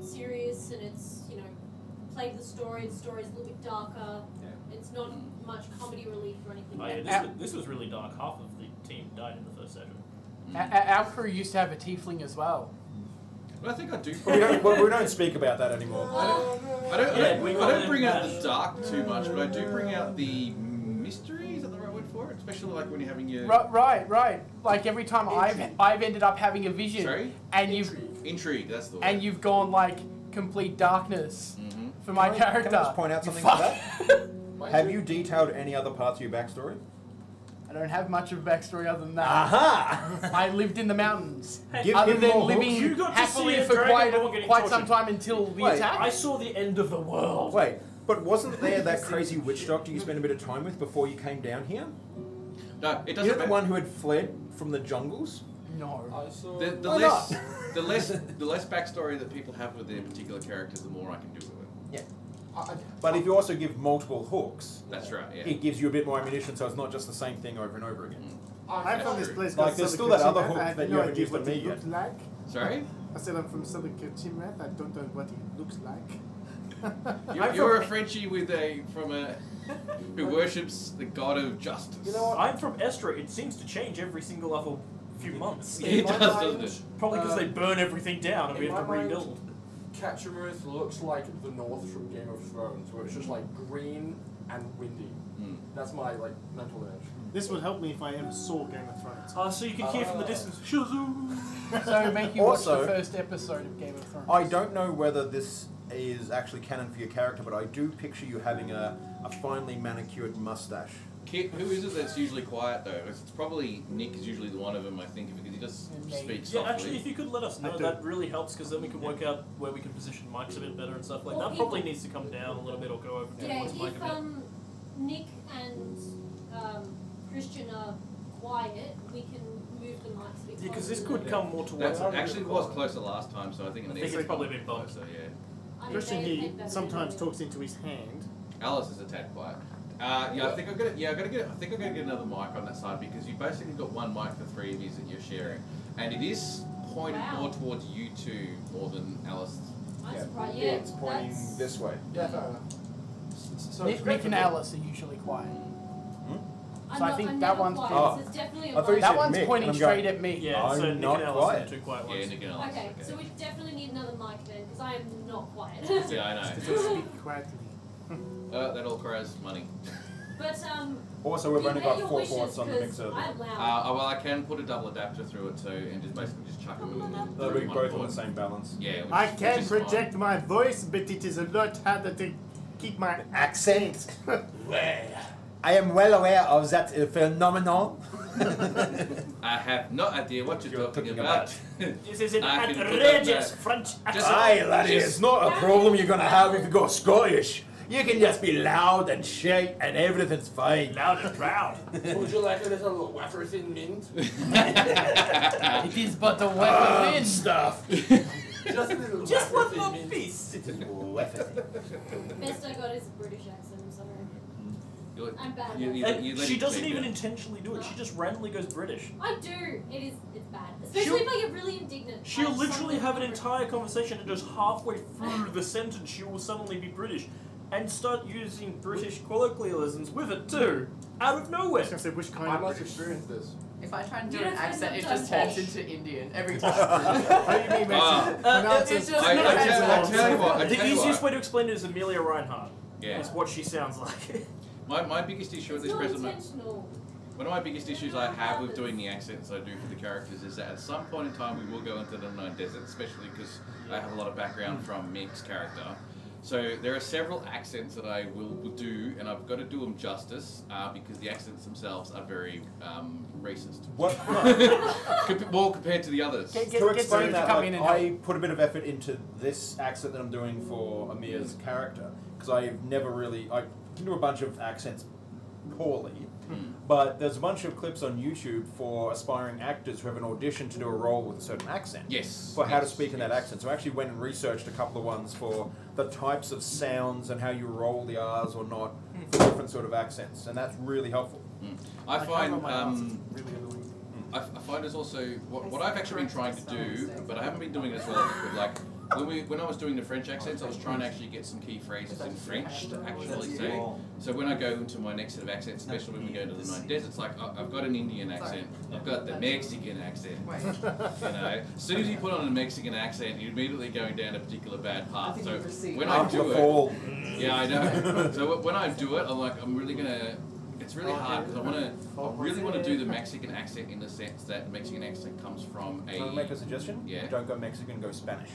serious and it's, play the story is a little bit darker. Yeah. It's not much comedy relief or anything Oh, like yeah, that. this was really dark. Half of the team died in the first session. Our crew used to have a tiefling as well. But I think I do. we don't speak about that anymore. I don't bring out the dark too much, but I do bring out the mystery. Is that the right word for it? Especially like when you're having your Right. Like every time I've ended up having a vision, Sorry? and intrigue. That's the word. and you've gone like complete darkness for my character. Can I just point out something fuck. for that? Have you detailed any other parts of your backstory? I don't have much of a backstory other than that. Aha! I lived in the mountains. Give Other him than more living hooks. You got to happily see a for dragonborn getting quite some tortured. time until the Wait, attack. I saw the end of the world. Wait, but wasn't there that crazy witch doctor you spent a bit of time with before you came down here? No, it doesn't You're the matter. one who had fled from the jungles? No. I saw. The Why less not? the less backstory that people have with their particular characters, the more I can do with it. But if you also give multiple hooks, That's right. Yeah. it gives you a bit more ammunition, so it's not just the same thing over and over again. I'm from this place Like, called there's Southern still that other Kachimrath. hook I had that no you haven't idea used what on me it looked yet. like. Sorry. I said I'm from Southern Kachimrath. I don't know what it looks like. You're a Frenchie who worships the god of justice. You know what? I'm from Estra. It seems to change every single other few months. Yeah, it does, doesn't it? Probably because they burn everything down and we in have to my mind- rebuild. Catchimurth looks like the North from Game of Thrones, where it's just like green and windy. That's my mental image. This would help me if I ever saw Game of Thrones. So you can hear from the distance. Shazoooooo! So make you watch Also- the first episode of Game of Thrones. I don't know whether this is actually canon for your character, but I do picture you having a finely manicured mustache. Kit, who is it that's usually quiet though? It's probably Nick is usually the one of them, I think, because he just speaks Yeah, softly. actually, if you could let us know, do. that really helps because then we can work out where we can position mics a bit better and stuff like Well, that. if- Probably needs to come down a little bit or go over Yeah, towards mic a if bit. Nick and Christian are quiet, we can move the mics to be Yeah, because this closer. could come more towards. That actually was closer last time, so I think it I needs think to it's be probably a bit bumped. closer. Yeah. I mean, Christian, they he take better sometimes than talks into his hand. Alice is a tad quiet. Yeah, I think I'm gonna. Yeah, I think I'm gonna get another mic on that side because you've basically got one mic for 3 of you that you're sharing, and it is pointed Wow. more towards you two more than Alice. I'm surprised. Yeah, Yeah, it's pointing that's- this way. Yeah, fair enough. So it's Nick, great Nick and for them. Alice are usually quiet. I'm So I not- think I'm that never one's quiet, Oh. so it's definitely a I thought you mic. That said one's Mick, pointing and I'm going, straight at me. Yeah, I'm so Nick not and Alice quiet. are the two quiet ones. Yeah, Nick and Alice. Okay, okay. so we definitely need another mic then, because I am not quiet. Yeah, I know. Just speak quietly. That all requires money. But Also, we've only repeat got your 4 wishes, ports on the 'cause mixer. I'm loud. Well, I can put a double adapter through it too, and just basically just chuck them in. They'll be both on the same balance. Yeah. Which I is- can which is project fine. my voice, but it is a lot harder to keep my accent. I am well aware of that phenomenon. I have no idea what you're talking about. This is an I can put on outrageous that. French Just- accent. Aye, laddie, it's not a problem you're gonna have if you go Scottish. You can just be loud and shake and everything's fine. Loud and proud. Would you like a little wafer thin mint? It is but a weapon in. Stuff. Just a little Just wafer one thin more mint. piece. Best I got is a British accent, so You're- I'm bad. you- at you- it. you let She it doesn't creep even in. intentionally do it. She just randomly goes British. I do. It's bad, especially if I get really indignant. She'll by literally something have an British. entire conversation and just halfway through the sentence she will suddenly be British and start using British colloquialisms with it too. Out of I nowhere. was gonna say which kind I of must British? experience this. If I try and do You an don't find accent, it sometimes just turns posh. into Indian every time. How do you mean, Ah. Mason? Pronounce it's it. just- I tell you what. I The tell you easiest what. way to explain it is Amelia Reinhardt. Yeah. That's what she sounds like. My biggest issue with It's this not present. intentional. One of my biggest issues I have with doing the accents I do for the characters is that at some point in time we will go into the unknown desert, especially because I have a lot of background from Mick's character. So there are several accents that I will do, and I've got to do them justice because the accents themselves are very racist. What? More compared to the others. Get To someone explain to that, come like, in and I help. put a bit of effort into this accent that I'm doing for Amir's character because I've never really I can do a bunch of accents poorly, but there's a bunch of clips on YouTube for aspiring actors who have an audition to do a role with a certain accent. Yes. For how to yes, speak in that yes. accent. So I actually went and researched a couple of ones for the types of sounds and how you roll the R's or not for different sort of accents, and that's really helpful. I can't find roll my R's, it's really annoying. I find is also what I've actually been trying to do, but I haven't been doing it as well. But like when I was doing the French accents, I was trying to actually get some key phrases in French to actually say. So when I go into my next set of accents, especially when we go to the Nine Deserts, like I've got an Indian accent, I've got the Mexican accent. Wait. You know, as soon as you put on a Mexican accent, you're immediately going down a particular bad path. So when I do it, Fall. yeah, I know. So when I do it, I'm really gonna. It's really hard because I really want to do the Mexican accent in the sense that the Mexican accent comes from Can I make a suggestion? Yeah. Don't go Mexican, go Spanish.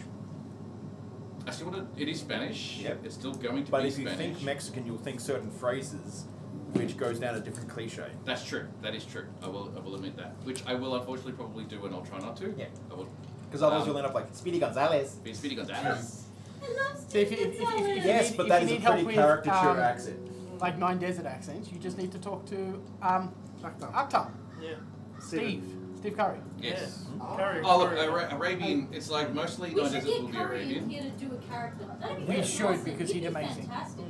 I still want to. It is Spanish. Yep. It's still going to But be if you Spanish. think Mexican, you'll think certain phrases, which goes down a different cliche. That's true. That is true. I will admit that. Which I will unfortunately probably do, and I'll try not to. Yeah. I will. Because otherwise you'll end up like Speedy Gonzalez. Be Speedy Gonzalez. I love So if Steve you Gonzalez. Yes, need- but if that you is a need help pretty with, caricature accent. like Nine Desert accents, you just need to talk to Akhtar. Akhtar, Yeah. Steve Curry. Yes. Carry- Oh look, carry- Arabian. It's like mostly We Nine should Deserts will get be Curry in Arabian. here to do a character. That'd be We really should, awesome. because he'd be amazing. Fantastic.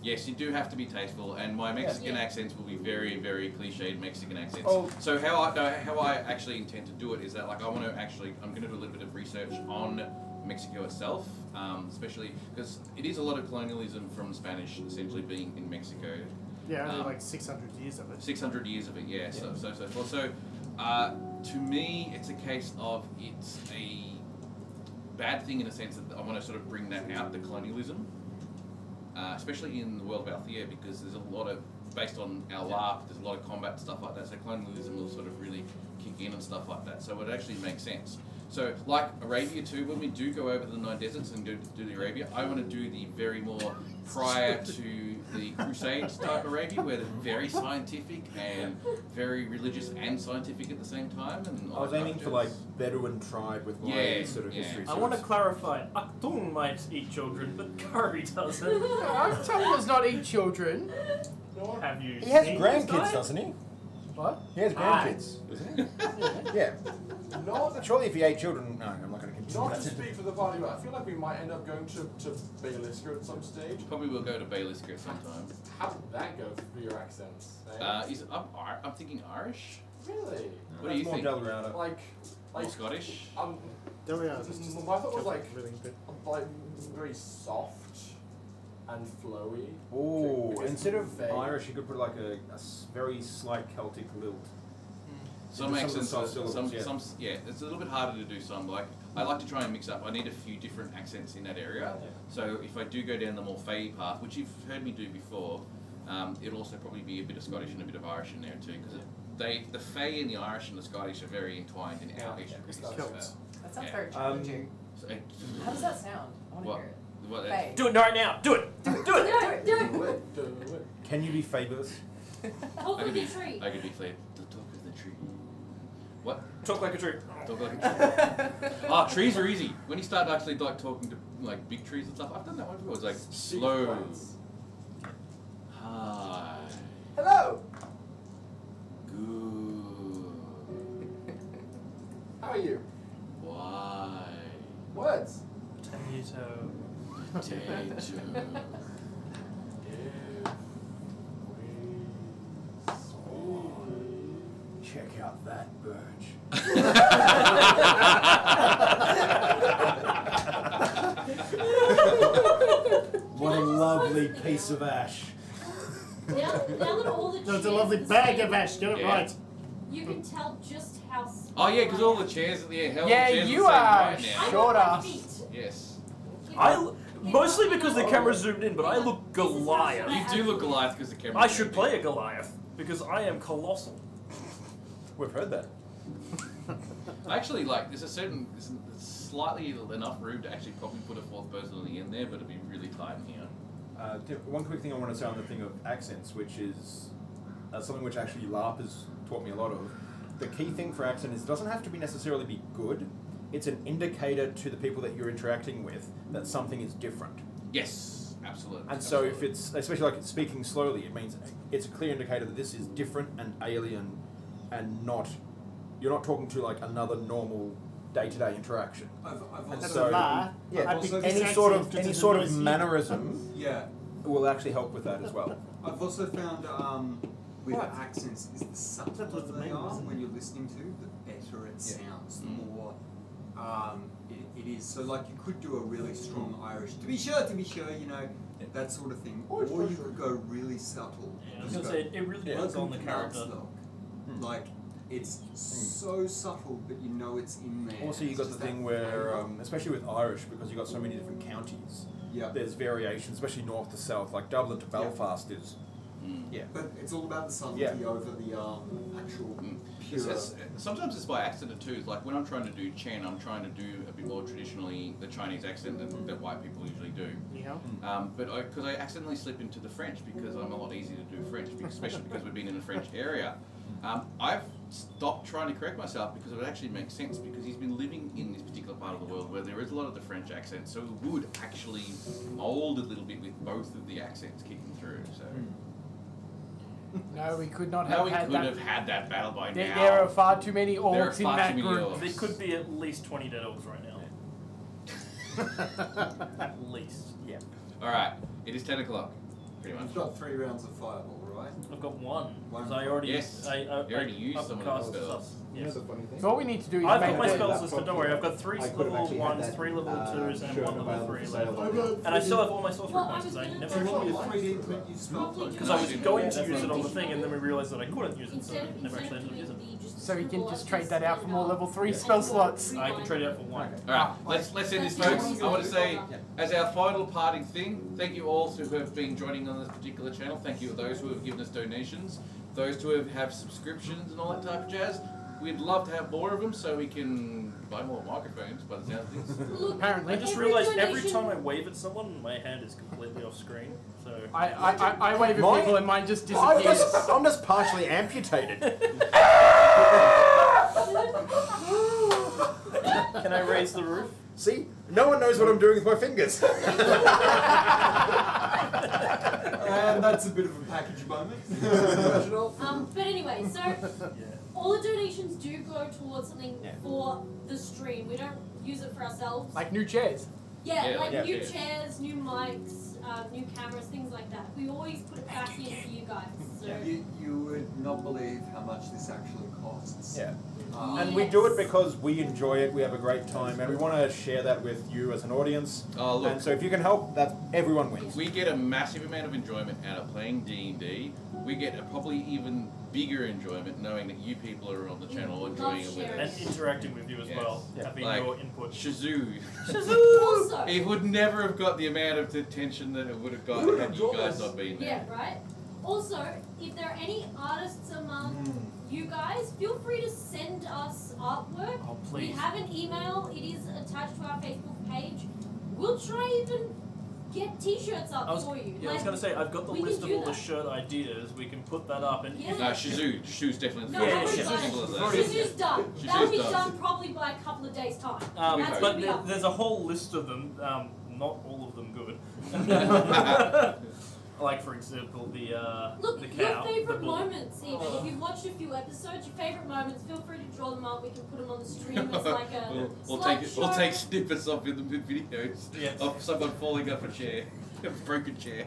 Yes, you do have to be tasteful, and my Mexican Yeah. accents will be very, very cliched Mexican accents. Oh. So how I actually intend to do it is that like I'm going to do a little bit of research on Mexico itself, especially because it is a lot of colonialism from Spanish essentially being in Mexico. Yeah, only Um, like 600 years of it. 600 years of it, yeah. So forth. So to me, it's a case of it's a bad thing in a sense that I want to sort of bring that out, the colonialism. Especially in the world of Althea, because there's a lot of, based on our LARP, there's a lot of combat stuff like that, so colonialism will sort of really kick in and stuff like that, so it actually makes sense. So, like Arabia too, when we do go over the Nine Deserts and do the Arabia, I want to do the very more prior to the Crusades type Arabia, where they're very scientific and very religious and scientific at the same time. And I was aiming for like Bedouin tribe with my Yeah, sort of yeah. history. I want to clarify. Aktung might eat children, but Curry doesn't. Akhtar does not eat children. Have you He has seen this grandkids, guy? doesn't he? What? He has grandkids, doesn't he? Yeah. Not, Surely if he ate children... No, I'm not going to continue not that. to speak for the party, but I feel like we might end up going to Bailiska at some stage. Probably will go to Bailiska sometime. How did that go for your accents? Eh? I'm thinking Irish. Really? What do you think? More Delrado. Like Or Scottish? Delia's my thought was like really good. very soft and flowy. Oh, Because instead of vague. Irish, you could put like a very slight Celtic lilt. Some Into some of accents, the are, soft syllables, some, yeah, it's a little bit harder to do some. Like, I like to try and mix up. I need a few different accents in that area. So if I do go down the more Fey path, which you've heard me do before, it'll also probably be a bit of Scottish and a bit of Irish in there too, because the Fey and the Irish and the Scottish are very entwined in our history. Celts. That sounds Yeah. very challenging. So, How does that sound? I want to what? hear it. What? Faye. Do it right now. Do it. Do it. Do it. Do it. Can you be fabulous? Talk I with could be. the tree. I could be clear. The talk of the tree. What? Talk like a tree. Talk like a tree. Oh, trees are easy. When you start actually like talking to like big trees and stuff, I've done that one before. It's like slow. Hi. Hello. Good. How are you? Why? Words. Potato. Potato. Check out that birch. What a lovely piece of ash. Now that all the No, it's a lovely bag of ash. Get it Yeah. right. you can tell just how small Oh yeah, because all the I am. chairs at the hell. Yeah, the chairs you are the same are height now. I'm shorter. on my feet. Yes. Mostly because the camera zoomed in, but I look Goliath. You do look Goliath because the camera. I should play a Goliath because I am colossal. We've heard that. Actually, like, there's slightly enough room to actually probably put a fourth person on the end there, but it'd be really tight in here. One quick thing I want to say on the thing of accents, which is something which actually LARP has taught me a lot of. The key thing for accent is it doesn't have to be necessarily be good. It's an indicator to the people that you're interacting with that something is different. Yes, absolutely. And so if it's, especially like it's speaking slowly, it means it's a clear indicator that this is different and alien and not, you're not talking to like another normal day-to-day interaction. I've And also, so, I yeah, picked also- this any sort accent of any because sort it of was you. mannerism yeah, will actually help with that as well. I've also found with What? accents is the That subtler was the they main are reason. when you're listening to, the better it sounds, the Mm. more it is. So like you could do a really strong Irish, to be sure, you know, that sort of thing. Or you could go really subtle. Yeah, I was Just gonna say it really depends on the "Welcome to character. Mudstock." Like it's so subtle, but you know it's in there. Also, you It's got the just that thing where, flavour. especially with Irish, because you got so many different counties. Yeah. There's variations, especially north to south. Like Dublin to Belfast is, Mm. yeah. But it's all about the subtlety Yeah. over the actual Mm. pure. Sometimes it's by accident too. It's like when I'm trying to do Chen, I'm trying to do a bit more traditionally the Chinese accent that white people usually do. Yeah. But because I accidentally slip into the French because I'm a lot easier to do French, especially because we've been in a French area. I've stopped trying to correct myself because it actually makes sense because he's been living in this particular part of the world where there is a lot of the French accent, so it would actually mould a little bit with both of the accents kicking through. So No, we could not now have we had could that. have had that battle by There, now. there are far too many There are orcs in far that too many group. orcs. There could be at least 20 dead elves right now. At least. Yeah. All right, it is 10 o'clock, pretty much. You've got 3 rounds of fireball, right? I've got one. One. Because I already. Yes, I you already used some of upcast those spells. stuff. You know Yes. the funny thing? So what we need to do is I've make got my the- spells listed, don't worry, I've got 3 I could have level actually had 1s, that, 3 level 2s, and shirt 1 level available 3 for sale. left. And I still have all my sorcery Well, I points, was I gonna never do What really you one. 3D print you spell Probably points? because I was just going to do use it on the additional thing, and then we realised that I couldn't use it, so Instead I of never actually ended up using it. So we can just trade that out for more level 3 spell slots. I can trade it out for 1. All right, let's end this, folks. I want to say, as our final parting thing, thank you all who have been joining on this particular channel. Thank you to those who have given us donations, those who have subscriptions and all that type of jazz. We'd love to have more of them so we can buy more microphones by the sound of things. Look, Apparently. I just every realised every donation- time I wave at someone, my hand is completely off screen, so... I wave at Mine- people and mine just I'm disappears. I'm just partially amputated. Can I raise the roof? See? No one knows what I'm doing with my fingers. And that's a bit of a package moment. But anyway, so all the donations do go towards something for the stream. We don't use it for ourselves. Like new chairs. Yeah, like new chairs. chairs, new mics, new cameras, things like that. We always put it back in for you guys. So You would not believe how much this actually costs. Yeah. Um, And we do it because we enjoy it, we have a great time, and we want to share that with you as an audience. Oh, look. And so if you can help, that's everyone wins. We get a massive amount of enjoyment out of playing D&D. We get a probably even bigger enjoyment knowing that you people are on the channel enjoying it with sharing. And us. interacting with you as Yes. well, Yeah. having Like, your input. Shazoooooo! also, It would never have got the amount of attention that it would have got had you guys not been there. yeah, right. Also, if there are any artists among you guys, feel free to send us artwork. Oh, We please. have an email. It is attached to our Facebook page. We'll try even get T-shirts up for you. Yeah, I was Like, gonna say I've got the we can list of do all the that. shirt ideas. We can put that up and Yeah. No, Shazoooooo's definitely No, the yeah, that's yeah, fine. simple as that. This is done. She's That'll be done. done probably by a couple of days' time. We That's hope. gonna but be up. there's a whole list of them. Not all of them good. Like for example the Look, the your cow. favourite the bull. moments, even. If you've watched a few episodes, your favourite moments, feel free to draw them up. We can put them on the stream as like a we'll slideshow. take snippets of the videos Yes. of someone falling off a chair, a broken chair,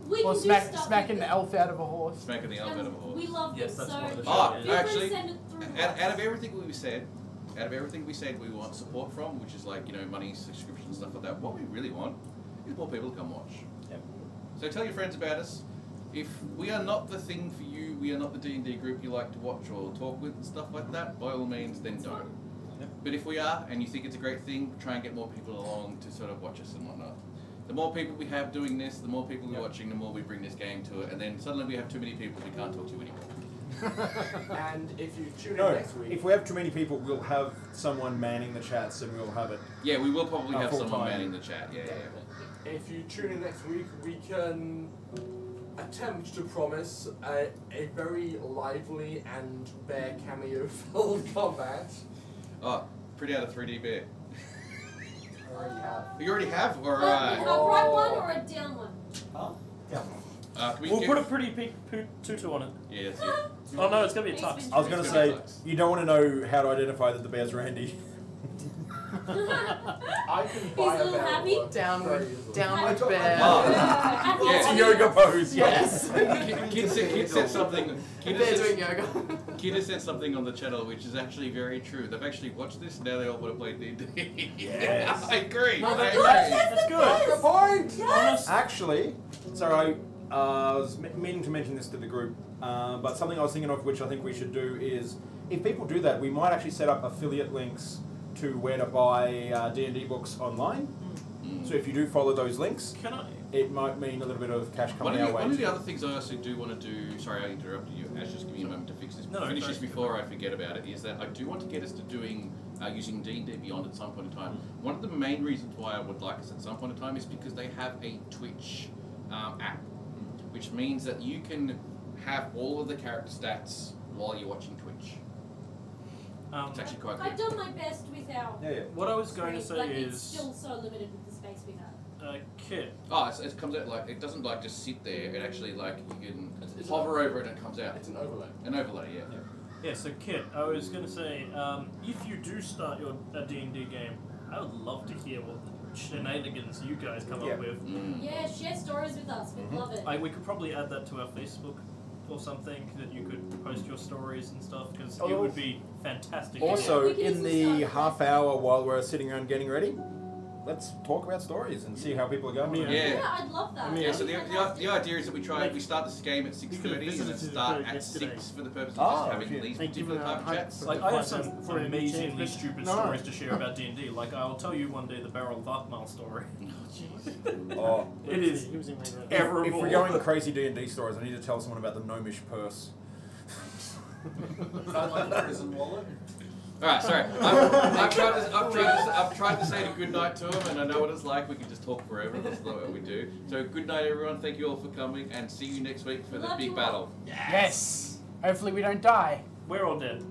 We Or can do stuff smacking with the elf out of a horse. smacking the elf out of a horse. We love Yes, them, that's so one of the Oh, shows. feel free actually, to send it through. out of everything we said we want support from, which is like, money, subscriptions, stuff like that, what we really want is more people to come watch. Yep. So tell your friends about us. If we are not the thing for you, we are not the D&D group you like to watch or talk with and stuff like that, by all means, then don't. Yep. But if we are, and you think it's a great thing, try and get more people along to sort of watch us and whatnot. The more people we have doing this, the more people we're watching, the more we bring this game to it, and then suddenly we have too many people we can't talk to anymore. And if you tune in No, next week, if we have too many people, we'll have someone manning the chats and we'll have it. Yeah, we will probably have full someone time. manning the chat, yeah. if you tune in next week, we can attempt to promise a very lively and bear cameo-filled combat. Oh, print out a 3D bear. I already have. You already have? A Alright. upright one or a down one? Huh? Yeah. Can we We'll get- put a pretty big tutu on it. Yeah, that's it. Oh no, it's gonna be a tux. I was going to It's say, gonna be you don't want to know how to identify that the bear's Randy. I can He's buy a a little bear happy? work very Downward, easily. downward Oh. bear. Happy Yeah. It's a happy. yoga pose. Yes. Kid said something. Kid They're has doing said, yoga. Kid has said something on the channel which is actually very true. They've actually watched this, now they all want to play D&D. Yes. I agree. Oh I my agree. gosh, That's good. Good point! Yes! Actually, so I was meaning to mention this to the group, but something I was thinking of which I think we should do is, if people do that, we might actually set up affiliate links to where to buy D&D books online. So if you do follow those links, Can I? it might mean a little bit of cash One coming of, our the, way. one of the other things I also do want to do, sorry I interrupted you, Ash, just give me a moment to fix this, No, finish sorry. this before I forget about it, is that I do want to get us to doing, using D&D Beyond at some point in time. One of the main reasons why I would like us at some point in time is because they have a Twitch app, which means that you can have all of the character stats while you're watching Twitch. It's actually quite I've good. done my best without. Yeah, yeah. What I was going to screen, say like, it's is, still so limited with the space we have. Kit. Oh, it comes out like, it doesn't like just sit there, it actually like, you can It's hover over it and it comes out. It's an overlay. An overlay, yeah. Yeah, so Kit, I was going to say, if you do start your D&D game, I would love to hear what shenanigans you guys come Yeah. up with. Mm. Yeah, share stories with us. We'd love it. We could probably add that to our Facebook or something, that you could post your stories and stuff, because it Oh. would be fantastic. Also, we can in easily the start half hour while we're sitting around getting ready, let's talk about stories and see how people are going. Yeah. Yeah. I'd love that. Yeah, so That'd the, be the, fantastic. the idea is that we try, Like, we start this game at you could 6:30 and then visit start the at yesterday. 6 for the purpose of Oh, just having shit. these Thank you particular for type of that. chats. Like, I have some For a new amazingly chance, but stupid no. stories to share about D&D. Like, I'll tell you one day the Barrel Vakmal story. Oh, It is He was in my room. ever if we're going crazy D&D stories, I need to tell someone about the gnomish purse. Kind of like a prison wallet. Alright, sorry. I've tried to say a good night to him, and I know what it's like. We can just talk forever. That's not what we do. So good night, everyone. Thank you all for coming, and see you next week for the Love big you all. battle. Yes. Hopefully we don't die. We're all dead.